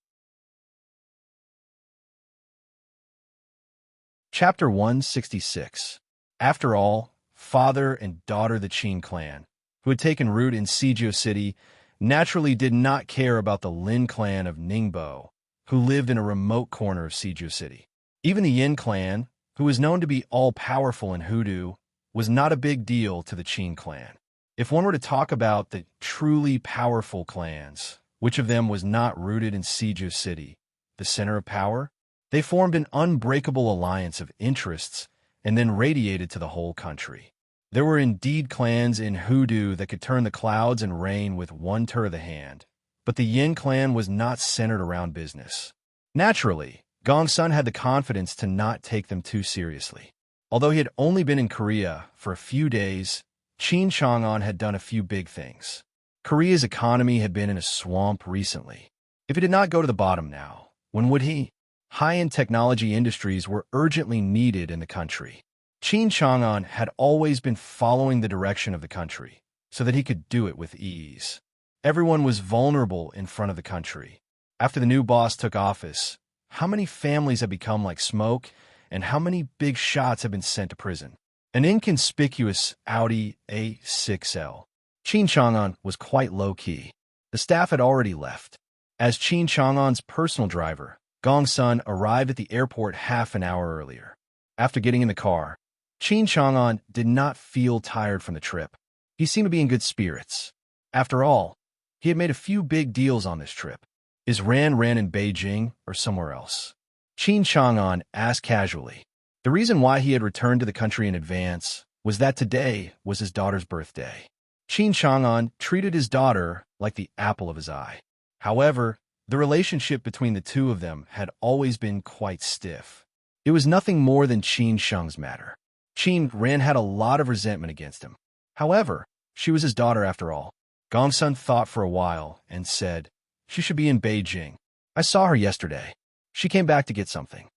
Chapter 166. After all, father and daughter the Qin clan, who had taken root in Sijio City, naturally did not care about the Lin clan of Ningbo, who lived in a remote corner of Sijio City. Even the Yin clan, who was known to be all-powerful in hoodoo, was not a big deal to the Qin clan. If one were to talk about the truly powerful clans, which of them was not rooted in Sijio City, the center of power? They formed an unbreakable alliance of interests and then radiated to the whole country. There were indeed clans in hoodoo that could turn the clouds and rain with one turn of the hand, but the Yin clan was not centered around business. Naturally, Gong Sun had the confidence to not take them too seriously. Although he had only been in Korea for a few days, Qin Chang'an had done a few big things. Korea's economy had been in a swamp recently. If it did not go to the bottom now, when would he? High-end technology industries were urgently needed in the country. Qin Chang'an had always been following the direction of the country, so that he could do it with ease. Everyone was vulnerable in front of the country. After the new boss took office, how many families had become like smoke, and how many big shots have been sent to prison? An inconspicuous Audi A6L. Qin Chang'an was quite low-key. The staff had already left. As Qin Chang'an's personal driver, Gong Sun arrived at the airport half an hour earlier. After getting in the car, Qin Chang'an did not feel tired from the trip. He seemed to be in good spirits. After all, he had made a few big deals on this trip. Is Ran in Beijing or somewhere else? Qin Chang'an asked casually. The reason why he had returned to the country in advance was that today was his daughter's birthday. Qin Chang'an treated his daughter like the apple of his eye. However, the relationship between the two of them had always been quite stiff. It was nothing more than Qin Sheng's matter. Qin Ran had a lot of resentment against him. However, she was his daughter after all. Gong Sun thought for a while and said, "She should be in Beijing. I saw her yesterday. She came back to get something.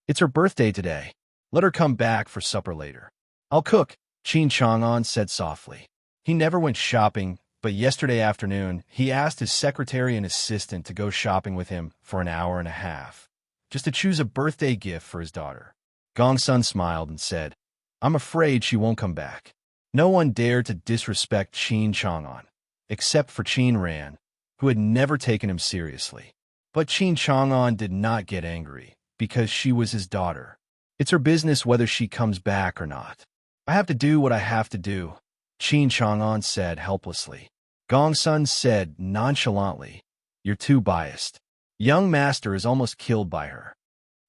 It's her birthday today. Let her come back for supper later. I'll cook," Qin Chang'an said softly. He never went shopping, but yesterday afternoon, he asked his secretary and assistant to go shopping with him for an hour and a half, just to choose a birthday gift for his daughter. Gong Sun smiled and said, "I'm afraid she won't come back." No one dared to disrespect Qin Chang'an, except for Qin Ran, who had never taken him seriously. But Qin Chang'an did not get angry, because she was his daughter. It's her business whether she comes back or not. I have to do what I have to do, Qin Chang'an said helplessly. Gongsun said nonchalantly, "You're too biased. Young master is almost killed by her."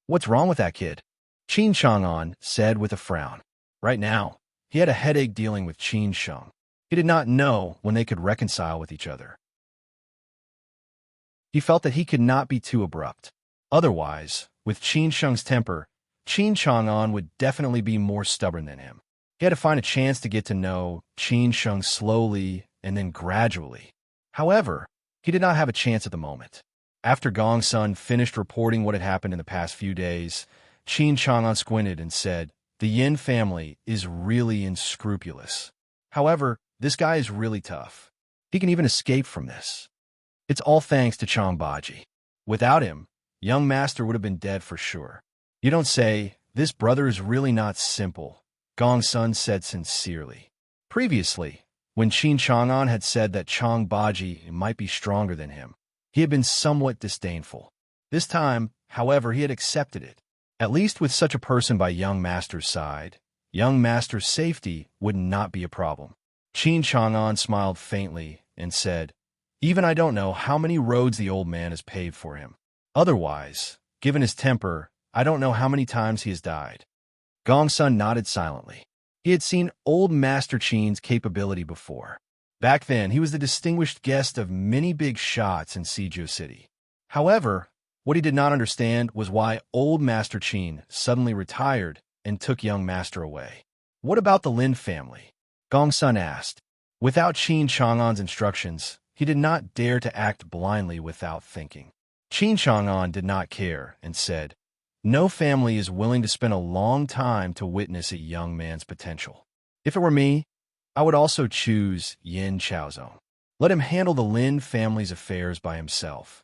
"What's wrong with that kid?" Qin Chang'an said with a frown. Right now, he had a headache dealing with Qin Sheng. He did not know when they could reconcile with each other. He felt that he could not be too abrupt. Otherwise, with Qin Sheng's temper, Qin Chang'an would definitely be more stubborn than him. He had to find a chance to get to know Qin Sheng slowly and then gradually. However, he did not have a chance at the moment. After Gongsun finished reporting what had happened in the past few days, Qin Chang'an squinted and said, "The Yin family is really unscrupulous. However, this guy is really tough. He can even escape from this. It's all thanks to Chang Baji. Without him, young master would have been dead for sure." "You don't say. This brother is really not simple," Gongsun said sincerely. Previously, when Qin Chang'an had said that Chang Baji might be stronger than him, he had been somewhat disdainful. This time, however, he had accepted it. At least with such a person by young master's side, young master's safety would not be a problem. Qin Chang'an smiled faintly and said, "Even I don't know how many roads the old man has paved for him. Otherwise, given his temper, I don't know how many times he has died." Gongsun nodded silently. He had seen old Master Qin's capability before. Back then, he was the distinguished guest of many big shots in Siju City. However, what he did not understand was why old Master Qin suddenly retired and took young master away. "What about the Lin family?" Gongsun asked. Without Qin Chang'an's instructions, he did not dare to act blindly without thinking. Qin Chang'an did not care and said, "No family is willing to spend a long time to witness a young man's potential. If it were me, I would also choose Yin Chaozong. Let him handle the Lin family's affairs by himself.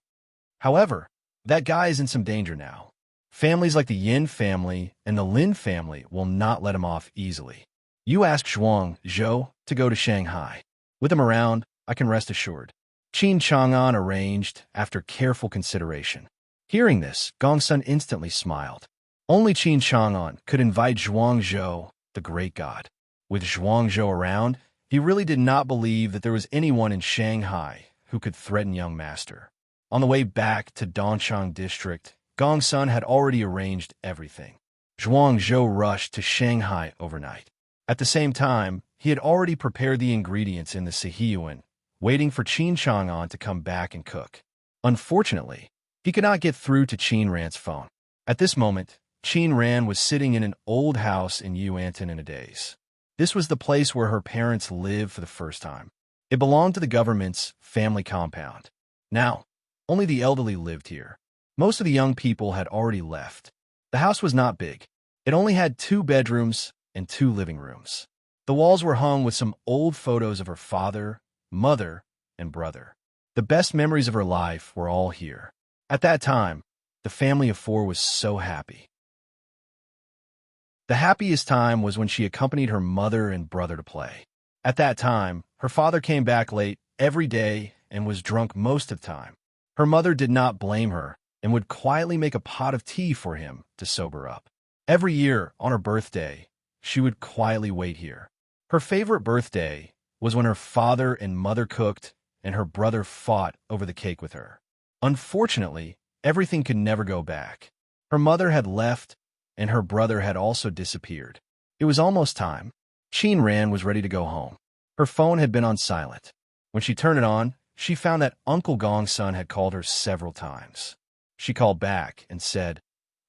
However, that guy is in some danger now. Families like the Yin family and the Lin family will not let him off easily. You ask Zhuang Zhou to go to Shanghai. With him around, I can rest assured." Qin Chang'an arranged after careful consideration. Hearing this, Gongsun instantly smiled. Only Qin Chang'an could invite Zhuang Zhou, the great god. With Zhuang Zhou around, he really did not believe that there was anyone in Shanghai who could threaten young master. On the way back to Dongchang district, Gongsun had already arranged everything. Zhuang Zhou rushed to Shanghai overnight. At the same time, he had already prepared the ingredients in the Sihiyuan, waiting for Qin Chang'an to come back and cook. Unfortunately, he could not get through to Qin Ran's phone. At this moment, Qin Ran was sitting in an old house in Yuantan in a daze. This was the place where her parents lived for the first time. It belonged to the government's family compound. Now, only the elderly lived here. Most of the young people had already left. The house was not big. It only had 2 bedrooms and 2 living rooms. The walls were hung with some old photos of her father, mother, and brother. The best memories of her life were all here. At that time, the family of 4 was so happy. The happiest time was when she accompanied her mother and brother to play. At that time, her father came back late every day and was drunk most of the time. Her mother did not blame her and would quietly make a pot of tea for him to sober up. Every year, on her birthday, she would quietly wait here. Her favorite birthday was when her father and mother cooked and her brother fought over the cake with her. Unfortunately, everything could never go back. Her mother had left, and her brother had also disappeared. It was almost time. Qin Ran was ready to go home. Her phone had been on silent. When she turned it on, she found that Uncle Gongsun had called her several times. She called back and said,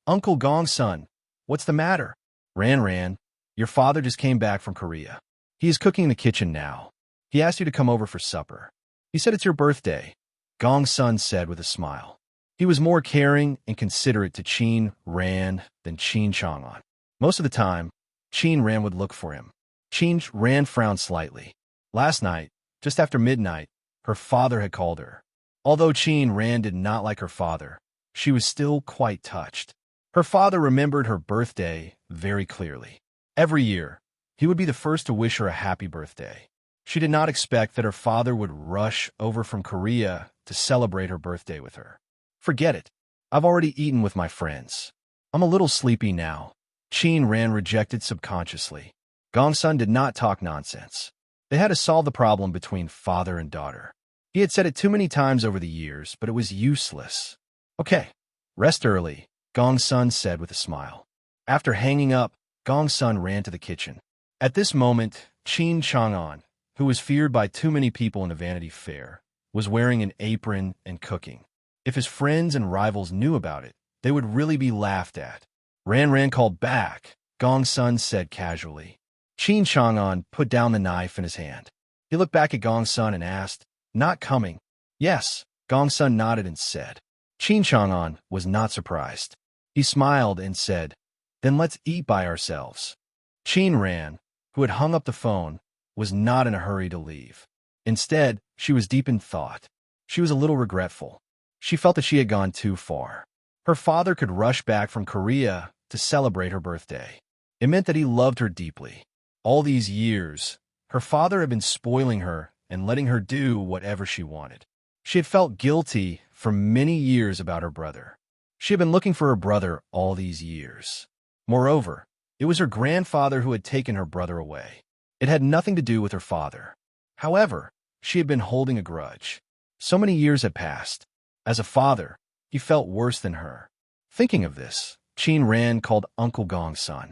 "Uncle Gongsun, what's the matter?" Ran, your father just came back from Korea. He is cooking in the kitchen now. He asked you to come over for supper. He said it's your birthday," Gongsun said with a smile. He was more caring and considerate to Qin Ran than Qin Chang'an. Most of the time, Qin Ran would look for him. Qin Ran frowned slightly. Last night, just after midnight, her father had called her. Although Qin Ran did not like her father, she was still quite touched. Her father remembered her birthday very clearly. Every year, he would be the first to wish her a happy birthday. She did not expect that her father would rush over from Korea to celebrate her birthday with her. Forget it. I've already eaten with my friends. I'm a little sleepy now. Qin Ran rejected subconsciously. Gongsun did not talk nonsense. They had to solve the problem between father and daughter. He had said it too many times over the years, but it was useless. Okay, rest early, Gongsun said with a smile. After hanging up, Gongsun ran to the kitchen. At this moment, Qin Chang'an, who was feared by too many people in a Vanity Fair, was wearing an apron and cooking. If his friends and rivals knew about it, they would really be laughed at. Ran called back, Gongsun said casually. Qin Chang'an put down the knife in his hand. He looked back at Gongsun and asked, "Not coming?" "Yes," Gongsun nodded and said. Qin Chang'an was not surprised. He smiled and said, "Then let's eat by ourselves." Qin Ran, who had hung up the phone, was not in a hurry to leave. Instead, she was deep in thought. She was a little regretful. She felt that she had gone too far. Her father could rush back from Korea to celebrate her birthday. It meant that he loved her deeply. All these years, her father had been spoiling her and letting her do whatever she wanted. She had felt guilty for many years about her brother. She had been looking for her brother all these years. Moreover, it was her grandfather who had taken her brother away. It had nothing to do with her father. However, she had been holding a grudge. So many years had passed. As a father, he felt worse than her. Thinking of this, Qin Ran called Uncle Gongsun.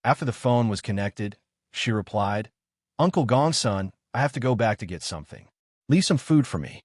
After the phone was connected, she replied, "Uncle Gongsun, I have to go back to get something. Leave some food for me."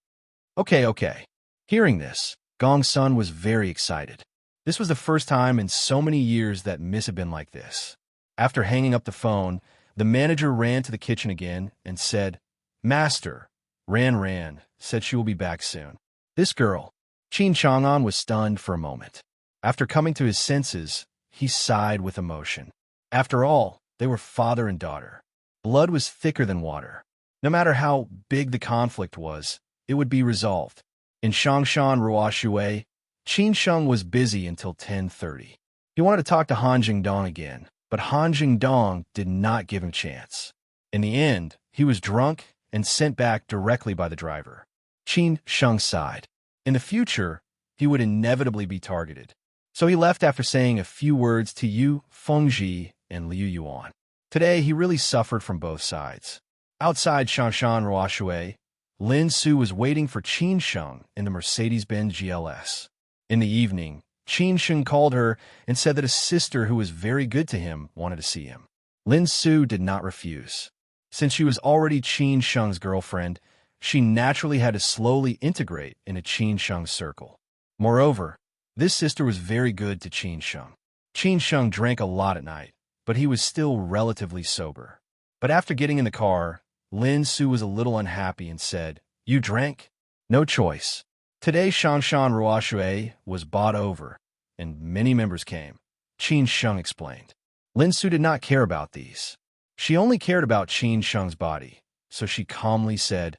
Okay. Hearing this, Gongsun was very excited. This was the first time in so many years that Miss had been like this. After hanging up the phone, the manager ran to the kitchen again and said, "Master, Ran said she will be back soon." This girl, Qin Chang'an, was stunned for a moment. After coming to his senses, he sighed with emotion. After all, they were father and daughter. Blood was thicker than water. No matter how big the conflict was, it would be resolved. In Shangshan Ruoshui, Qin Sheng was busy until 10:30. He wanted to talk to Han Jingdong again, but Han Jingdong did not give him chance. In the end, he was drunk and sent back directly by the driver. Qin Sheng sighed. In the future, he would inevitably be targeted. So he left after saying a few words to Yu Fengji and Liu Yuan. Today, he really suffered from both sides. Outside Shangshan Ruoshui, Lin Su was waiting for Qin Sheng in the Mercedes-Benz GLS. In the evening, Qin Sheng called her and said that a sister who was very good to him wanted to see him. Lin Su did not refuse. Since she was already Qin Sheng's girlfriend, she naturally had to slowly integrate into Qin Sheng's circle. Moreover, this sister was very good to Qin Sheng. Qin Sheng drank a lot at night, but he was still relatively sober. But after getting in the car, Lin Su was a little unhappy and said, "You drank?" "No choice. Today Shangshan Ruoshui was bought over, and many members came," Qin Sheng explained. Lin Su did not care about these. She only cared about Qin Sheng's body, so she calmly said,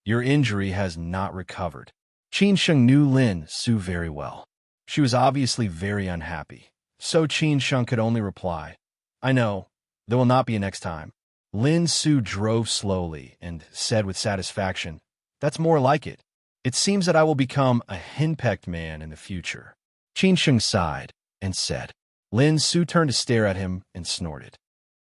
"Your injury has not recovered." Qin Sheng knew Lin Su very well. She was obviously very unhappy, so Qin Sheng could only reply, "I know, there will not be a next time." Lin Su drove slowly and said with satisfaction, "That's more like it. It seems that I will become a henpecked man in the future." Qin Sheng sighed and said. Lin Su turned to stare at him and snorted.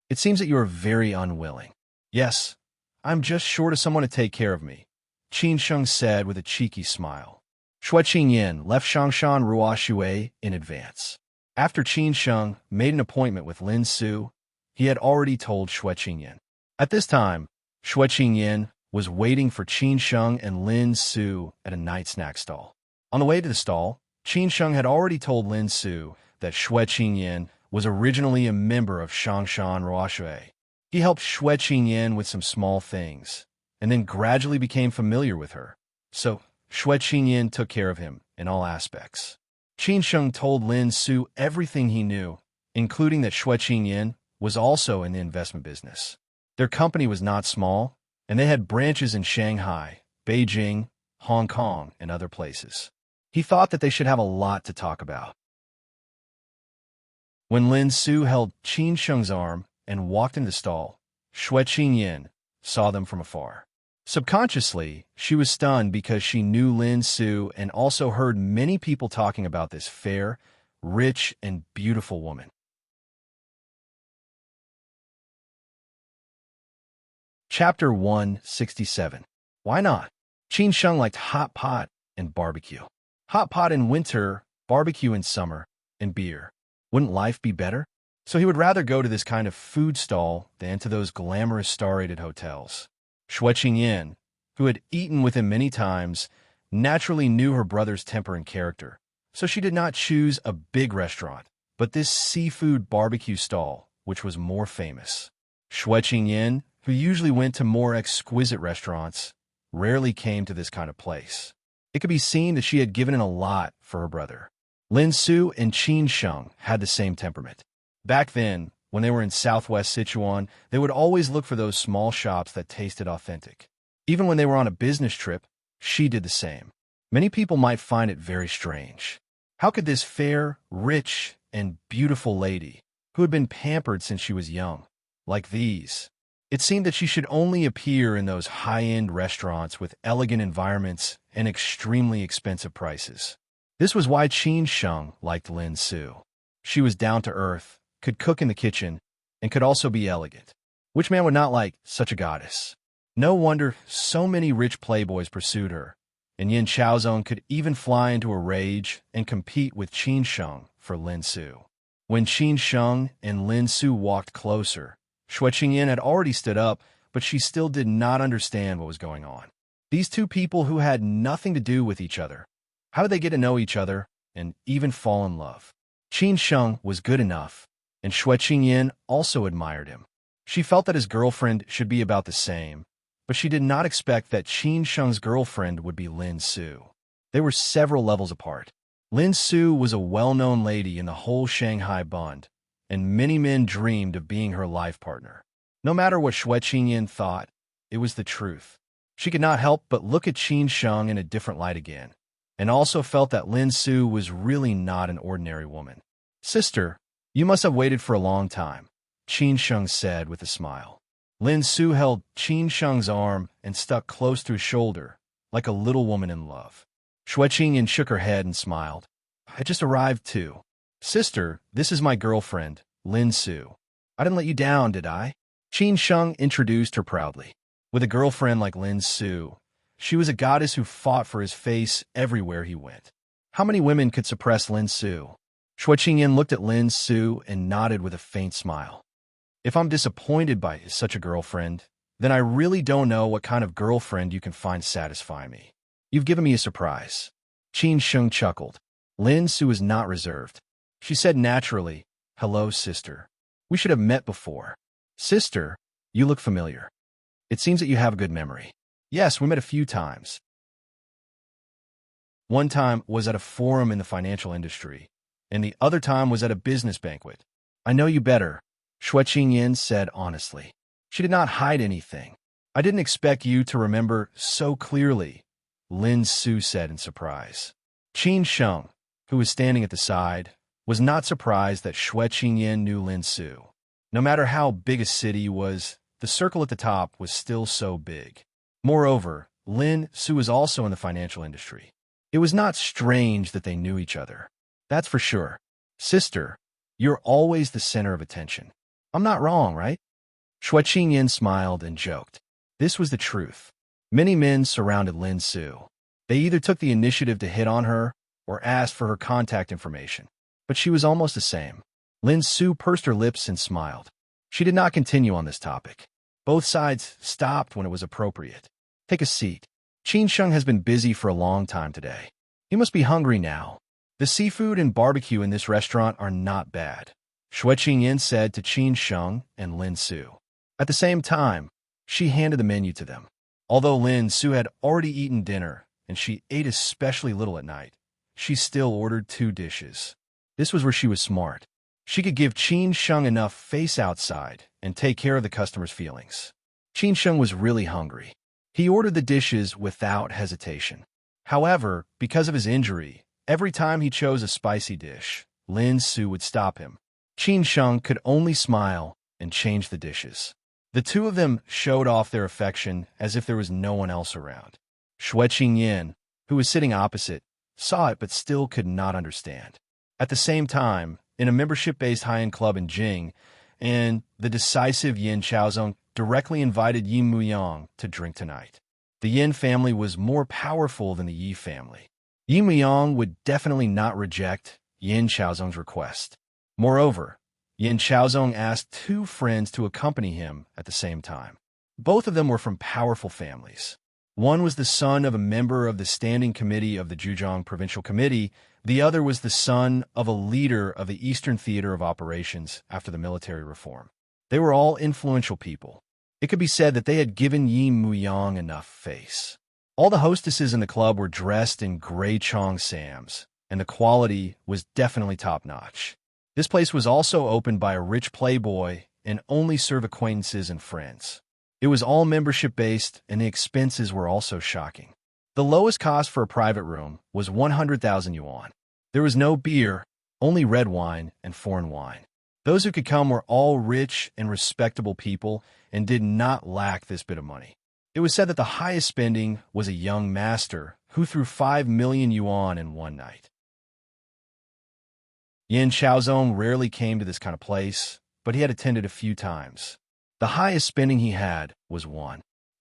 "It seems that you are very unwilling." "Yes, I'm just short of someone to take care of me," Qin Sheng said with a cheeky smile. Xue Qingyan left Shangshan Ruoshui in advance. After Qin Sheng made an appointment with Lin Su, he had already told Xue Qingyan. At this time, Xue Qingyan was waiting for Qin Sheng and Lin Su at a night snack stall. On the way to the stall, Qin Sheng had already told Lin Su that Xue Qingyan was originally a member of Shangshan Ruoshui. He helped Xue Qingyan with some small things, and then gradually became familiar with her. So, Xue Qingyan took care of him in all aspects. Qin Sheng told Lin Su everything he knew, including that Xue Qingyan was also in the investment business. Their company was not small, and they had branches in Shanghai, Beijing, Hong Kong, and other places. He thought that they should have a lot to talk about. When Lin Su held Qin Sheng's arm and walked into the stall, Xue Qingyan saw them from afar. Subconsciously, she was stunned because she knew Lin Su and also heard many people talking about this fair, rich, and beautiful woman. Chapter 167. Why not? Qin Sheng liked hot pot and barbecue. Hot pot in winter, barbecue in summer, and beer. Wouldn't life be better? So he would rather go to this kind of food stall than to those glamorous star-rated hotels. Shui Qingyan, who had eaten with him many times, naturally knew her brother's temper and character, so she did not choose a big restaurant, but this seafood barbecue stall, which was more famous. Shui Qingyan, who usually went to more exquisite restaurants, rarely came to this kind of place. It could be seen that she had given in a lot for her brother. Lin Su and Qin Sheng had the same temperament. Back then, when they were in southwest Sichuan, they would always look for those small shops that tasted authentic. Even when they were on a business trip, she did the same. Many people might find it very strange. How could this fair, rich, and beautiful lady, who had been pampered since she was young, like these? It seemed that she should only appear in those high-end restaurants with elegant environments and extremely expensive prices. This was why Qin Sheng liked Lin Su. She was down-to-earth, could cook in the kitchen, and could also be elegant. Which man would not like such a goddess? No wonder so many rich playboys pursued her, and Yin Chaozong could even fly into a rage and compete with Qin Sheng for Lin Su. When Qin Sheng and Lin Su walked closer, Shui Qingyan had already stood up, but she still did not understand what was going on. These two people who had nothing to do with each other, how did they get to know each other and even fall in love? Qin Sheng was good enough, and Shui Qingyan also admired him. She felt that his girlfriend should be about the same, but she did not expect that Qin Sheng's girlfriend would be Lin Su. They were several levels apart. Lin Su was a well-known lady in the whole Shanghai Bund, and many men dreamed of being her life partner. No matter what Shui Qingyan thought, it was the truth. She could not help but look at Qin Sheng in a different light again, and also felt that Lin Su was really not an ordinary woman. "Sister, you must have waited for a long time," Qin Sheng said with a smile. Lin Su held Qin Sheng's arm and stuck close to his shoulder, like a little woman in love. Shui Qingyan shook her head and smiled. "I just arrived too. Sister, this is my girlfriend, Lin Su. I didn't let you down, did I?" Qin Sheng introduced her proudly. With a girlfriend like Lin Su, she was a goddess who fought for his face everywhere he went. How many women could suppress Lin Su? Shui Qingyan looked at Lin Su and nodded with a faint smile. "If I'm disappointed by such a girlfriend, then I really don't know what kind of girlfriend you can find satisfying me. You've given me a surprise." Qin Sheng chuckled. Lin Su was not reserved. She said naturally, "Hello, sister. We should have met before." "Sister, you look familiar. It seems that you have a good memory." "Yes, we met a few times. One time was at a forum in the financial industry, and the other time was at a business banquet." "I know you better," Shui Qingyan said honestly. She did not hide anything. "I didn't expect you to remember so clearly," Lin Su said in surprise. Qin Sheng, who was standing at the side, was not surprised that Shui Qingyan knew Lin Su. No matter how big a city was, the circle at the top was still so big. Moreover, Lin Su was also in the financial industry. It was not strange that they knew each other. That's for sure. "Sister, you're always the center of attention. I'm not wrong, right?" Shui Qingyan smiled and joked. This was the truth. Many men surrounded Lin Su. They either took the initiative to hit on her or asked for her contact information. But she was almost the same. Lin Su pursed her lips and smiled. She did not continue on this topic. Both sides stopped when it was appropriate. "Take a seat. Qin Sheng has been busy for a long time today. He must be hungry now. The seafood and barbecue in this restaurant are not bad," Shui Qingyan said to Qin Sheng and Lin Su. At the same time, she handed the menu to them. Although Lin Su had already eaten dinner, and she ate especially little at night, she still ordered 2 dishes. This was where she was smart. She could give Qin Sheng enough face outside and take care of the customer's feelings. Qin Sheng was really hungry. He ordered the dishes without hesitation. However, because of his injury, every time he chose a spicy dish, Lin Su would stop him. Qin Sheng could only smile and change the dishes. The two of them showed off their affection as if there was no one else around. Shueqing Yin, who was sitting opposite, saw it but still could not understand. At the same time, in a membership-based high-end club in Jing, and the decisive Yin Chaozong directly invited Yi Muyang to drink tonight. The Yin family was more powerful than the Yi family. Yi Muyang would definitely not reject Yin Chaozong's request. Moreover, Yin Chaozong asked two friends to accompany him at the same time. Both of them were from powerful families. One was the son of a member of the Standing Committee of the Zhejiang Provincial Committee. The other was the son of a leader of the Eastern Theater of Operations after the military reform. They were all influential people. It could be said that they had given Yi Muyang enough face. All the hostesses in the club were dressed in gray Chong Sams, and the quality was definitely top-notch. This place was also opened by a rich playboy and only served acquaintances and friends. It was all membership-based, and the expenses were also shocking. The lowest cost for a private room was 100,000 yuan. There was no beer, only red wine and foreign wine. Those who could come were all rich and respectable people and did not lack this bit of money. It was said that the highest spending was a young master who threw 5 million yuan in one night. Yin Chaozong rarely came to this kind of place, but he had attended a few times. The highest spending he had was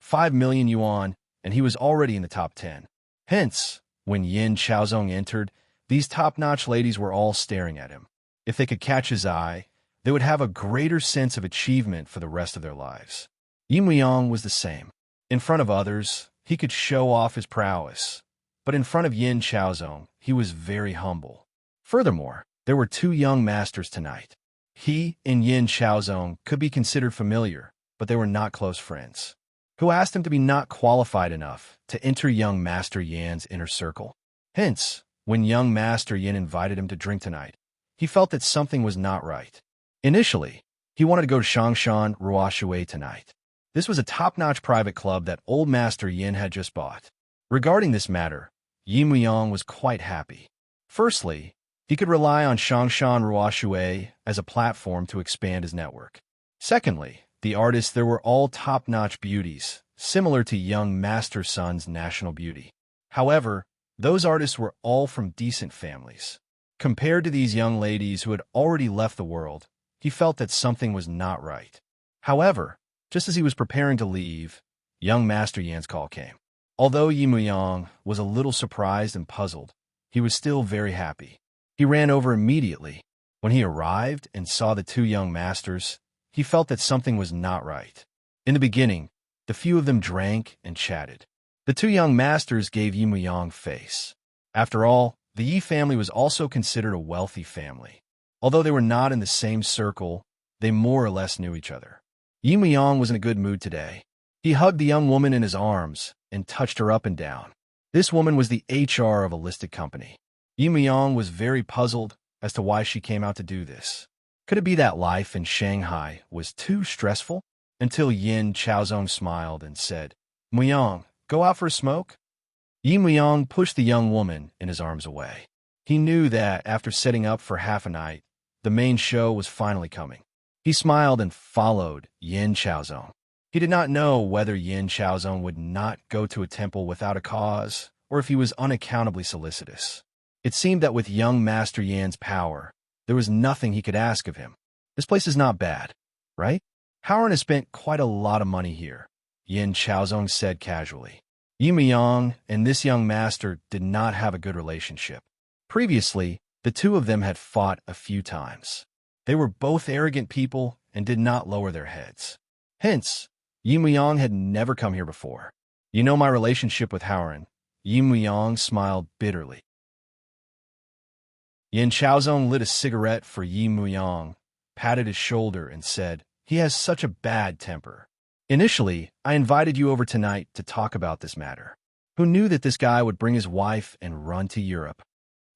5 million yuan, and he was already in the top 10. Hence, when Yin Chaozong entered, these top-notch ladies were all staring at him. If they could catch his eye, they would have a greater sense of achievement for the rest of their lives. Yi Muyang was the same. In front of others, he could show off his prowess, but in front of Yin Chaozong, he was very humble. Furthermore, there were two young masters tonight. He and Yin Chaozong could be considered familiar, but they were not close friends. Who asked him to be not qualified enough to enter young Master Yan's inner circle. Hence, when young Master Yin invited him to drink tonight, he felt that something was not right. Initially, he wanted to go to Shangshan Ruoshui tonight. This was a top-notch private club that old Master Yin had just bought. Regarding this matter, Yi Muyang was quite happy. Firstly, he could rely on Shangshan Ruoshui as a platform to expand his network. Secondly, the artists there were all top-notch beauties, similar to young Master Sun's national beauty. However, those artists were all from decent families. Compared to these young ladies who had already left the world, he felt that something was not right. However, just as he was preparing to leave, young Master Yan's call came. Although Yi Muyang was a little surprised and puzzled, he was still very happy. He ran over immediately. When he arrived and saw the two young masters, he felt that something was not right. In the beginning, the few of them drank and chatted. The two young masters gave Yi Muyang face. After all, the Yi family was also considered a wealthy family. Although they were not in the same circle, they more or less knew each other. Yi Muyang was in a good mood today. He hugged the young woman in his arms and touched her up and down. This woman was the HR of a listed company. Yi Muyang was very puzzled as to why she came out to do this. Could it be that life in Shanghai was too stressful? Until Yin Chaozong smiled and said, "Muyang, go out for a smoke?" Yi Muyang pushed the young woman in his arms away. He knew that after setting up for half a night, the main show was finally coming. He smiled and followed Yin Chaozong. He did not know whether Yin Chaozong would not go to a temple without a cause, or if he was unaccountably solicitous. It seemed that with young Master Yan's power, there was nothing he could ask of him. This place is not bad, right? Howard has spent quite a lot of money here, Yin Chaozong said casually. Yi Muyang and this young master did not have a good relationship. Previously, the two of them had fought a few times. They were both arrogant people and did not lower their heads. Hence, Yi Muyang had never come here before. You know my relationship with Howard. Yi Muyang smiled bitterly. Yin Chaozong lit a cigarette for Yi Muyang, patted his shoulder, and said, "He has such a bad temper. Initially, I invited you over tonight to talk about this matter. Who knew that this guy would bring his wife and run to Europe?"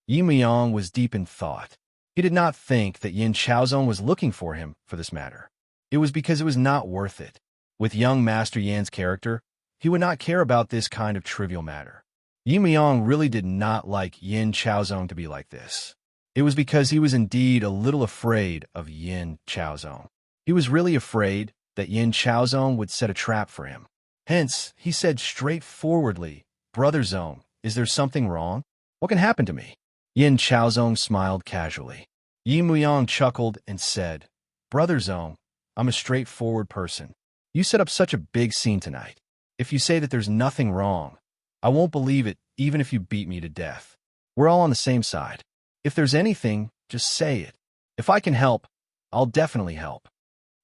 Yi Muyang was deep in thought. He did not think that Yin Chaozong was looking for him for this matter. It was because it was not worth it. With young Master Yan's character, he would not care about this kind of trivial matter. Yi Muyang really did not like Yin Chaozong to be like this. It was because he was indeed a little afraid of Yin Chaozong. He was really afraid that Yin Chaozong would set a trap for him. Hence, he said straightforwardly, "Brother Zong, is there something wrong? What can happen to me?" Yin Chaozong smiled casually. Yi Muyang chuckled and said, "Brother Zong, I'm a straightforward person. You set up such a big scene tonight. If you say that there's nothing wrong, I won't believe it even if you beat me to death. We're all on the same side. If there's anything, just say it. If I can help, I'll definitely help."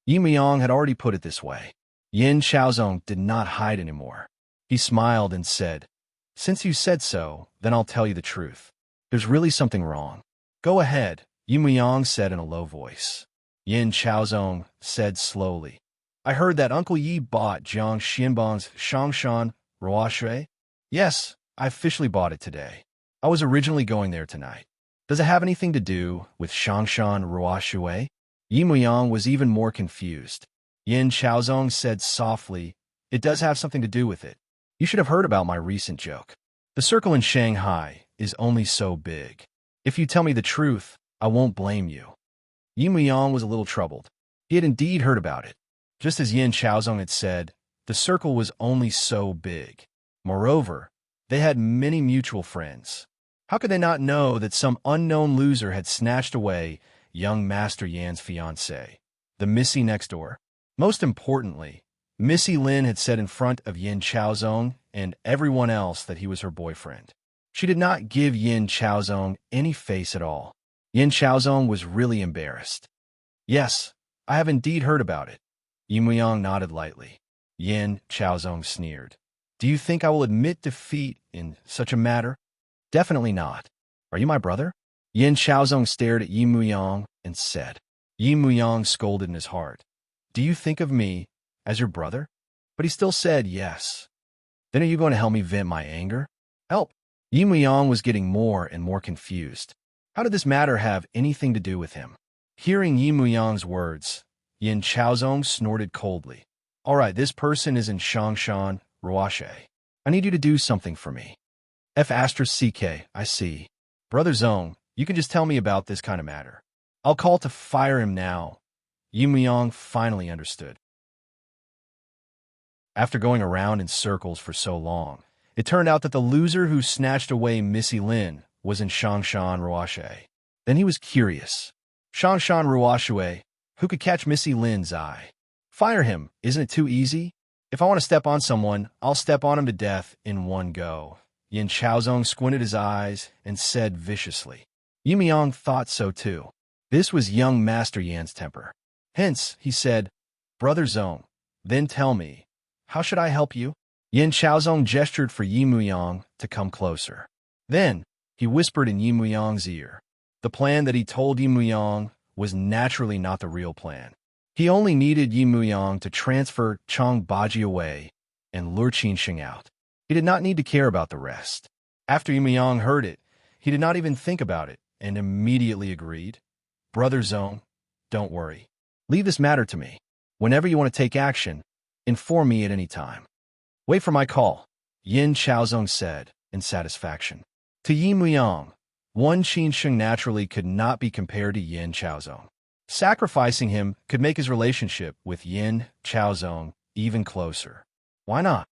Yi Muyang had already put it this way. Yin Chaozong did not hide anymore. He smiled and said, "Since you said so, then I'll tell you the truth. There's really something wrong." "Go ahead," Yi Muyang said in a low voice. Yin Chaozong said slowly, "I heard that Uncle Yi bought Jiang Xianbang's Shangshan Ruoshui. Yes, I officially bought it today. I was originally going there tonight. Does it have anything to do with Shangshan Ruoshui?" Yi Muyang was even more confused. Yin Chaozong said softly, "It does have something to do with it. You should have heard about my recent joke. The circle in Shanghai is only so big. If you tell me the truth, I won't blame you." Yi Muyang was a little troubled. He had indeed heard about it. Just as Yin Chaozong had said, the circle was only so big. Moreover, they had many mutual friends. How could they not know that some unknown loser had snatched away young Master Yan's fiancée, the Missy next door? Most importantly, Missy Lin had said in front of Yin Chaozong and everyone else that he was her boyfriend. She did not give Yin Chaozong any face at all. Yin Chaozong was really embarrassed. "Yes, I have indeed heard about it." Yi Muyang nodded lightly. Yin Chaozong sneered. "Do you think I will admit defeat in such a matter?" "Definitely not. Are you my brother?" Yin Chaozong stared at Yi Muyang and said. Yi Muyang scolded in his heart. "Do you think of me as your brother?" But he still said yes. "Then are you going to help me vent my anger?" "Help." Yi Muyang was getting more and more confused. How did this matter have anything to do with him? Hearing Yi Muyang's words, Yin Chaozong snorted coldly. "All right, this person is in Shangshan Ruoshui. I need you to do something for me." F***CK, I see. "Brother Zong, you can just tell me about this kind of matter. I'll call to fire him now." Yi Muyang finally understood. After going around in circles for so long, it turned out that the loser who snatched away Missy Lin was in Shangshan Ruoshui. Then he was curious. Shangshan Ruoshui, who could catch Missy Lin's eye? Fire him, isn't it too easy? If I want to step on someone, I'll step on him to death in one go. Yin Chaozong squinted his eyes and said viciously. Yi Muyang thought so too. This was young Master Yan's temper. Hence, he said, "Brother Zong, then tell me, how should I help you?" Yin Chaozong gestured for Yi Muyang to come closer. Then, he whispered in Yi Muyang's ear. The plan that he told Yi Muyang was naturally not the real plan. He only needed Yi Muyang to transfer Chang Baji away and lure Qinsheng out. He did not need to care about the rest. After Yi Muyang heard it, he did not even think about it and immediately agreed. "Brother Zong, don't worry. Leave this matter to me. Whenever you want to take action, inform me at any time." "Wait for my call," Yin Chaozong said in satisfaction. To Yi Muyang, one Qinsheng naturally could not be compared to Yin Chaozong. Sacrificing him could make his relationship with Yin Chaozong even closer. Why not?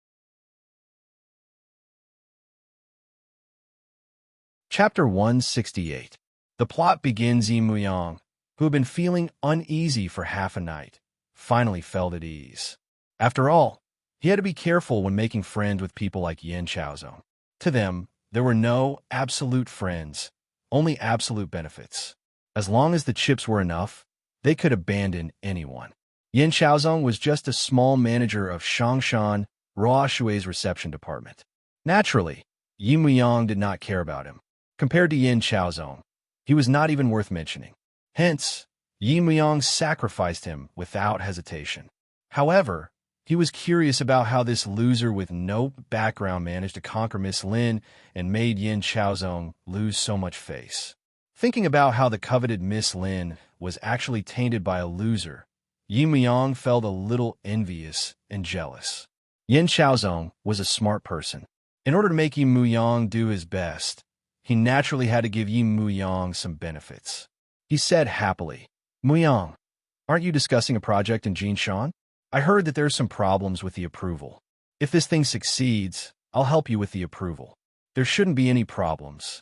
Chapter 168. The plot begins. Yi Muyang, who had been feeling uneasy for half a night, finally felt at ease. After all, he had to be careful when making friends with people like Yin Chaozong. To them, there were no absolute friends, only absolute benefits. As long as the chips were enough, they could abandon anyone. Yin Chaozong was just a small manager of Shangshan Ruoshui's reception department. Naturally, Yi Muyang did not care about him. Compared to Yin Chaozong, he was not even worth mentioning. Hence, Yi Muyang sacrificed him without hesitation. However, he was curious about how this loser with no background managed to conquer Miss Lin and made Yin Chaozong lose so much face. Thinking about how the coveted Miss Lin was actually tainted by a loser, Yi Muyang felt a little envious and jealous. Yin Chaozong was a smart person. In order to make Yi Muyang do his best, he naturally had to give Yi Muyang some benefits. He said happily, "Muyang, aren't you discussing a project in Jinshan? I heard that there's some problems with the approval. If this thing succeeds, I'll help you with the approval. There shouldn't be any problems.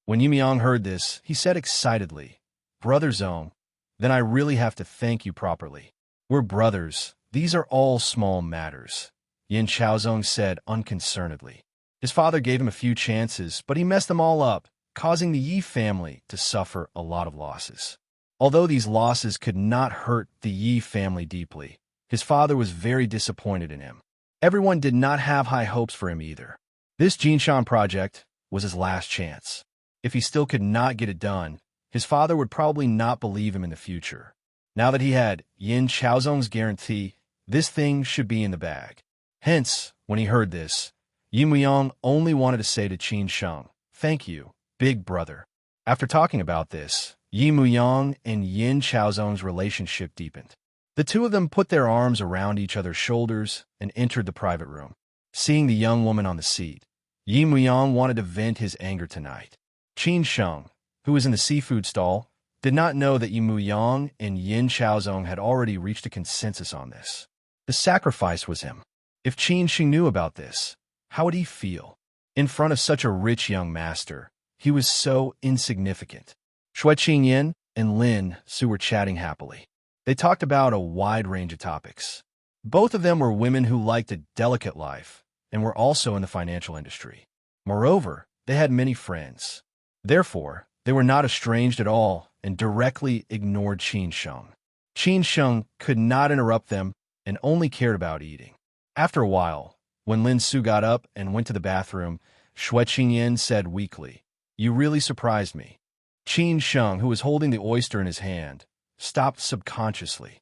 When Yimyang heard this, he said excitedly, Brother Zong, then I really have to thank you properly. We're brothers. These are all small matters, Yin Chaozong said unconcernedly. His father gave him a few chances, but he messed them all up, causing the Yi family to suffer a lot of losses. Although these losses could not hurt the Yi family deeply, his father was very disappointed in him. Everyone did not have high hopes for him either. This Jinshan project was his last chance. If he still could not get it done, his father would probably not believe him in the future. Now that he had Yin Chaozong's guarantee, this thing should be in the bag. Hence, when he heard this, Yin Muyang only wanted to say to Qin Sheng, thank you, big brother. After talking about this, Yi Muyang and Yin Chaozong's relationship deepened. The two of them put their arms around each other's shoulders and entered the private room. Seeing the young woman on the seat, Yi Muyang wanted to vent his anger tonight. Qin Sheng, who was in the seafood stall, did not know that Yi Muyang and Yin Chaozong had already reached a consensus on this. The sacrifice was him. If Qin Sheng knew about this, how would he feel? In front of such a rich young master, he was so insignificant. Shui Qingyan and Lin Su were chatting happily. They talked about a wide range of topics. Both of them were women who liked a delicate life and were also in the financial industry. Moreover, they had many friends. Therefore, they were not estranged at all and directly ignored Qin Sheng. Qin Sheng could not interrupt them and only cared about eating. After a while, when Lin Su got up and went to the bathroom, Shui Qingyan said weakly, You really surprised me. Qin Sheng, who was holding the oyster in his hand, stopped subconsciously.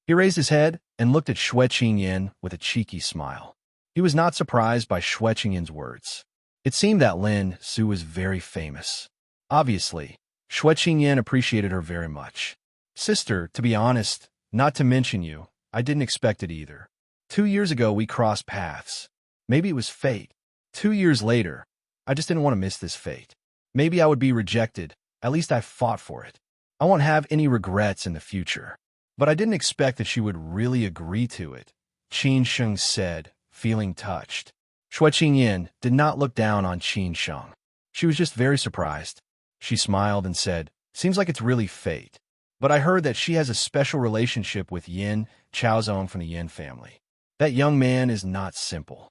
He raised his head and looked at Shui Qingyan with a cheeky smile. He was not surprised by Shui Qingyan's words. It seemed that Lin Su was very famous. Obviously, Shui Qingyan appreciated her very much. Sister, to be honest, not to mention you, I didn't expect it either. 2 years ago we crossed paths. Maybe it was fate. 2 years later, I just didn't want to miss this fate. Maybe I would be rejected. At least I fought for it. I won't have any regrets in the future. But I didn't expect that she would really agree to it, Qin Sheng said, feeling touched. Shui Qingyan did not look down on Qin Sheng. She was just very surprised. She smiled and said, Seems like it's really fate. But I heard that she has a special relationship with Yin Chaozong from the Yin family. That young man is not simple.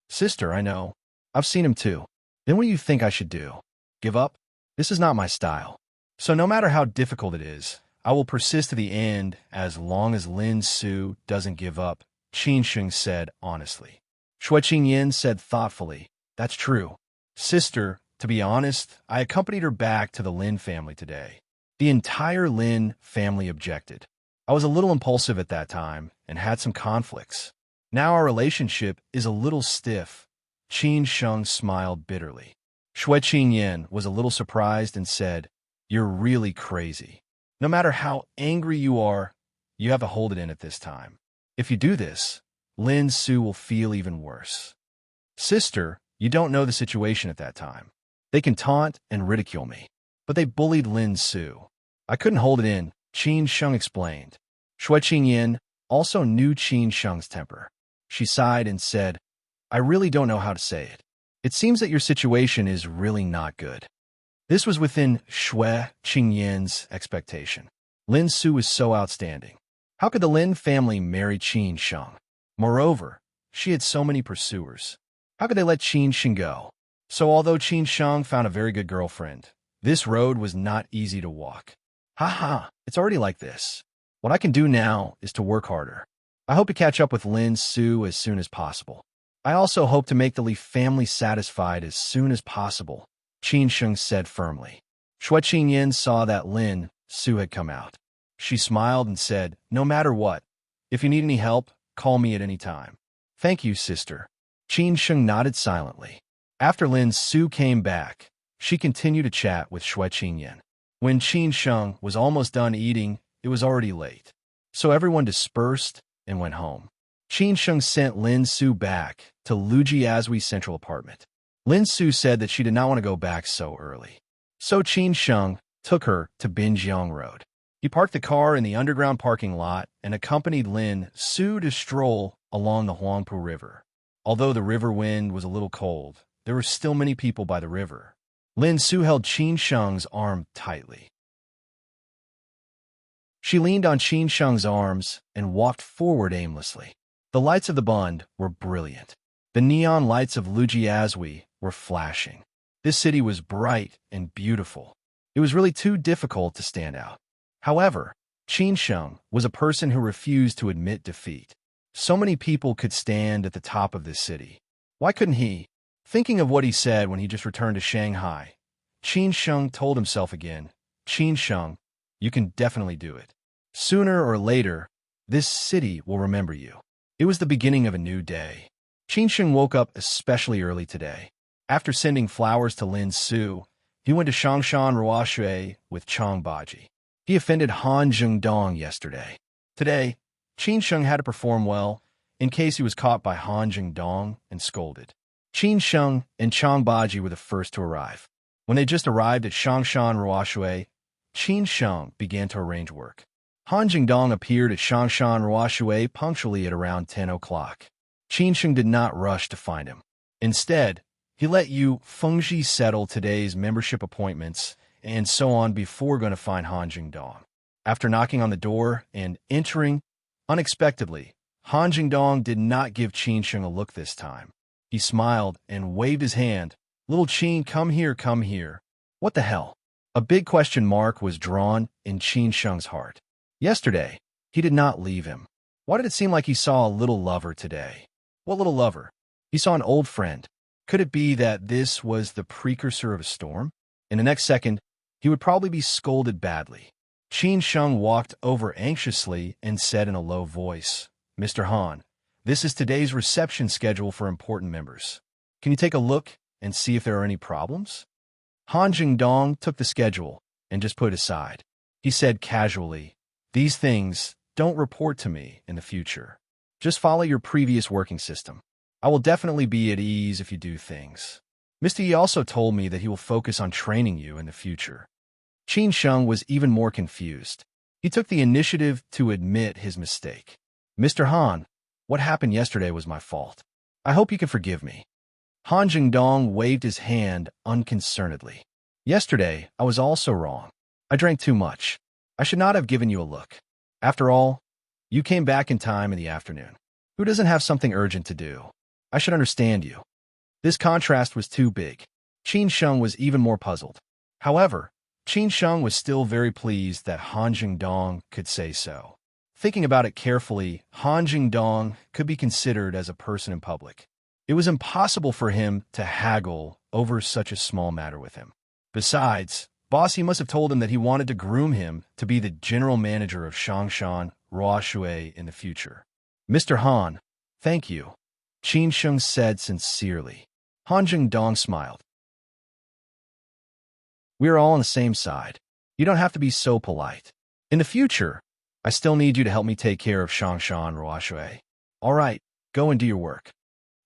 Sister, I know. I've seen him too. Then what do you think I should do? Give up? This is not my style. So no matter how difficult it is, I will persist to the end as long as Lin Su doesn't give up, Qin Sheng said honestly. Shui Qingyan said thoughtfully, That's true. Sister, to be honest, I accompanied her back to the Lin family today. The entire Lin family objected. I was a little impulsive at that time and had some conflicts. Now our relationship is a little stiff. Qin Sheng smiled bitterly. Shui Qingyan was a little surprised and said, You're really crazy. No matter how angry you are, you have to hold it in at this time. If you do this, Lin Su will feel even worse. Sister, you don't know the situation at that time. They can taunt and ridicule me. But they bullied Lin Su. I couldn't hold it in, Qin Sheng explained. Shui Qingyan also knew Qin Sheng's temper. She sighed and said, I really don't know how to say it. It seems that your situation is really not good. This was within Shui Qingyan's expectation. Lin Su was so outstanding. How could the Lin family marry Qin Sheng? Moreover, she had so many pursuers. How could they let Qin Sheng go? So although Qin Sheng found a very good girlfriend, this road was not easy to walk. Ha, it's already like this. What I can do now is to work harder. I hope to catch up with Lin Su as soon as possible. I also hope to make the Li family satisfied as soon as possible, Qin Sheng said firmly. Shui Qingyan saw that Lin Su had come out. She smiled and said, No matter what, if you need any help, call me at any time. Thank you, sister. Qin Sheng nodded silently. After Lin Su came back, she continued to chat with Shui Qingyan. When Qin Sheng was almost done eating, it was already late. So everyone dispersed and went home. Qin Sheng sent Lin Su back to Lu Jiazhui's central apartment. Lin Su said that she did not want to go back so early. So Qin Sheng took her to Binjiang Road. He parked the car in the underground parking lot and accompanied Lin Su to stroll along the Huangpu River. Although the river wind was a little cold, there were still many people by the river. Lin Su held Qin Sheng's arm tightly. She leaned on Qin Sheng's arms and walked forward aimlessly. The lights of the Bund were brilliant. The neon lights of Lujiazui were flashing. This city was bright and beautiful. It was really too difficult to stand out. However, Qin Sheng was a person who refused to admit defeat. So many people could stand at the top of this city. Why couldn't he? Thinking of what he said when he just returned to Shanghai, Qin Sheng told himself again, Qin Sheng, you can definitely do it. Sooner or later, this city will remember you. It was the beginning of a new day. Qin Sheng woke up especially early today. After sending flowers to Lin Su, he went to Shangshan Ruoshui with Chang Baji. He offended Han Zhengdong yesterday. Today, Qin Sheng had to perform well, in case he was caught by Han Zhengdong and scolded. Qin Sheng and Chang Baji were the first to arrive. When they just arrived at Shangshan Ruoshui, Qin Sheng began to arrange work. Han Zhengdong appeared at Shangshan Ruoshui punctually at around 10 o'clock. Qin Sheng did not rush to find him. Instead, he let Yu Fengzhi settle today's membership appointments and so on before going to find Han Zhengdong. After knocking on the door and entering, unexpectedly, Han Zhengdong did not give Qin Sheng a look this time. He smiled and waved his hand. Little Qin, come here, come here. What the hell? A big question mark was drawn in Qin Sheng's heart. Yesterday, he did not leave him. Why did it seem like he saw a little lover today? What little lover? He saw an old friend. Could it be that this was the precursor of a storm? In the next second, he would probably be scolded badly. Qin Sheng walked over anxiously and said in a low voice, Mr. Han, this is today's reception schedule for important members. Can you take a look and see if there are any problems? Han Zhengdong took the schedule and just put it aside. He said casually, these things don't report to me in the future. Just follow your previous working system. I will definitely be at ease if you do things. Misty also told me that he will focus on training you in the future. Qin Sheng was even more confused. He took the initiative to admit his mistake. Mr. Han, what happened yesterday was my fault. I hope you can forgive me. Han Zhengdong waved his hand unconcernedly. Yesterday, I was also wrong. I drank too much. I should not have given you a look. After all, you came back in time in the afternoon. Who doesn't have something urgent to do? I should understand you. This contrast was too big. Qin Sheng was even more puzzled. However, Qin Sheng was still very pleased that Han Zhengdong could say so. Thinking about it carefully, Han Zhengdong could be considered as a person in public. It was impossible for him to haggle over such a small matter with him. Besides, boss, he must have told him that he wanted to groom him to be the general manager of Shangshan Ruoshui in the future. Mr. Han, thank you, Qin Sheng said sincerely. Han Zhengdong smiled. We are all on the same side. You don't have to be so polite. In the future, I still need you to help me take care of Shangshan Ruoshui. All right, go and do your work.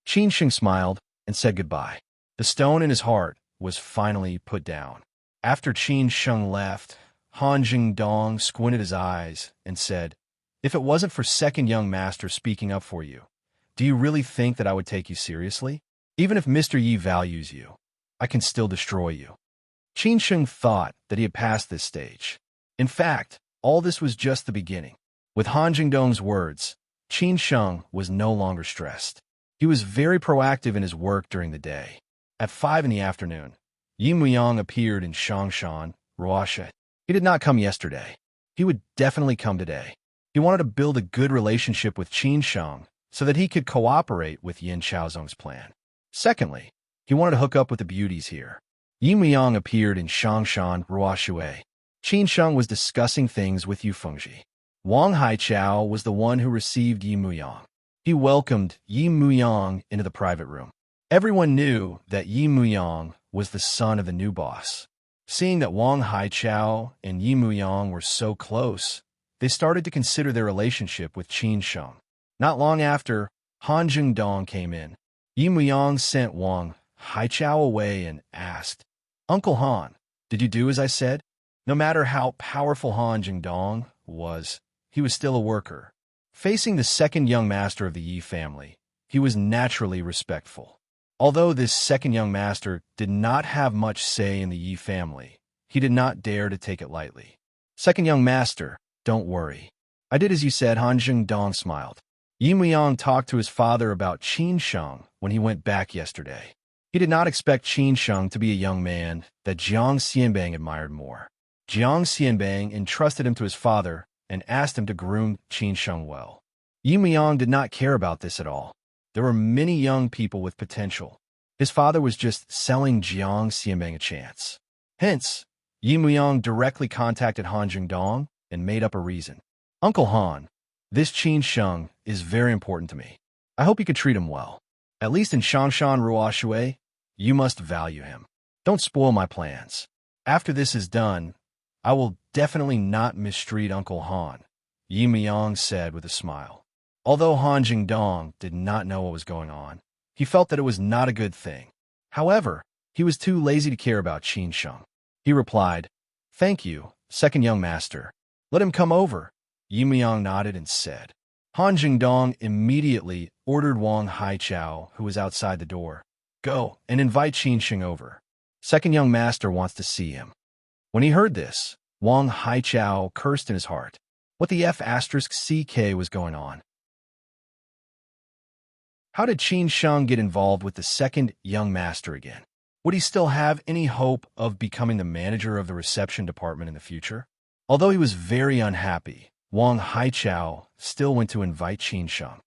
Qin Sheng smiled and said goodbye. The stone in his heart was finally put down. After Qin Sheng left, Han Zhengdong squinted his eyes and said, if it wasn't for second young master speaking up for you, do you really think that I would take you seriously? Even if Mr. Yi values you, I can still destroy you. Qin Sheng thought that he had passed this stage. In fact, all this was just the beginning. With Han Zhengdong's words, Qin Sheng was no longer stressed. He was very proactive in his work during the day. At 5 in the afternoon, Yi Muyang appeared in Shangshan Ruoshui. He did not come yesterday. He would definitely come today. He wanted to build a good relationship with Qin Sheng so that he could cooperate with Yin Xiaozong's plan. Secondly, he wanted to hook up with the beauties here. Yi Muyang appeared in Shangshan Ruoshui. Qin Sheng was discussing things with Yu Fengzhi. Wang Haichao was the one who received Yi Muyang. He welcomed Yi Muyang into the private room. Everyone knew that Yi Muyang was the son of the new boss. Seeing that Wang Haichao and Yi Muyang were so close, they started to consider their relationship with Qin Sheng. Not long after, Han Zhengdong came in. Yi Muyang sent Wang Haichao away and asked, Uncle Han, did you do as I said? No matter how powerful Han Jingdong was, he was still a worker. Facing the second young master of the Yi family, he was naturally respectful. Although this second young master did not have much say in the Yi family, he did not dare to take it lightly. Second young master, don't worry. I did as you said, Han Jingdong smiled. Yi Muyang talked to his father about Qin Sheng when he went back yesterday. He did not expect Qin Sheng to be a young man that Jiang Xianbang admired more. Jiang Xianbang entrusted him to his father and asked him to groom Qin Sheng well. Yi Muyang did not care about this at all. There were many young people with potential. His father was just selling Jiang Xianbang a chance. Hence, Yi Muyang directly contacted Han Jingdong and made up a reason. Uncle Han, this Qin Sheng is very important to me. I hope you could treat him well. At least in Shangshan Ruoshui, you must value him. Don't spoil my plans. After this is done, I will definitely not mistreat Uncle Han, Yi Muyang said with a smile. Although Han Jingdong did not know what was going on, he felt that it was not a good thing. However, he was too lazy to care about Qin Sheng. He replied, "Thank you, second young master. Let him come over." Yi Muyang nodded and said. Han Jingdong immediately ordered Wang Haichao, who was outside the door, "Go and invite Qin Sheng over. Second young master wants to see him." When he heard this, Wang Haichao cursed in his heart. What the F***CK was going on? How did Qin Sheng get involved with the second young master again? Would he still have any hope of becoming the manager of the reception department in the future? Although he was very unhappy, Wang Haichao still went to invite Qin Sheng.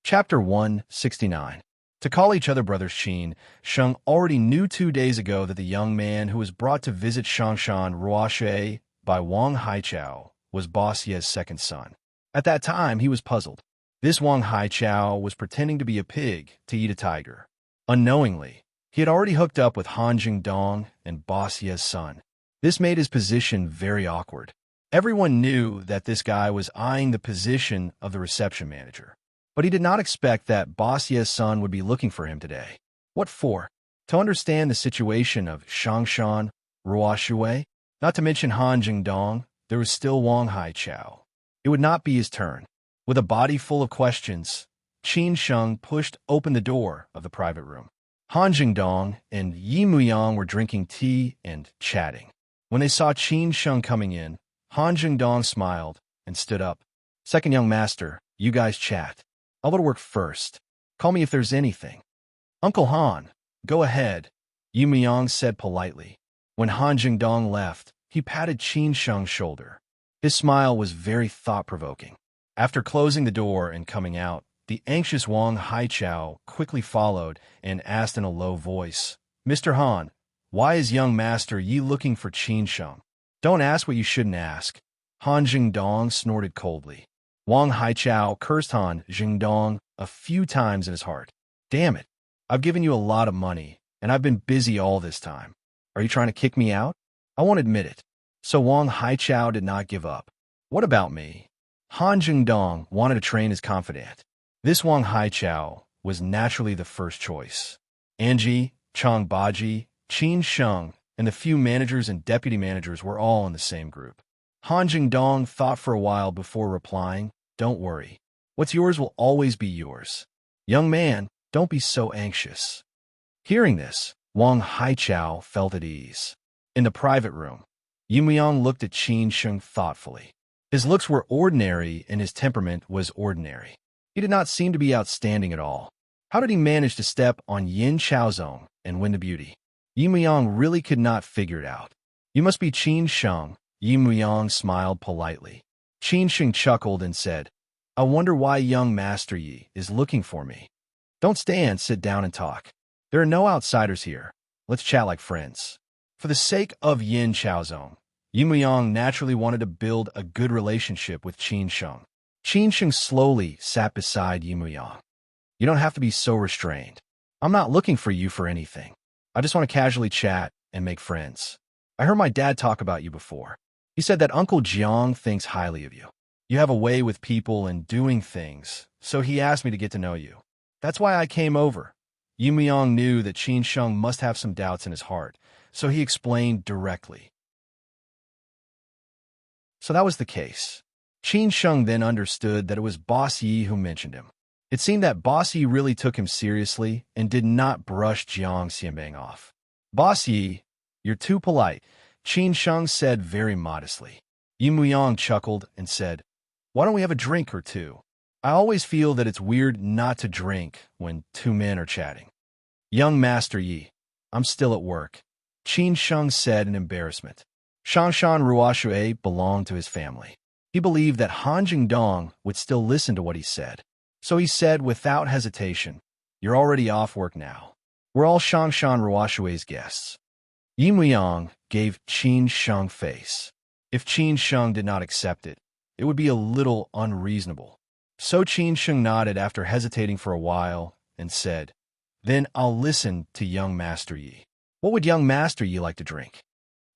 Chapter 169. To call each other brothers, Qin Sheng already knew 2 days ago that the young man who was brought to visit Shangshan Ruoshui by Wang Haichao was Boss Ye's second son. At that time, he was puzzled. This Wang Haichao was pretending to be a pig to eat a tiger. Unknowingly, he had already hooked up with Han Jingdong and Boss Ye's son. This made his position very awkward. Everyone knew that this guy was eyeing the position of the reception manager. But he did not expect that Boss Ye's son would be looking for him today. What for? To understand the situation of Shangshan Ruoshui, not to mention Han Jingdong, there was still Wang Haichao. It would not be his turn. With a body full of questions, Qin Sheng pushed open the door of the private room. Han Jingdong and Yi Muyang were drinking tea and chatting. When they saw Qin Sheng coming in, Han Jingdong smiled and stood up. "Second young master, you guys chat. I'll go to work first. Call me if there's anything." "Uncle Han, go ahead," Yi Muyang said politely. When Han Jingdong left, he patted Qin Sheng's shoulder. His smile was very thought-provoking. After closing the door and coming out, the anxious Wang Haichao quickly followed and asked in a low voice, "Mr. Han, why is young master Yi looking for Qin Sheng?" "Don't ask what you shouldn't ask," Han Jingdong snorted coldly. Wang Haichao cursed Han Jingdong a few times in his heart. "Damn it, I've given you a lot of money, and I've been busy all this time. Are you trying to kick me out?" "I won't admit it." So Wang Haichao did not give up. "What about me?" Han Jingdong wanted to train his confidant. This Wang Haichao was naturally the first choice. Anji, Chang Baji, Qin Sheng, and the few managers and deputy managers were all in the same group. Han Jingdong thought for a while before replying, "Don't worry. What's yours will always be yours. Young man, don't be so anxious." Hearing this, Wang Haichao felt at ease. In the private room, Yi Muyang looked at Qin Sheng thoughtfully. His looks were ordinary and his temperament was ordinary. He did not seem to be outstanding at all. How did he manage to step on Yin Chaozong and win the beauty? Yi Muyang really could not figure it out. "You must be Qin Sheng," Yi Muyang smiled politely. Qin Sheng chuckled and said, "I wonder why young Master Yi is looking for me." "Don't stand, sit down and talk. There are no outsiders here. Let's chat like friends." For the sake of Yin Chaozong, Yi Muyang naturally wanted to build a good relationship with Qin Sheng. Qin Sheng slowly sat beside Yi Muyang. "You don't have to be so restrained. I'm not looking for you for anything. I just want to casually chat and make friends. I heard my dad talk about you before. He said that Uncle Jiang thinks highly of you. You have a way with people and doing things, so he asked me to get to know you. That's why I came over. Yi Muyang knew that Qin Sheng must have some doubts in his heart, so he explained directly. So that was the case. Qin Sheng then understood that it was Boss Yi who mentioned him. It seemed that Boss Yi really took him seriously and did not brush Jiang Xianbang off. Boss Yi, you're too polite, Qin Sheng said very modestly. Yi Muyang chuckled and said, why don't we have a drink or two? I always feel that it's weird not to drink when two men are chatting. Young Master Yi, I'm still at work, Qin Sheng said in embarrassment. Shangshan Ruoshui belonged to his family. He believed that Han Jingdong would still listen to what he said. So he said without hesitation, you're already off work now. We're all Shangshan Ruoshui's guests. Yi Muyang gave Qin Sheng face. If Qin Sheng did not accept it, it would be a little unreasonable. So Qin Sheng nodded after hesitating for a while and said, then I'll listen to young Master Yi. What would young Master Yi like to drink?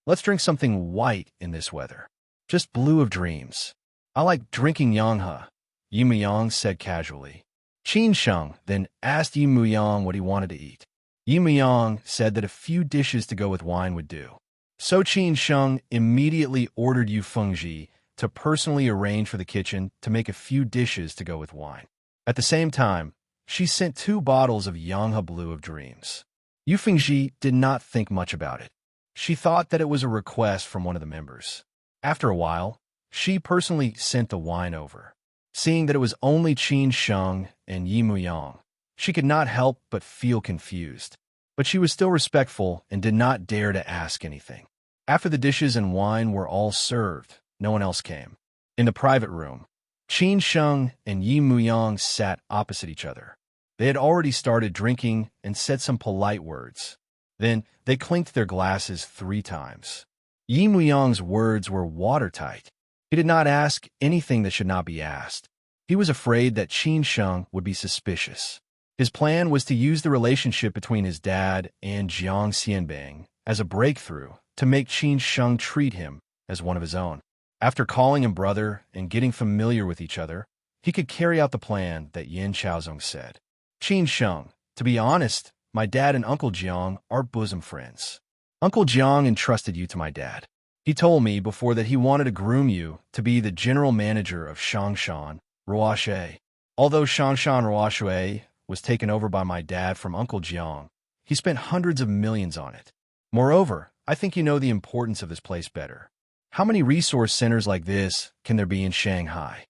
Let's drink something white in this weather. Just blue of dreams. I like drinking Yanghe, Yi Muyang said casually. Qin Sheng then asked Yi Muyang what he wanted to eat. Yi Muyang said that a few dishes to go with wine would do. So Qin Sheng immediately ordered Yu Fengji to personally arrange for the kitchen to make a few dishes to go with wine. At the same time, she sent 2 bottles of Yanghe Blue of Dreams. Yu Fengji did not think much about it. She thought that it was a request from one of the members. After a while, she personally sent the wine over. Seeing that it was only Qin Sheng and Yi Muyang, she could not help but feel confused. But she was still respectful and did not dare to ask anything. After the dishes and wine were all served, no one else came. In the private room, Qin Sheng and Yi Muyang sat opposite each other. They had already started drinking and said some polite words. Then they clinked their glasses 3 times. Yi Muyang's words were watertight. He did not ask anything that should not be asked. He was afraid that Qin Sheng would be suspicious. His plan was to use the relationship between his dad and Jiang Xianbang as a breakthrough to make Qin Sheng treat him as one of his own. After calling him brother and getting familiar with each other, he could carry out the plan that Yin Chaozong said. Qin Sheng, to be honest, my dad and Uncle Jiang are bosom friends. Uncle Jiang entrusted you to my dad. He told me before that he wanted to groom you to be the general manager of Shangshan Ruoshui. Although Shangshan Ruoshui was taken over by my dad from Uncle Jiang, he spent hundreds of millions on it. Moreover, I think you know the importance of this place better. How many resource centers like this can there be in Shanghai?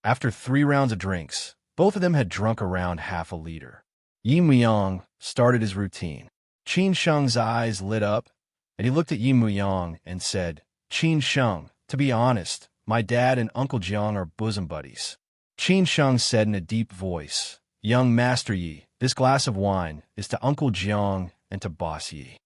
After 3 rounds of drinks, both of them had drunk around half a liter. Yi Muyang started his routine. Qin Sheng's eyes lit up, and he looked at Yi Muyang and said, Qin Sheng, to be honest, my dad and Uncle Jiang are bosom buddies. Qin Sheng said in a deep voice, young Master Yi, this glass of wine is to Uncle Jiang and to Boss Yi.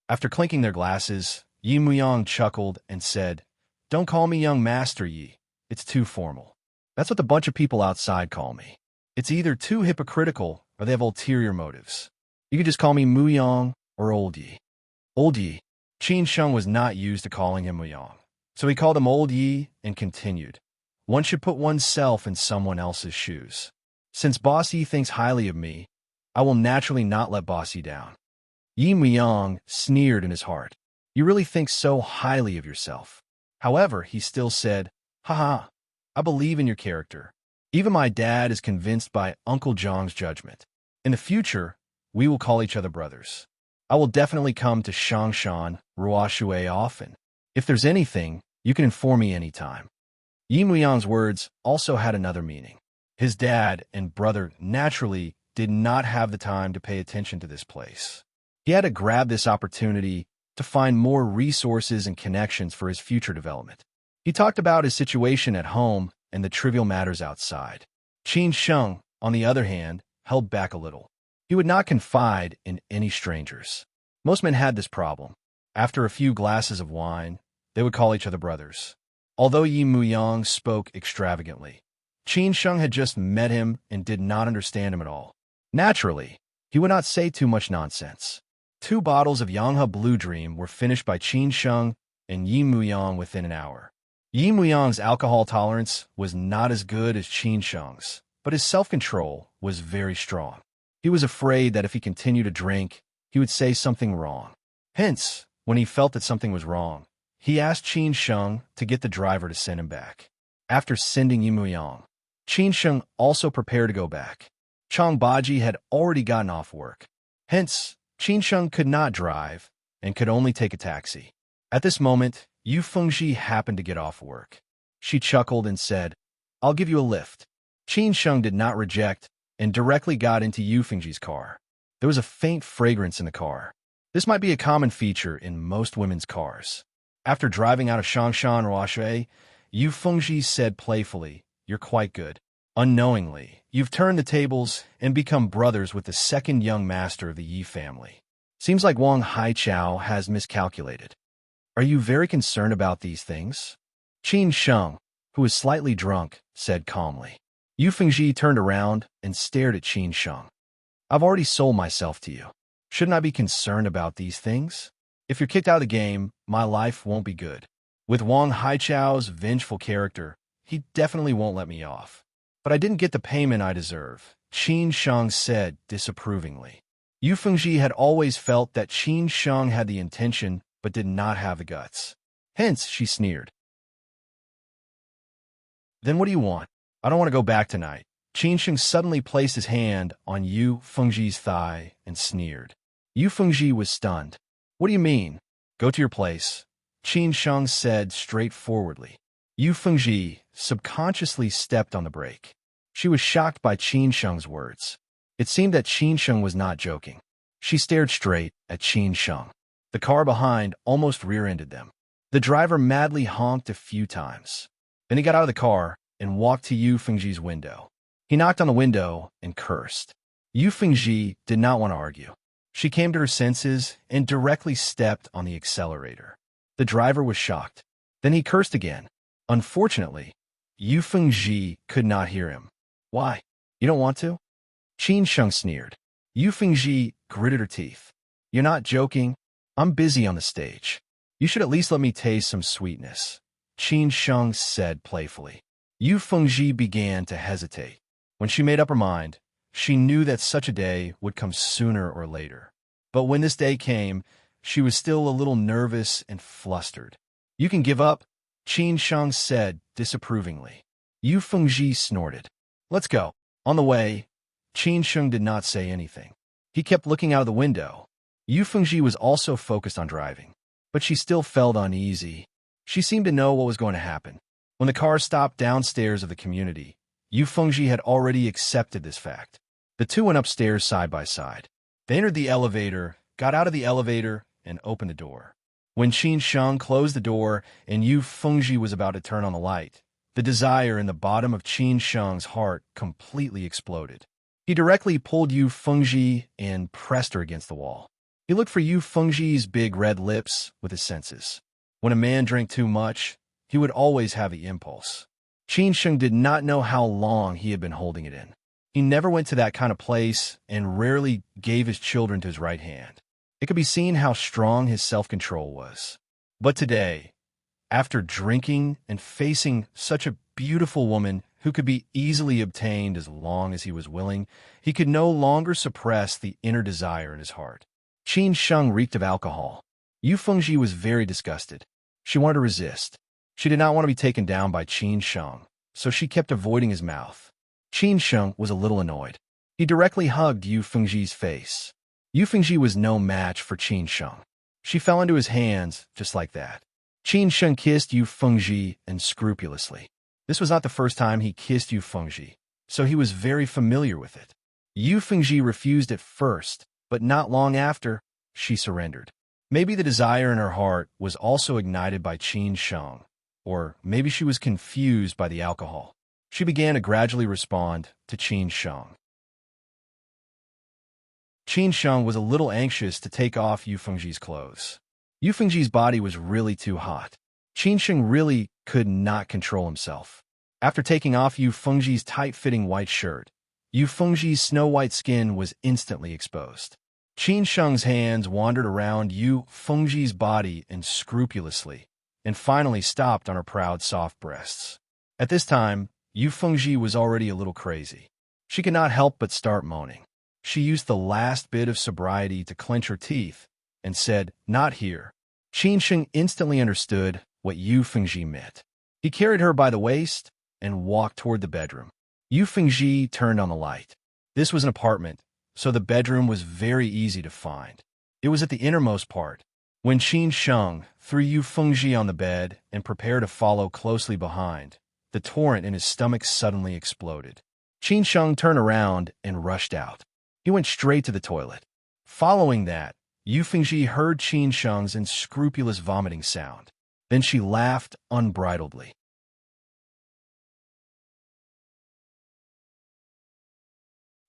After clinking their glasses, Yi Muyang chuckled and said, don't call me young Master Yi. It's too formal. That's what the bunch of people outside call me. It's either too hypocritical or they have ulterior motives. You could just call me Muyang or Old Yi. Old Yi. Qin Sheng was not used to calling him Muyang, so he called him Old Yi and continued. One should put oneself in someone else's shoes. Since Boss Yi thinks highly of me, I will naturally not let Boss Yi down. Yi Muyang sneered in his heart. You really think so highly of yourself. However, he still said, haha, I believe in your character. Even my dad is convinced by Uncle Jiang's judgment. In the future, we will call each other brothers. I will definitely come to Shangshan Ruoshui often. If there's anything, you can inform me anytime. Yi Muyang's words also had another meaning. His dad and brother naturally did not have the time to pay attention to this place. He had to grab this opportunity to find more resources and connections for his future development. He talked about his situation at home and the trivial matters outside. Qin Sheng, on the other hand, held back a little. He would not confide in any strangers. Most men had this problem. After a few glasses of wine, they would call each other brothers. Although Yi Muyang spoke extravagantly, Qin Sheng had just met him and did not understand him at all. Naturally, he would not say too much nonsense. 2 bottles of Yanghe Blue Dream were finished by Qin Sheng and Yi Muyang within an hour. Yi Muyang's alcohol tolerance was not as good as Qin Sheng's, but his self-control was very strong. He was afraid that if he continued to drink, he would say something wrong. Hence, when he felt that something was wrong, he asked Qin Sheng to get the driver to send him back. After sending Yimuyang, Qin Sheng also prepared to go back. Chang Baji had already gotten off work. Hence, Qin Sheng could not drive and could only take a taxi. At this moment, Yu Fengji happened to get off work. She chuckled and said, "I'll give you a lift." Qin Sheng did not reject and directly got into Yu Fengji's car. There was a faint fragrance in the car. This might be a common feature in most women's cars. After driving out of Shangshan Roaxue, Yu Fengji said playfully, "You're quite good." Unknowingly, you've turned the tables and become brothers with the second young master of the Yi family. Seems like Wang Haichao has miscalculated. Are you very concerned about these things? Qin Sheng, who was slightly drunk, said calmly. Yu Fengji turned around and stared at Qin Sheng. I've already sold myself to you. Shouldn't I be concerned about these things? If you're kicked out of the game, my life won't be good. With Wang Haichao's vengeful character, he definitely won't let me off. But I didn't get the payment I deserve, Qin Sheng said disapprovingly. Yu Fengji had always felt that Qin Sheng had the intention but did not have the guts. Hence, she sneered. Then what do you want? I don't want to go back tonight. Qin Sheng suddenly placed his hand on Yu Fengji's thigh and sneered. Yu Fengji was stunned. What do you mean? Go to your place, Qin Sheng said straightforwardly. Yu Fengji subconsciously stepped on the brake. She was shocked by Qin Sheng's words. It seemed that Qin Sheng was not joking. She stared straight at Qin Sheng. The car behind almost rear-ended them. The driver madly honked a few times. Then he got out of the car and walked to Yu Fengji's window. He knocked on the window and cursed. Yu Fengji did not want to argue. She came to her senses and directly stepped on the accelerator. The driver was shocked. Then he cursed again. Unfortunately, Yu Fengji could not hear him. Why? You don't want to? Qin Sheng sneered. Yu Fengji gritted her teeth. You're not joking? I'm busy on the stage. You should at least let me taste some sweetness, Qin Sheng said playfully. Yu Fengji began to hesitate. When she made up her mind, she knew that such a day would come sooner or later. But when this day came, she was still a little nervous and flustered. You can give up, Qin Sheng said disapprovingly. Yu Fengji snorted. Let's go. On the way, Qin Sheng did not say anything. He kept looking out of the window. Yu Fengji was also focused on driving, but she still felt uneasy. She seemed to know what was going to happen. When the car stopped downstairs of the community, Yu Fengji had already accepted this fact. The two went upstairs side by side. They entered the elevator, got out of the elevator, and opened the door. When Qin Sheng closed the door and Yu Fengji was about to turn on the light, the desire in the bottom of Qin Sheng's heart completely exploded. He directly pulled Yu Fengji and pressed her against the wall. He looked for Yu Fengji's big red lips with his senses. When a man drank too much, he would always have the impulse. Qin Sheng did not know how long he had been holding it in. He never went to that kind of place and rarely gave his children to his right hand. It could be seen how strong his self-control was. But today, after drinking and facing such a beautiful woman who could be easily obtained as long as he was willing, he could no longer suppress the inner desire in his heart. Qin Sheng reeked of alcohol. Yu Fengji was very disgusted. She wanted to resist. She did not want to be taken down by Qin Sheng, so she kept avoiding his mouth. Qin Sheng was a little annoyed. He directly hugged Yu Fengji's face. Yu Fengji was no match for Qin Sheng. She fell into his hands just like that. Qin Sheng kissed Yu Fengji unscrupulously. This was not the first time he kissed Yu Fengji, so he was very familiar with it. Yu Fengji refused at first, but not long after, she surrendered. Maybe the desire in her heart was also ignited by Qin Sheng, or maybe she was confused by the alcohol. She began to gradually respond to Qin Sheng. Qin Sheng was a little anxious to take off Yu Fengji's clothes. Yu Fengji's body was really too hot. Qin Sheng really could not control himself. After taking off Yu Fengji's tight-fitting white shirt, Yu Fengji's snow-white skin was instantly exposed. Qin Sheng's hands wandered around Yu Fengji's body unscrupulously, and finally stopped on her proud, soft breasts. At this time, Yu Fengji was already a little crazy. She could not help but start moaning. She used the last bit of sobriety to clench her teeth and said, "Not here." Qin Sheng instantly understood what Yu Fengji meant. He carried her by the waist and walked toward the bedroom. Yu Fengji turned on the light. This was an apartment, so the bedroom was very easy to find. It was at the innermost part. When Qin Sheng threw Yu Fengji on the bed and prepared to follow closely behind, the torrent in his stomach suddenly exploded. Qin Sheng turned around and rushed out. He went straight to the toilet. Following that, Yu Fengji heard Qin Sheng's unscrupulous vomiting sound. Then she laughed unbridledly.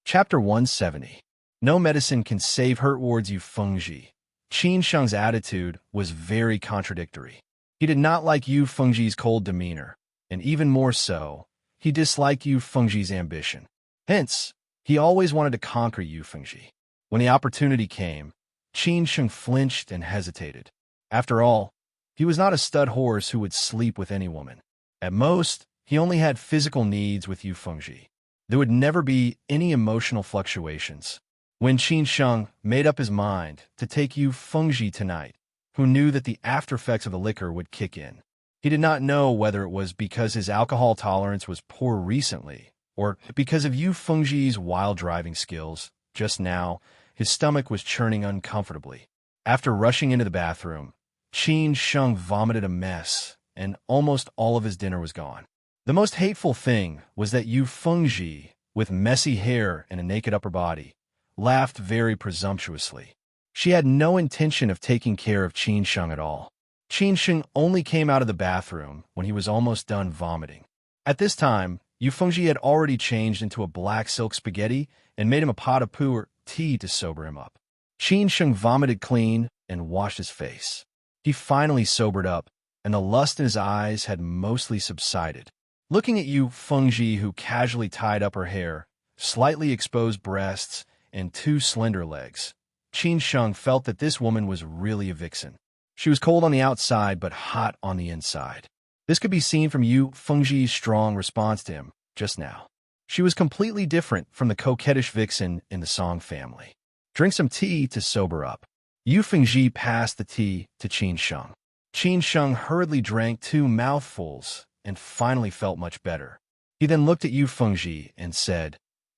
Chapter 170. No medicine can save hurt wards Yu Fengji. Qin Sheng's attitude was very contradictory. He did not like Yu Fengji's cold demeanor, and even more so, he disliked Yu Fengji's ambition. Hence, he always wanted to conquer Yu Fengji. When the opportunity came, Qin Sheng flinched and hesitated. After all, he was not a stud horse who would sleep with any woman. At most, he only had physical needs with Yu Fengji. There would never be any emotional fluctuations. When Qin Sheng made up his mind to take Yu Fengji tonight, who knew that the after-effects of the liquor would kick in. He did not know whether it was because his alcohol tolerance was poor recently, or because of Yu Fengji's wild driving skills. Just now, his stomach was churning uncomfortably. After rushing into the bathroom, Qin Sheng vomited a mess, and almost all of his dinner was gone. The most hateful thing was that Yu Fengji, with messy hair and a naked upper body, laughed very presumptuously. She had no intention of taking care of Qin Sheng at all. Qin Sheng only came out of the bathroom when he was almost done vomiting. At this time, Yu Fengji had already changed into a black silk spaghetti and made him a pot of poo or tea to sober him up. Qin Sheng vomited clean and washed his face. He finally sobered up, and the lust in his eyes had mostly subsided. Looking at Yu Fengji, who casually tied up her hair, slightly exposed breasts, and two slender legs, Qin Sheng felt that this woman was really a vixen. She was cold on the outside but hot on the inside. This could be seen from Yu Fengji's strong response to him just now. She was completely different from the coquettish vixen in the Song family. Drink some tea to sober up. Yu Fengji passed the tea to Qin Sheng. Qin Sheng hurriedly drank 2 mouthfuls and finally felt much better. He then looked at Yu Fengji and said,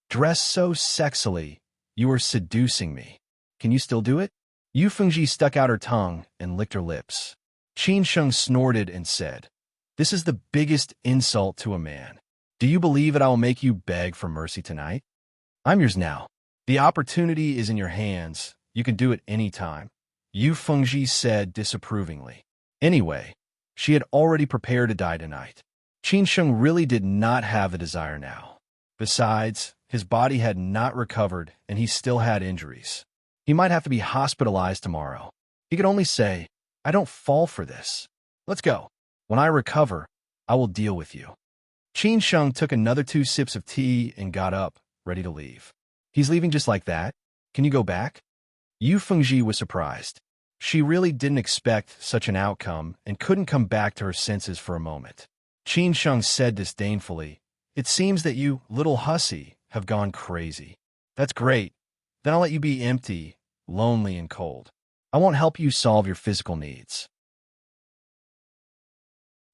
"Dressed so sexily, you are seducing me. Can you still do it?" Yu Fengji stuck out her tongue and licked her lips. Qin Sheng snorted and said, "This is the biggest insult to a man. Do you believe that I will make you beg for mercy tonight? I'm yours now. The opportunity is in your hands. You can do it any time," Yu Fengji said disapprovingly. Anyway, she had already prepared to die tonight. Qin Sheng really did not have the desire now. Besides, his body had not recovered and he still had injuries. He might have to be hospitalized tomorrow. He could only say, "I don't fall for this. Let's go. When I recover, I will deal with you." Qin Sheng took another 2 sips of tea and got up, ready to leave. "He's leaving just like that? Can you go back?" Yu Fengji was surprised. She really didn't expect such an outcome and couldn't come back to her senses for a moment. Qin Sheng said disdainfully, "It seems that you, little hussy, have gone crazy. That's great. Then I'll let you be empty, lonely, and cold. I won't help you solve your physical needs.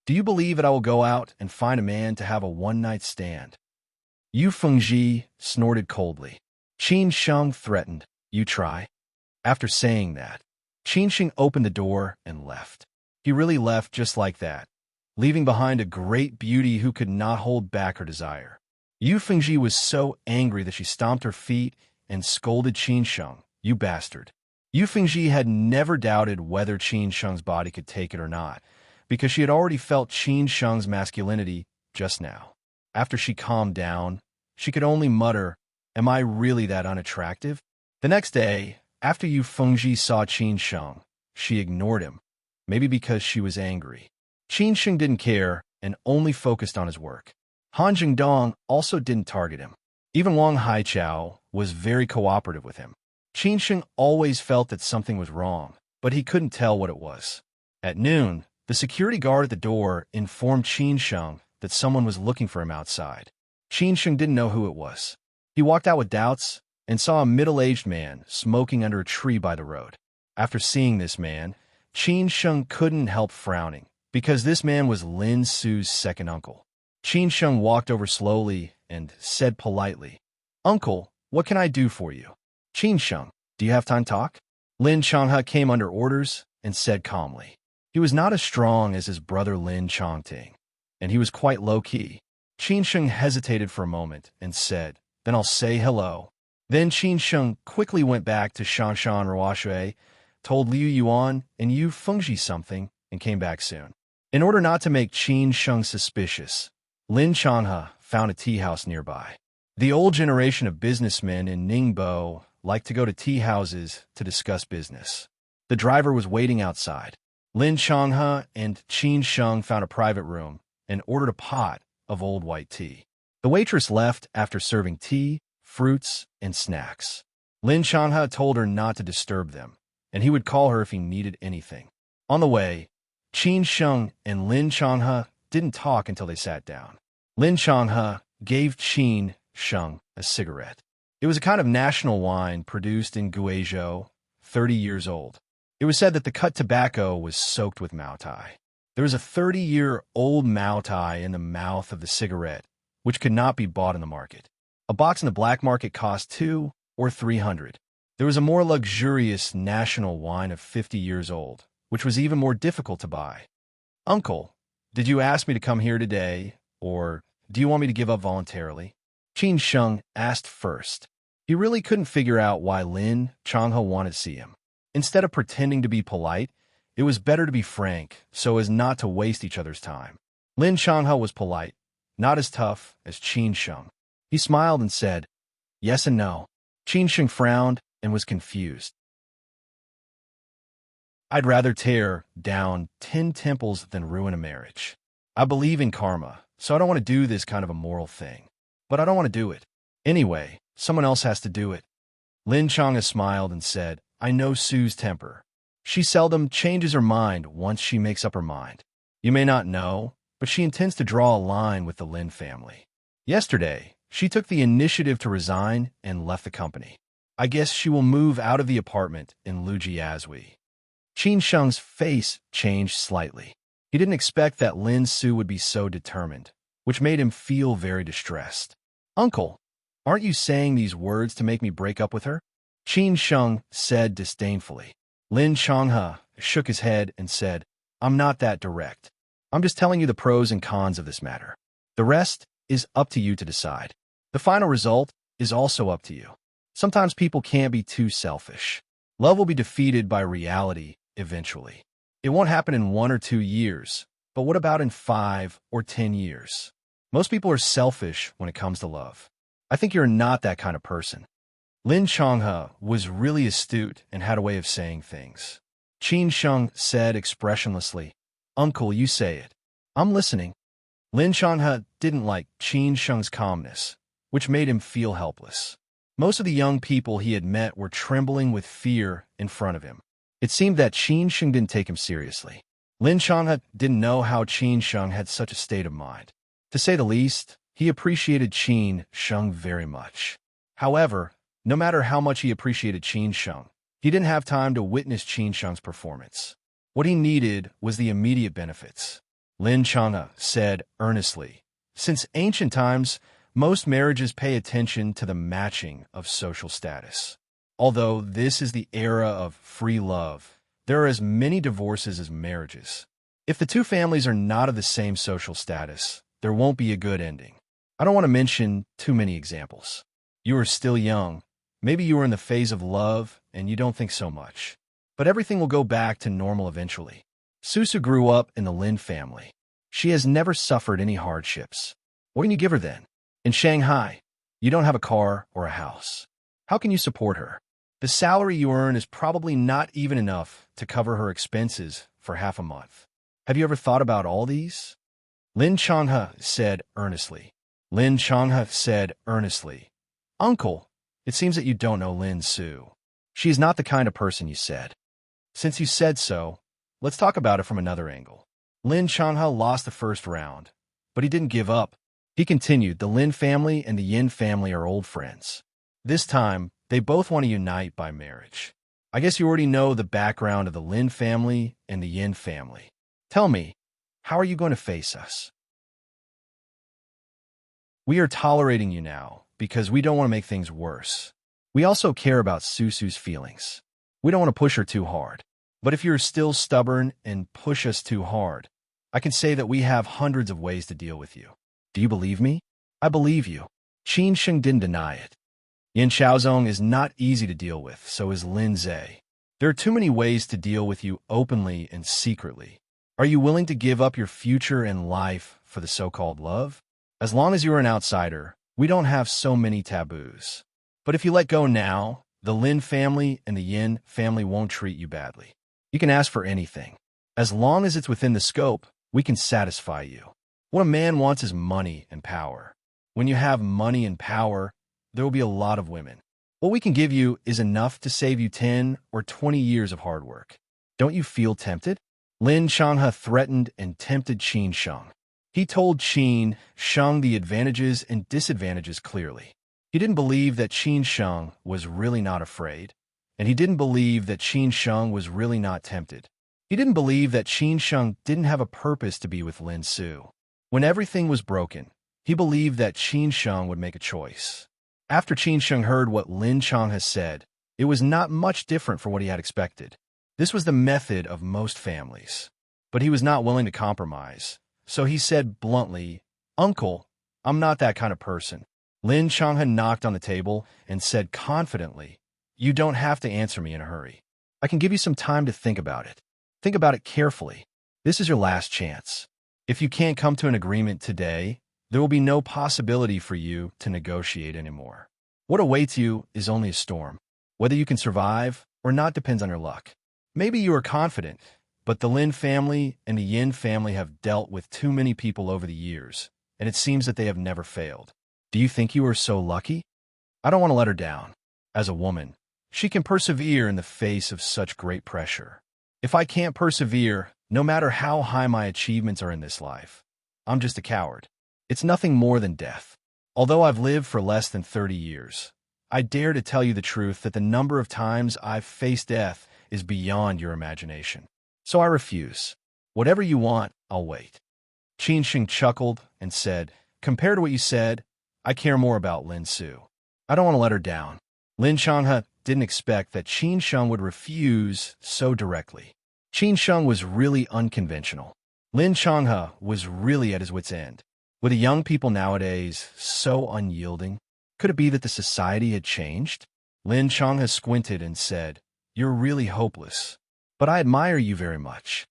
Do you believe that I will go out and find a man to have a one-night stand?" Yu Fengji snorted coldly. Qin Sheng threatened, "You try." After saying that, Qin Sheng opened the door and left. He really left just like that, leaving behind a great beauty who could not hold back her desire. Yu Fengji was so angry that she stomped her feet and scolded Qin Sheng, "You bastard." Yu Fengji had never doubted whether Qin Sheng's body could take it or not, because she had already felt Qin Sheng's masculinity just now. After she calmed down, she could only mutter, "Am I really that unattractive?" The next day, after Yu Fengji saw Qin Sheng, she ignored him, maybe because she was angry. Qin Sheng didn't care and only focused on his work. Han Jingdong also didn't target him. Even Wang Haichao was very cooperative with him. Qin Sheng always felt that something was wrong, but he couldn't tell what it was. At noon, the security guard at the door informed Qin Sheng that someone was looking for him outside. Qin Sheng didn't know who it was. He walked out with doubts and saw a middle-aged man smoking under a tree by the road. After seeing this man, Qin Sheng couldn't help frowning, because this man was Lin Su's second uncle. Qin Sheng walked over slowly and said politely, "Uncle, what can I do for you?" "Qin Sheng, do you have time to talk?" Lin Changhe came under orders and said calmly. He was not as strong as his brother Lin Chongting, and he was quite low-key. Qin Sheng hesitated for a moment and said, "Then I'll say hello." Then Qin Sheng quickly went back to Shanshan Ruoshui, told Liu Yuan and Yu Fengji something, and came back soon. In order not to make Qin Sheng suspicious, Lin Changhe found a tea house nearby. The old generation of businessmen in Ningbo liked to go to tea houses to discuss business. The driver was waiting outside. Lin Changhe and Qin Sheng found a private room and ordered a pot of old white tea. The waitress left after serving tea, fruits, and snacks. Lin Changhe told her not to disturb them, and he would call her if he needed anything. On the way, Qin Sheng and Lin Changhe didn't talk until they sat down. Lin Changhe gave Qin Sheng a cigarette. It was a kind of national wine produced in Guizhou, 30 years old. It was said that the cut tobacco was soaked with Maotai. There was a 30-year-old Maotai in the mouth of the cigarette, which could not be bought in the market. A box in the black market cost 200 or 300. There was a more luxurious national wine of 50 years old, which was even more difficult to buy. "Uncle, did you ask me to come here today, or do you want me to give up voluntarily?" Qin Sheng asked first. He really couldn't figure out why Lin Changhe wanted to see him. Instead of pretending to be polite, it was better to be frank so as not to waste each other's time. Lin Changhe was polite, not as tough as Qin Sheng. He smiled and said, "Yes and no." Qin Sheng frowned and was confused. "I'd rather tear down 10 temples than ruin a marriage. I believe in karma, so I don't want to do this kind of a moral thing. But I don't want to do it. Anyway, someone else has to do it." Lin Changhe smiled and said, "I know Sue's temper. She seldom changes her mind once she makes up her mind. You may not know, but she intends to draw a line with the Lin family. Yesterday, she took the initiative to resign and left the company. I guess she will move out of the apartment in Lujiazui." Qin Sheng's face changed slightly. He didn't expect that Lin Su would be so determined, which made him feel very distressed. "Uncle, aren't you saying these words to make me break up with her?" Qin Sheng said disdainfully. Lin Changhe shook his head and said, "I'm not that direct. I'm just telling you the pros and cons of this matter. The rest is up to you to decide. The final result is also up to you. Sometimes people can't be too selfish. Love will be defeated by reality eventually. It won't happen in 1 or 2 years, but what about in 5 or 10 years? Most people are selfish when it comes to love. I think you're not that kind of person." Lin Changhe was really astute and had a way of saying things. Qin Sheng said expressionlessly, "Uncle, you say it. I'm listening." Lin Changhe didn't like Qin Sheng's calmness, which made him feel helpless. Most of the young people he had met were trembling with fear in front of him. It seemed that Qin Sheng didn't take him seriously. Lin Changhe didn't know how Qin Sheng had such a state of mind. To say the least, he appreciated Qin Sheng very much. However, no matter how much he appreciated Qin Sheng, he didn't have time to witness Qin Sheng's performance. What he needed was the immediate benefits. Lin Changhe said earnestly, "Since ancient times, most marriages pay attention to the matching of social status. Although this is the era of free love, there are as many divorces as marriages. If the two families are not of the same social status, there won't be a good ending. I don't want to mention too many examples. You are still young. Maybe you are in the phase of love and you don't think so much. But everything will go back to normal eventually. Susu grew up in the Lin family. She has never suffered any hardships. What can you give her then? In Shanghai, you don't have a car or a house. How can you support her? The salary you earn is probably not even enough to cover her expenses for half a month. Have you ever thought about all these?" Lin Changhe said earnestly. Lin Changhe said earnestly, "Uncle, it seems that you don't know Lin Su. She is not the kind of person you said. Since you said so, let's talk about it from another angle." Lin Changhe lost the first round, but he didn't give up. He continued, the Lin family and the Yin family are old friends. This time, they both want to unite by marriage. I guess you already know the background of the Lin family and the Yin family. Tell me, how are you going to face us? We are tolerating you now because we don't want to make things worse. We also care about Susu's feelings. We don't want to push her too hard. But if you're still stubborn and push us too hard, I can say that we have hundreds of ways to deal with you. Do you believe me? I believe you. Qin Sheng didn't deny it. Yin Xiaozong is not easy to deal with, so is Lin Zhe. There are too many ways to deal with you openly and secretly. Are you willing to give up your future and life for the so-called love? As long as you're an outsider, we don't have so many taboos. But if you let go now, the Lin family and the Yin family won't treat you badly. You can ask for anything. As long as it's within the scope, we can satisfy you. What a man wants is money and power. When you have money and power, there will be a lot of women. What we can give you is enough to save you 10 or 20 years of hard work. Don't you feel tempted? Lin Changhe threatened and tempted Qin Sheng. He told Qin Sheng the advantages and disadvantages clearly. He didn't believe that Qin Sheng was really not afraid, and he didn't believe that Qin Sheng was really not tempted. He didn't believe that Qin Sheng didn't have a purpose to be with Lin Su. When everything was broken, he believed that Qin Sheng would make a choice. After Qin Sheng heard what Lin Chang has said, it was not much different from what he had expected. This was the method of most families. But he was not willing to compromise. So he said bluntly, "Uncle, I'm not that kind of person." Lin Changhe knocked on the table and said confidently, "You don't have to answer me in a hurry. I can give you some time to think about it. Think about it carefully. This is your last chance. If you can't come to an agreement today, there will be no possibility for you to negotiate anymore. What awaits you is only a storm. Whether you can survive or not depends on your luck. Maybe you are confident, but the Lin family and the Yin family have dealt with too many people over the years, and it seems that they have never failed. Do you think you are so lucky? I don't want to let her down. As a woman, she can persevere in the face of such great pressure. If I can't persevere, no matter how high my achievements are in this life, I'm just a coward. It's nothing more than death. Although I've lived for less than 30 years, I dare to tell you the truth that the number of times I've faced death is beyond your imagination. So I refuse. Whatever you want, I'll wait." Qin Sheng chuckled and said, "Compared to what you said, I care more about Lin Su. I don't want to let her down." Lin Changhe didn't expect that Qin Sheng would refuse so directly. Qin Sheng was really unconventional. Lin Changhe was really at his wit's end. Were the young people nowadays so unyielding? Could it be that the society had changed? Lin Changhe squinted and said, "You're really hopeless, but I admire you very much."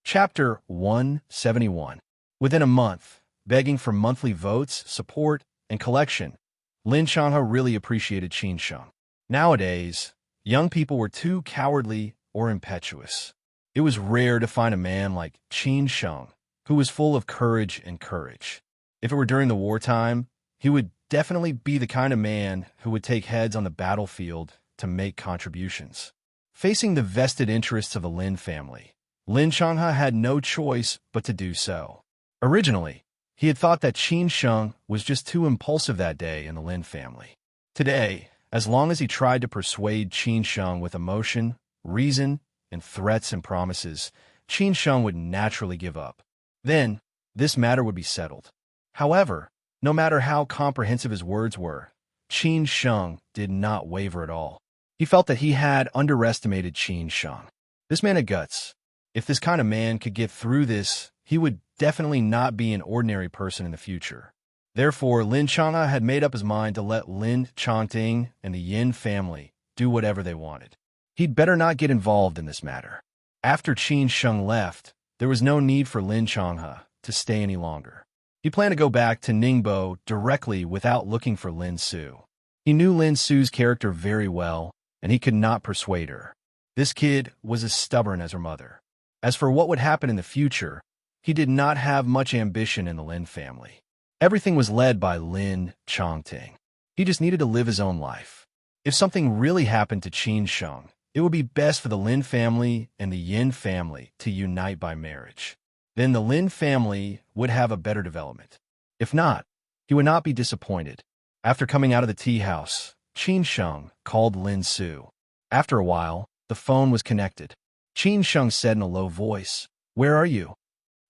Chapter 171. Within a month, begging for monthly votes, support, and collection, Lin Changhe really appreciated Qin Sheng. Nowadays, young people were too cowardly or impetuous. It was rare to find a man like Qin Sheng, who was full of courage and courage. If it were during the wartime, he would definitely be the kind of man who would take heads on the battlefield to make contributions. Facing the vested interests of the Lin family, Lin Changhe had no choice but to do so. Originally, he had thought that Qin Sheng was just too impulsive that day in the Lin family. Today, as long as he tried to persuade Qin Sheng with emotion, reason, and threats and promises, Qin Sheng would naturally give up. Then, this matter would be settled. However, no matter how comprehensive his words were, Qin Sheng did not waver at all. He felt that he had underestimated Qin Sheng. This man had guts. If this kind of man could get through this, he would definitely not be an ordinary person in the future. Therefore, Lin Changhe had made up his mind to let Lin Changting and the Yin family do whatever they wanted. He'd better not get involved in this matter. After Qin Sheng left, there was no need for Lin Changhe to stay any longer. He planned to go back to Ningbo directly without looking for Lin Su. He knew Lin Su's character very well, and he could not persuade her. This kid was as stubborn as her mother. As for what would happen in the future, he did not have much ambition in the Lin family. Everything was led by Lin Changting. He just needed to live his own life. If something really happened to Qin Sheng, It would be best for the Lin family and the Yin family to unite by marriage. Then the Lin family would have a better development. If not, he would not be disappointed. After coming out of the tea house, Qin Sheng called Lin Su. After a while, the phone was connected. Qin Sheng said in a low voice, "Where are you?"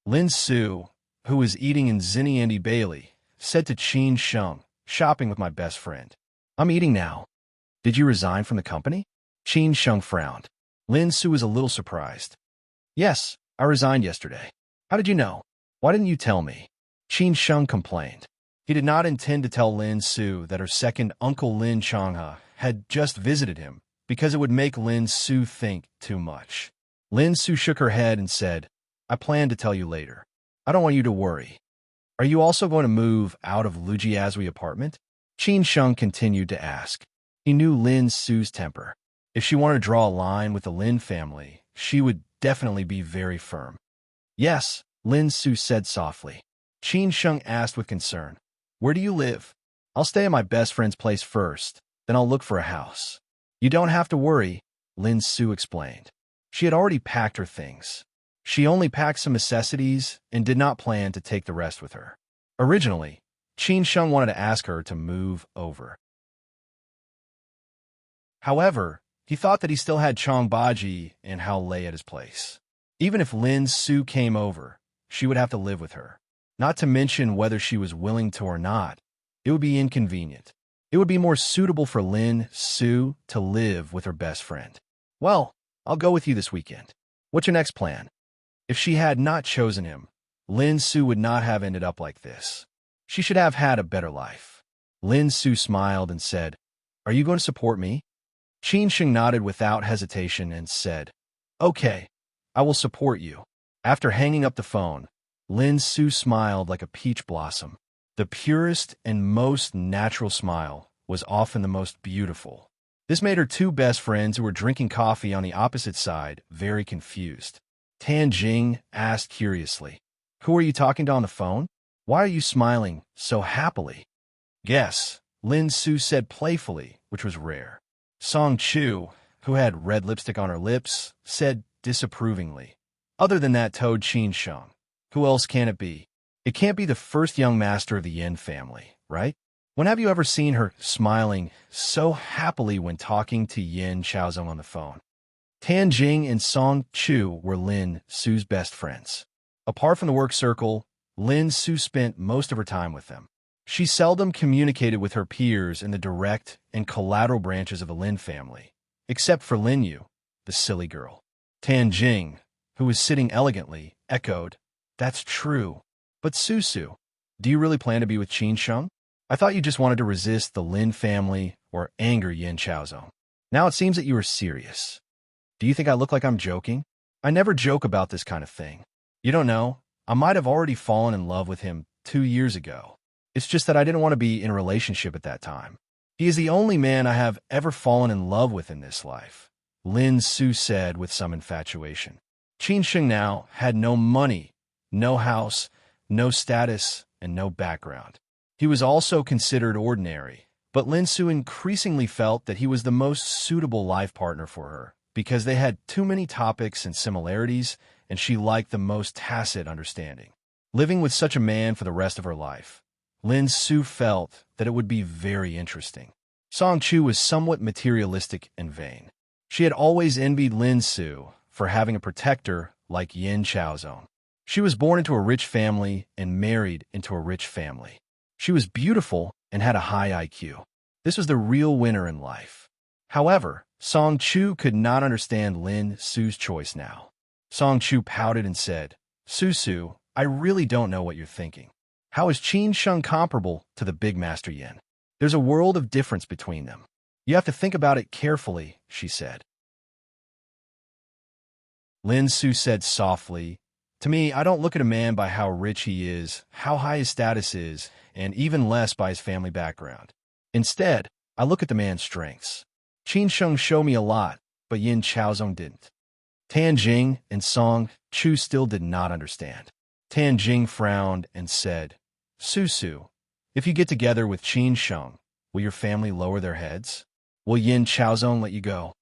Lin Su, who was eating in Zinni Andy Bailey, said to Qin Sheng, "Shopping with my best friend. I'm eating now." "Did you resign from the company?" Qin Sheng frowned. Lin Su was a little surprised. "Yes, I resigned yesterday." "How did you know? Why didn't you tell me?" Qin Sheng complained. He did not intend to tell Lin Su that her second uncle Lin Changhe had just visited him, because it would make Lin Su think too much. Lin Su shook her head and said, "I plan to tell you later. I don't want you to worry." "Are you also going to move out of Lu Jiazui apartment?" Qin Sheng continued to ask. He knew Lin Su's temper. If she wanted to draw a line with the Lin family, she would definitely be very firm. "Yes," Lin Su said softly. Qin Sheng asked with concern, "Where do you live?" "I'll stay at my best friend's place first, then I'll look for a house." "You don't have to worry," Lin Su explained. She had already packed her things. She only packed some necessities and did not plan to take the rest with her. Originally, Qin Sheng wanted to ask her to move over. However, he thought that he still had Chong Baji and Hao Lei at his place. Even if Lin Su came over, she would have to live with her. Not to mention whether she was willing to or not, it would be inconvenient. It would be more suitable for Lin Su to live with her best friend. "Well, I'll go with you this weekend. What's your next plan?" If she had not chosen him, Lin Su would not have ended up like this. She should have had a better life. Lin Su smiled and said, "Are you going to support me?" Qin Sheng nodded without hesitation and said, "Okay, I will support you." After hanging up the phone, Lin Su smiled like a peach blossom. The purest and most natural smile was often the most beautiful. This made her two best friends who were drinking coffee on the opposite side very confused. Tan Jing asked curiously, "Who are you talking to on the phone? Why are you smiling so happily?" "Guess," Lin Su said playfully, which was rare. Song Chu, who had red lipstick on her lips, said disapprovingly, "Other than that toad Qin Sheng, who else can it be? It can't be the first young master of the Yin family, right? When have you ever seen her smiling so happily when talking to Yin Chaozong on the phone?" Tan Jing and Song Chu were Lin Su's best friends. Apart from the work circle, Lin Su spent most of her time with them. She seldom communicated with her peers in the direct and collateral branches of the Lin family, except for Lin Yu, the silly girl. Tan Jing, who was sitting elegantly, echoed, "That's true. But Susu, do you really plan to be with Qin Sheng? I thought you just wanted to resist the Lin family or anger Yin Chaozong. Now it seems that you are serious. Do you think I look like I'm joking? I never joke about this kind of thing. You don't know, I might have already fallen in love with him 2 years ago. It's just that I didn't want to be in a relationship at that time. He is the only man I have ever fallen in love with in this life," Lin Su said with some infatuation. Qin Sheng now had no money, no house, no status, and no background. He was also considered ordinary, but Lin Su increasingly felt that he was the most suitable life partner for her because they had too many topics and similarities, and she liked the most tacit understanding. Living with such a man for the rest of her life, Lin Su felt that it would be very interesting. Song Chu was somewhat materialistic and vain. She had always envied Lin Su for having a protector like Yin Chaozong. She was born into a rich family and married into a rich family. She was beautiful and had a high IQ. This was the real winner in life. However, Song Chu could not understand Lin Su's choice now. Song Chu pouted and said, "Susu, I really don't know what you're thinking. How is Qin Sheng comparable to the big Master Yin? There's a world of difference between them. You have to think about it carefully," she said. Lin Su said softly, "To me, I don't look at a man by how rich he is, how high his status is, and even less by his family background. Instead, I look at the man's strengths. Qin Sheng showed me a lot, but Yin Chaozong didn't." Tan Jing and Song Chu still did not understand. Tan Jing frowned and said, "Susu, if you get together with Qin Sheng, will your family lower their heads? Will Yin Chaozong let you go?"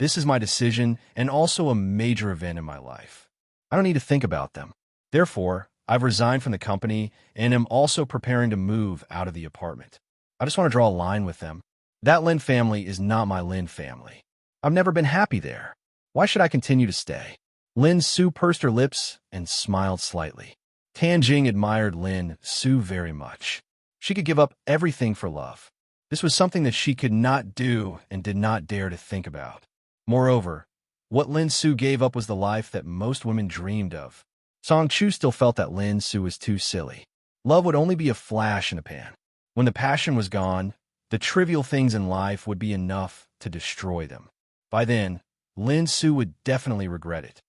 This is my decision and also a major event in my life. I don't need to think about them. Therefore, I've resigned from the company and am also preparing to move out of the apartment. I just want to draw a line with them. That Lin family is not my Lin family. I've never been happy there. Why should I continue to stay? Lin Su pursed her lips and smiled slightly. Tan Jing admired Lin Su very much. She could give up everything for love. This was something that she could not do and did not dare to think about. Moreover, what Lin Su gave up was the life that most women dreamed of. Song Chu still felt that Lin Su was too silly. Love would only be a flash in a pan. When the passion was gone, the trivial things in life would be enough to destroy them. By then, Lin Su would definitely regret it.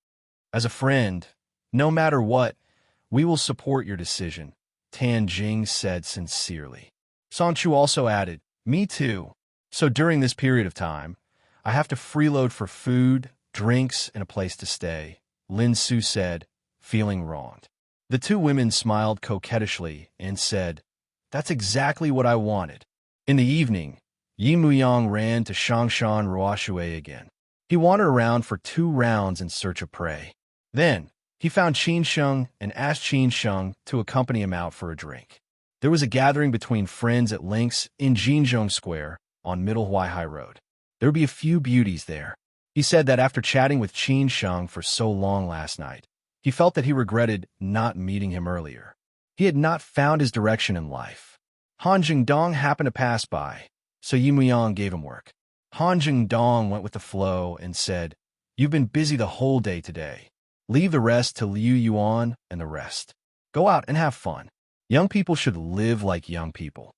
As a friend, no matter what, we will support your decision, Tan Jing said sincerely. Song Chu also added, me too. So during this period of time, I have to freeload for food, drinks, and a place to stay, Lin Su said, feeling wronged. The two women smiled coquettishly and said, that's exactly what I wanted. In the evening, Yi Muyang ran to Shangshan Ruoshui again. He wandered around for 2 rounds in search of prey. Then, he found Qin Sheng and asked Qin Sheng to accompany him out for a drink. There was a gathering between friends at Link's in Jinzhong Square on Middle Huaihai Road. There would be a few beauties there. He said that after chatting with Qin Sheng for so long last night, he felt that he regretted not meeting him earlier. He had not found his direction in life. Han Jingdong happened to pass by, so Yi Muyang gave him work. Han Jingdong went with the flow and said, you've been busy the whole day today. Leave the rest to Liu Yuan and the rest. Go out and have fun. Young people should live like young people.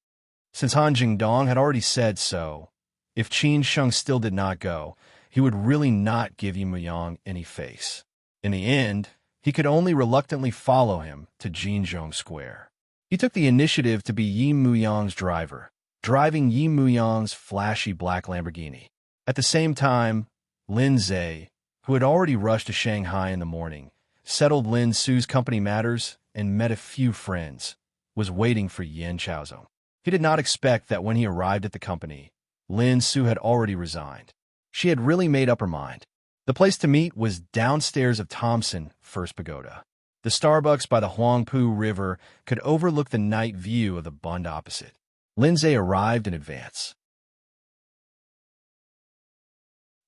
Since Han Jingdong had already said so, if Qin Sheng still did not go, he would really not give Yi Muyang any face. In the end, he could only reluctantly follow him to Jinzhong Square. He took the initiative to be Yi Muyang's driver, driving Yi Muyang's flashy black Lamborghini. At the same time, Lin Zhe, who had already rushed to Shanghai in the morning, settled Lin Su's company matters and met a few friends, was waiting for Yan Chaozong. He did not expect that when he arrived at the company, Lin Su had already resigned. She had really made up her mind. The place to meet was downstairs of Thompson First Pagoda. The Starbucks by the Huangpu River could overlook the night view of the Bund opposite. Lin Zhe arrived in advance.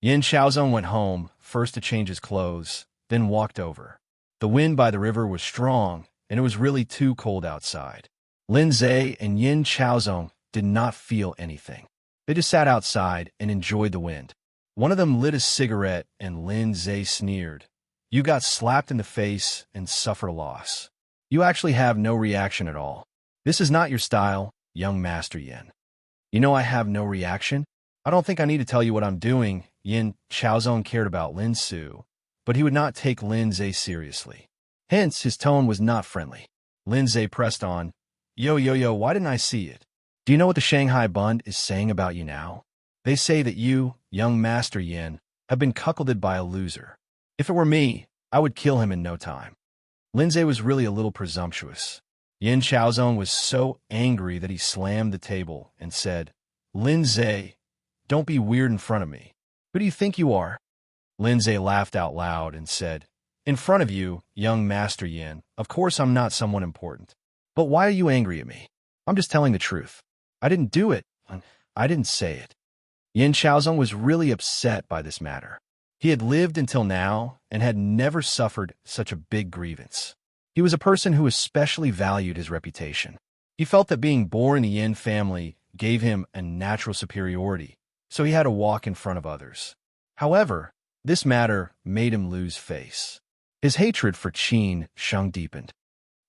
Yan Chaozong went home, first to change his clothes, then walked over. The wind by the river was strong, and it was really too cold outside. Lin Zhe and Yan Chaozong did not feel anything. They just sat outside and enjoyed the wind. One of them lit a cigarette, and Lin Zhe sneered. You got slapped in the face and suffer loss. You actually have no reaction at all. This is not your style, young Master Yin. You know I have no reaction? I don't think I need to tell you what I'm doing. Yan Chaozong cared about Lin Su, but he would not take Lin Zhe seriously. Hence, his tone was not friendly. Lin Zhe pressed on. Yo, why didn't I see it? Do you know what the Shanghai Bund is saying about you now? They say that you, young Master Yin, have been cuckolded by a loser. If it were me, I would kill him in no time. Lin Zhe was really a little presumptuous. Yan Chaozong was so angry that he slammed the table and said, Lin Zhe, don't be weird in front of me. Who do you think you are? Lin Zhe laughed out loud and said, in front of you, young Master Yin, of course I'm not someone important. But why are you angry at me? I'm just telling the truth. I didn't do it. I didn't say it. Yan Chaozong was really upset by this matter. He had lived until now and had never suffered such a big grievance. He was a person who especially valued his reputation. He felt that being born in the Yin family gave him a natural superiority, so he had to walk in front of others. However, this matter made him lose face. His hatred for Qin Sheng deepened.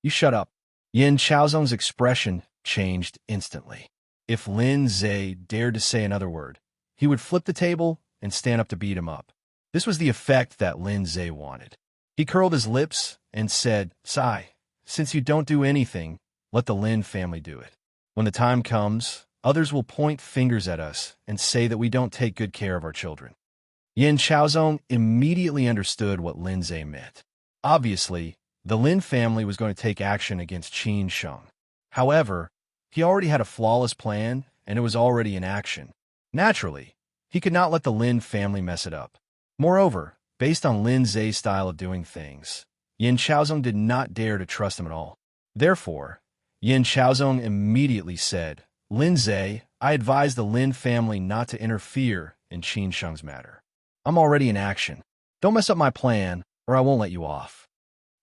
You shut up. Yan Chaozong's expression changed instantly. If Lin Zhe dared to say another word, he would flip the table and stand up to beat him up. This was the effect that Lin Zhe wanted. He curled his lips and said, Sai, since you don't do anything, let the Lin family do it. When the time comes, others will point fingers at us and say that we don't take good care of our children. Yan Chaozong immediately understood what Lin Zhe meant. Obviously, the Lin family was going to take action against Qin Sheng. However, he already had a flawless plan, and it was already in action. Naturally, He could not let the Lin family mess it up. Moreover, based on Lin Zhe's style of doing things, Yin Chaozong did not dare to trust him at all. Therefore, Yin Chaozong immediately said, Lin Zhe, I advise the Lin family not to interfere in Qin Sheng's matter. I'm already in action. Don't mess up my plan, or I won't let you off.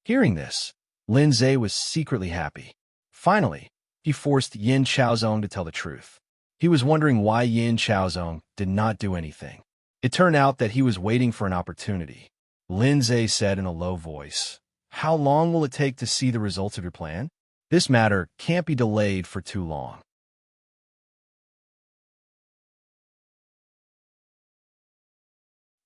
Hearing this, Lin Zhe was secretly happy. Finally, he forced Yin Chaozong to tell the truth. He was wondering why Yin Chaozong did not do anything. It turned out that he was waiting for an opportunity. Lin Zhe said in a low voice, How long will it take to see the results of your plan? This matter can't be delayed for too long.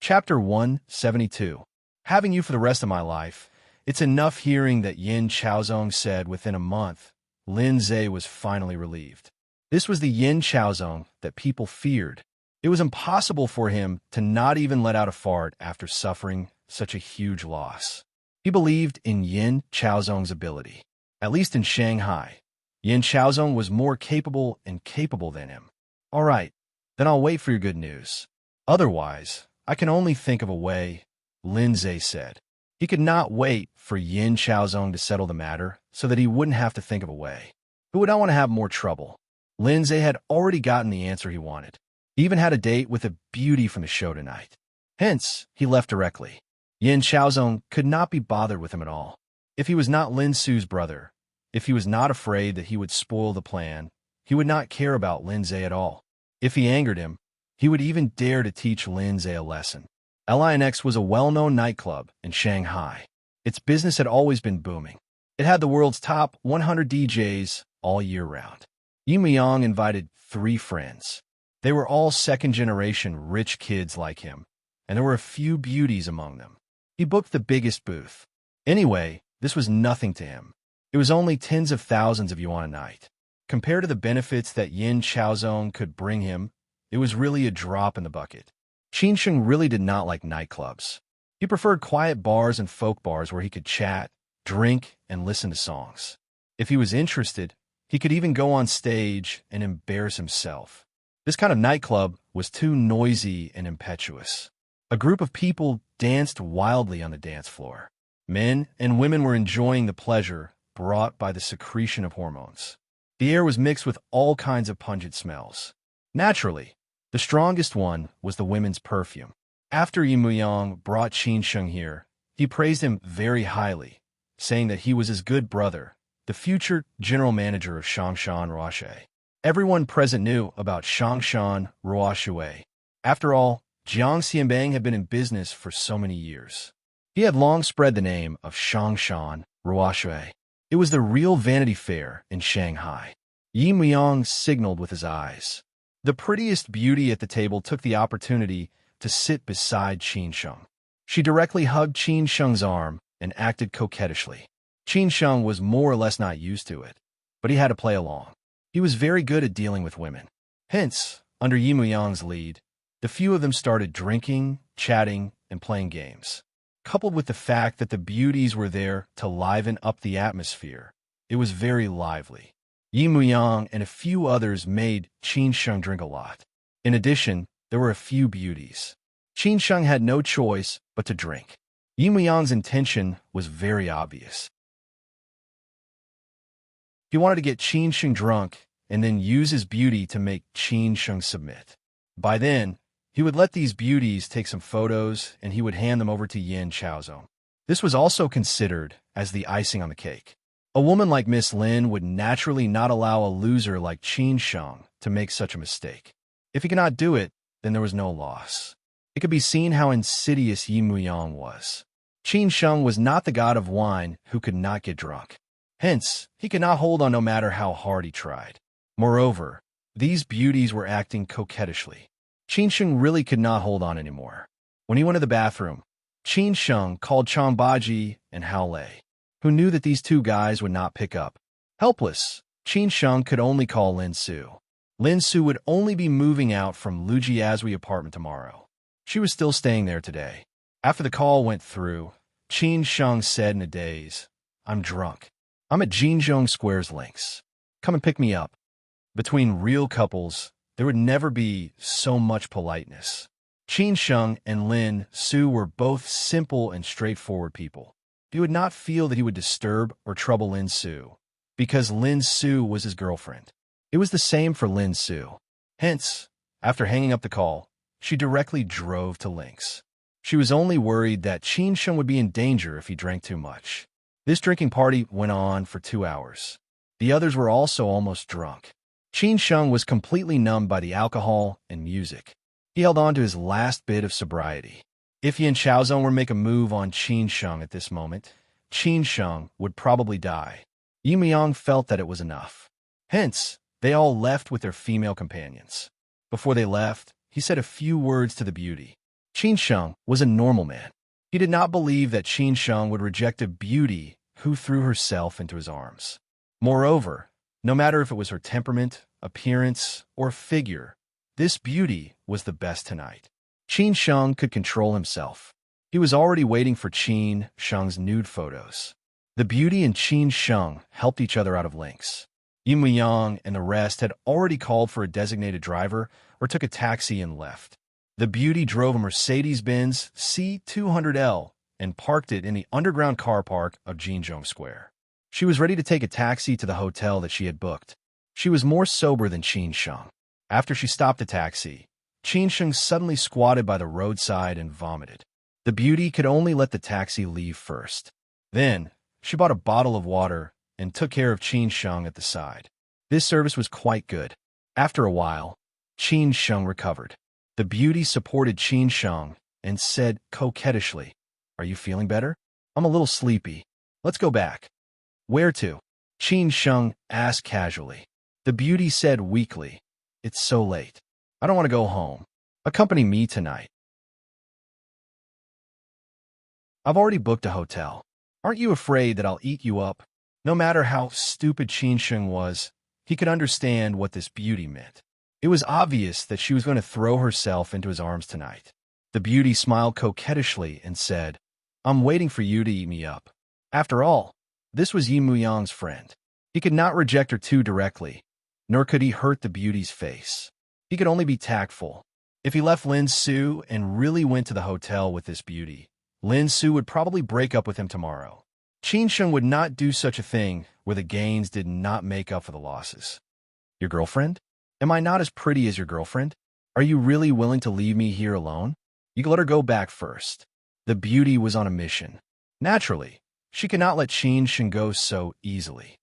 Chapter 172. Having you for the rest of my life. It's enough hearing that Yin Chaozong said within a month. Lin Zhe was finally relieved. This was the Yin Chaozong that people feared. It was impossible for him to not even let out a fart after suffering such a huge loss. He believed in Yin Chaozong's ability. At least in Shanghai, Yin Chaozong was more capable than him. All right, then I'll wait for your good news. Otherwise, I can only think of a way, Lin Zhe said. He could not wait for Yin Chaozong to settle the matter so that he wouldn't have to think of a way. Who would not want to have more trouble? Lin Zhe had already gotten the answer he wanted. He even had a date with a beauty from the show tonight. Hence, he left directly. Yin Chaozong could not be bothered with him at all. If he was not Lin Su's brother, if he was not afraid that he would spoil the plan, he would not care about Lin Zhe at all. If he angered him, he would even dare to teach Lin Zhe a lesson. LINX was a well-known nightclub in Shanghai. Its business had always been booming. It had the world's top 100 DJs all year round. Yi Muyang invited 3 friends. They were all second-generation rich kids like him, and there were a few beauties among them. He booked the biggest booth. Anyway, this was nothing to him. It was only tens of thousands of yuan a night. Compared to the benefits that Yin Chaozong could bring him, it was really a drop in the bucket. Qin Sheng really did not like nightclubs. He preferred quiet bars and folk bars where he could chat, drink, and listen to songs. If he was interested, he could even go on stage and embarrass himself. This kind of nightclub was too noisy and impetuous. A group of people danced wildly on the dance floor. Men and women were enjoying the pleasure brought by the secretion of hormones. The air was mixed with all kinds of pungent smells. Naturally, the strongest one was the women's perfume. After Yi Muyang brought Qin Sheng here, he praised him very highly, saying that he was his good brother, the future general manager of Shangshan Ruoshui. Everyone present knew about Shangshan Ruoshui. After all, Jiang Xianbang had been in business for so many years. He had long spread the name of Shangshan Ruoshui. It was the real Vanity Fair in Shanghai. Yi Muyang signaled with his eyes. The prettiest beauty at the table took the opportunity to sit beside Qin Sheng. She directly hugged Qin Sheng's arm and acted coquettishly. Qin Sheng was more or less not used to it, but he had to play along. He was very good at dealing with women. Hence, under Yi Muyang's lead, the few of them started drinking, chatting, and playing games. Coupled with the fact that the beauties were there to liven up the atmosphere, it was very lively. Yi Muyang and a few others made Qin Sheng drink a lot. In addition, there were a few beauties. Qin Sheng had no choice but to drink. Yi Muyang's intention was very obvious. He wanted to get Qin Sheng drunk and then use his beauty to make Qin Sheng submit. By then, he would let these beauties take some photos and he would hand them over to Yin Chaozong. This was also considered as the icing on the cake. A woman like Miss Lin would naturally not allow a loser like Qin Sheng to make such a mistake. If he could not do it, then there was no loss. It could be seen how insidious Yi Muyang was. Qin Sheng was not the god of wine who could not get drunk. Hence, he could not hold on no matter how hard he tried. Moreover, these beauties were acting coquettishly. Qin Sheng really could not hold on anymore. When he went to the bathroom, Qin Sheng called Chang Baji and Hao Lei, who knew that these 2 guys would not pick up. Helpless, Qin Sheng could only call Lin Su. Lin Su would only be moving out from Lu Jiazui apartment tomorrow. She was still staying there today. After the call went through, Qin Sheng said in a daze, "I'm drunk. I'm at Jinzhong Square's Links. Come and pick me up." Between real couples, there would never be so much politeness. Qin Sheng and Lin Su were both simple and straightforward people. He would not feel that he would disturb or trouble Lin Su, because Lin Su was his girlfriend. It was the same for Lin Su. Hence, after hanging up the call, she directly drove to Link's. She was only worried that Qin Sheng would be in danger if he drank too much. This drinking party went on for 2 hours. The others were also almost drunk. Qin Sheng was completely numbed by the alcohol and music. He held on to his last bit of sobriety. If he and Xiaozong were to make a move on Qin Sheng at this moment, Qin Sheng would probably die. Yu Miang felt that it was enough. Hence, they all left with their female companions. Before they left, he said a few words to the beauty. Qin Sheng was a normal man. He did not believe that Qin Sheng would reject a beauty who threw herself into his arms. Moreover, no matter if it was her temperament, appearance, or figure, this beauty was the best tonight. Qin Sheng could control himself. He was already waiting for Qin Sheng's nude photos. The beauty and Qin Sheng helped each other out of Link's. Yu Miyang and the rest had already called for a designated driver or took a taxi and left. The beauty drove a Mercedes-Benz C200L and parked it in the underground car park of Jinzhong Square. She was ready to take a taxi to the hotel that she had booked. She was more sober than Qin Sheng. After she stopped the taxi, Qin Sheng suddenly squatted by the roadside and vomited. The beauty could only let the taxi leave first. Then, she bought a bottle of water and took care of Qin Sheng at the side. This service was quite good. After a while, Qin Sheng recovered. The beauty supported Qin Sheng and said coquettishly, "Are you feeling better? I'm a little sleepy. Let's go back." "Where to?" Qin Sheng asked casually. The beauty said weakly, "It's so late. I don't want to go home. Accompany me tonight. I've already booked a hotel. Aren't you afraid that I'll eat you up?" No matter how stupid Qin Sheng was, he could understand what this beauty meant. It was obvious that she was going to throw herself into his arms tonight. The beauty smiled coquettishly and said, "I'm waiting for you to eat me up." After all, this was Yi Muyang's friend. He could not reject her too directly, nor could he hurt the beauty's face. He could only be tactful. If he left Lin Su and really went to the hotel with this beauty, Lin Su would probably break up with him tomorrow. Qin Sheng would not do such a thing where the gains did not make up for the losses. "Your girlfriend? Am I not as pretty as your girlfriend? Are you really willing to leave me here alone? You can let her go back first." The beauty was on a mission. Naturally, she could not let Qin Sheng go so easily.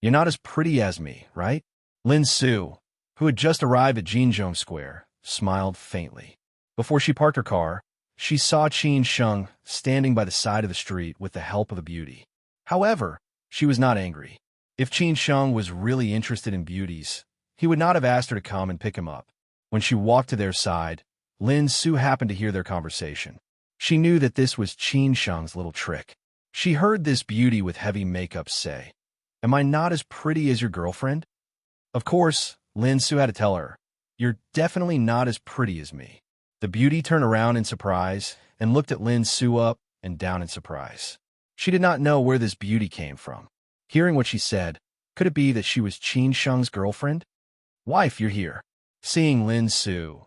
"You're not as pretty as me, right?" Lin Su, who had just arrived at Jinzhong Square, smiled faintly. Before she parked her car, she saw Qin Sheng standing by the side of the street with the help of the beauty. However, she was not angry. If Qin Sheng was really interested in beauties, he would not have asked her to come and pick him up. When she walked to their side, Lin Su happened to hear their conversation. She knew that this was Qin Sheng's little trick. She heard this beauty with heavy makeup say, "Am I not as pretty as your girlfriend?" Of course, Lin Su had to tell her, "You're definitely not as pretty as me." The beauty turned around in surprise and looked at Lin Su up and down in surprise. She did not know where this beauty came from. Hearing what she said, could it be that she was Qin Sheng's girlfriend? "Wife, you're here." Seeing Lin Su,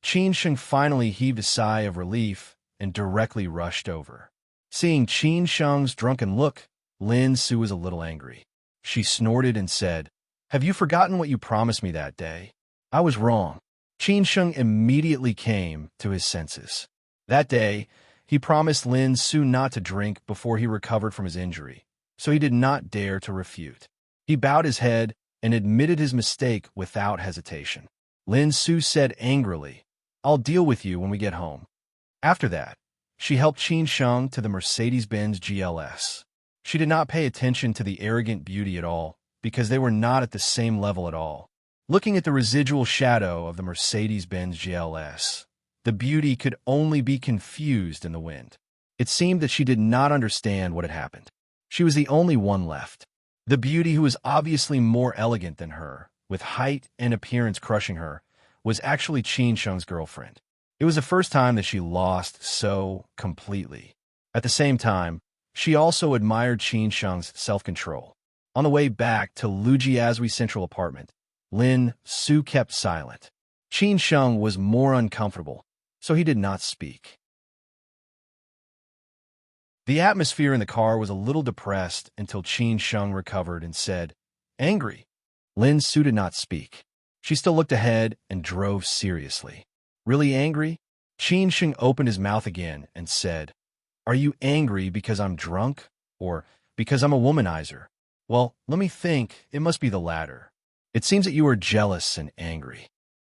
Qin Sheng finally heaved a sigh of relief and directly rushed over. Seeing Qin Sheng's drunken look, Lin Su was a little angry. She snorted and said, "Have you forgotten what you promised me that day?" "I was wrong." Qin Sheng immediately came to his senses. That day, he promised Lin Su not to drink before he recovered from his injury, so he did not dare to refute. He bowed his head and admitted his mistake without hesitation. Lin Su said angrily, "I'll deal with you when we get home." After that, she helped Qin Sheng to the Mercedes-Benz GLS. She did not pay attention to the arrogant beauty at all, because they were not at the same level at all. Looking at the residual shadow of the Mercedes-Benz GLS, the beauty could only be confused in the wind. It seemed that she did not understand what had happened. She was the only one left. The beauty, who was obviously more elegant than her, with height and appearance crushing her, was actually Qin Sheng's girlfriend. It was the first time that she lost so completely. At the same time, she also admired Qin Sheng's self-control. On the way back to Lu Jiazui Central Apartment, Lin Su kept silent. Qin Sheng was more uncomfortable, so he did not speak. The atmosphere in the car was a little depressed until Qin Sheng recovered and said, "Angry." Lin Su did not speak. She still looked ahead and drove seriously. "Really angry?" Qin Sheng opened his mouth again and said, "Are you angry because I'm drunk? Or because I'm a womanizer?" "Well, let me think. It must be the latter. It seems that you are jealous and angry."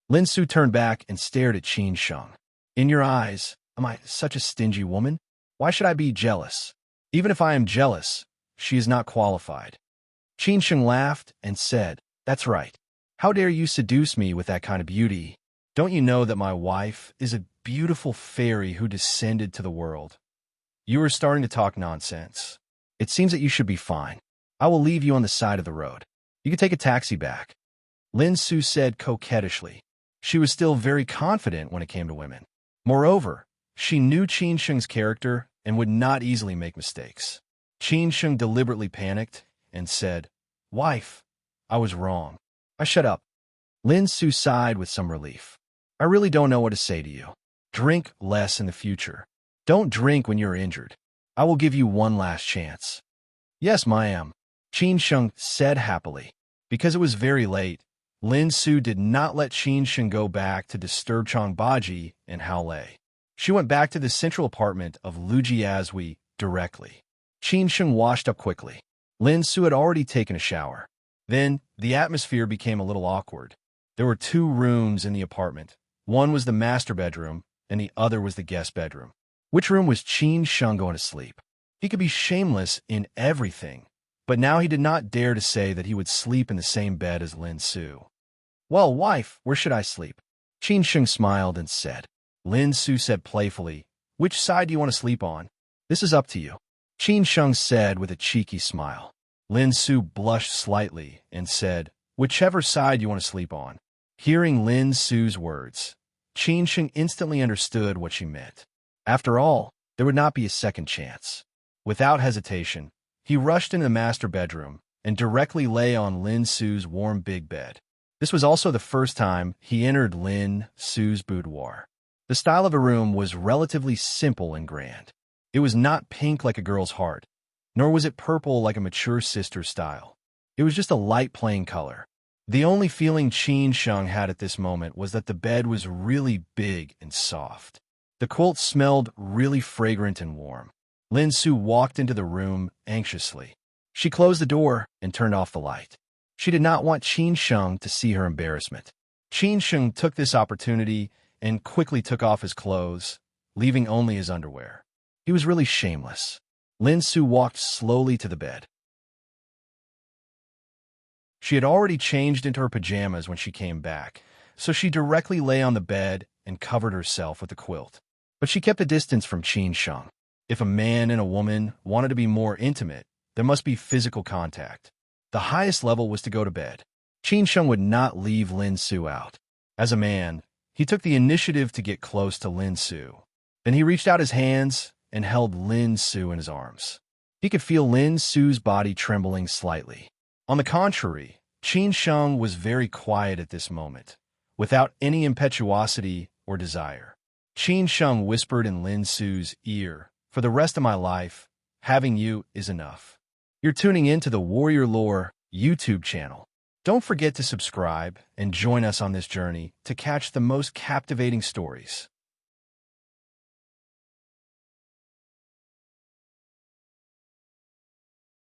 Lin Su turned back and stared at Qin Sheng. "In your eyes, am I such a stingy woman? Why should I be jealous? Even if I am jealous, she is not qualified." Qin Sheng laughed and said, "That's right. How dare you seduce me with that kind of beauty? Don't you know that my wife is a beautiful fairy who descended to the world? You are starting to talk nonsense. It seems that you should be fine. I will leave you on the side of the road. You can take a taxi back." Lin Su said coquettishly. She was still very confident when it came to women. Moreover, she knew Qin Sheng's character and would not easily make mistakes. Qin Sheng deliberately panicked and said, "Wife, I was wrong. I shut up." Lin Su sighed with some relief. "I really don't know what to say to you. Drink less in the future. Don't drink when you're injured. I will give you one last chance." "Yes, ma'am," Qin Sheng said happily. Because it was very late, Lin Su did not let Qin Sheng go back to disturb Changbaji and Hao Lei. She went back to the central apartment of Lu Jiazui directly. Qin Sheng washed up quickly. Lin Su had already taken a shower. Then, the atmosphere became a little awkward. There were two rooms in the apartment. One was the master bedroom, and the other was the guest bedroom. Which room was Qin Sheng going to sleep? He could be shameless in everything, but now he did not dare to say that he would sleep in the same bed as Lin Su. "Well, wife, where should I sleep?" Qin Sheng smiled and said. Lin Su said playfully, "Which side do you want to sleep on? This is up to you." Qin Sheng said with a cheeky smile. Lin Su blushed slightly and said, "Whichever side you want to sleep on." Hearing Lin Su's words, Qin Sheng instantly understood what she meant. After all, there would not be a second chance. Without hesitation, he rushed into the master bedroom and directly lay on Lin Su's warm big bed. This was also the first time he entered Lin Su's boudoir. The style of the room was relatively simple and grand. It was not pink like a girl's heart, nor was it purple like a mature sister's style. It was just a light plain color. The only feeling Qin Sheng had at this moment was that the bed was really big and soft. The quilt smelled really fragrant and warm. Lin Su walked into the room anxiously. She closed the door and turned off the light. She did not want Qin Sheng to see her embarrassment. Qin Sheng took this opportunity and quickly took off his clothes, leaving only his underwear. He was really shameless. Lin Su walked slowly to the bed. She had already changed into her pajamas when she came back, so she directly lay on the bed and covered herself with the quilt. But she kept a distance from Qin Sheng. If a man and a woman wanted to be more intimate, there must be physical contact. The highest level was to go to bed. Qin Sheng would not leave Lin Su out. As a man, he took the initiative to get close to Lin Su. Then he reached out his hands and held Lin Su in his arms. He could feel Lin Su's body trembling slightly. On the contrary, Qin Sheng was very quiet at this moment, without any impetuosity or desire. Qin Sheng whispered in Lin Su's ear, "For the rest of my life, having you is enough." You're tuning in to the Warrior Lore YouTube channel. Don't forget to subscribe and join us on this journey to catch the most captivating stories.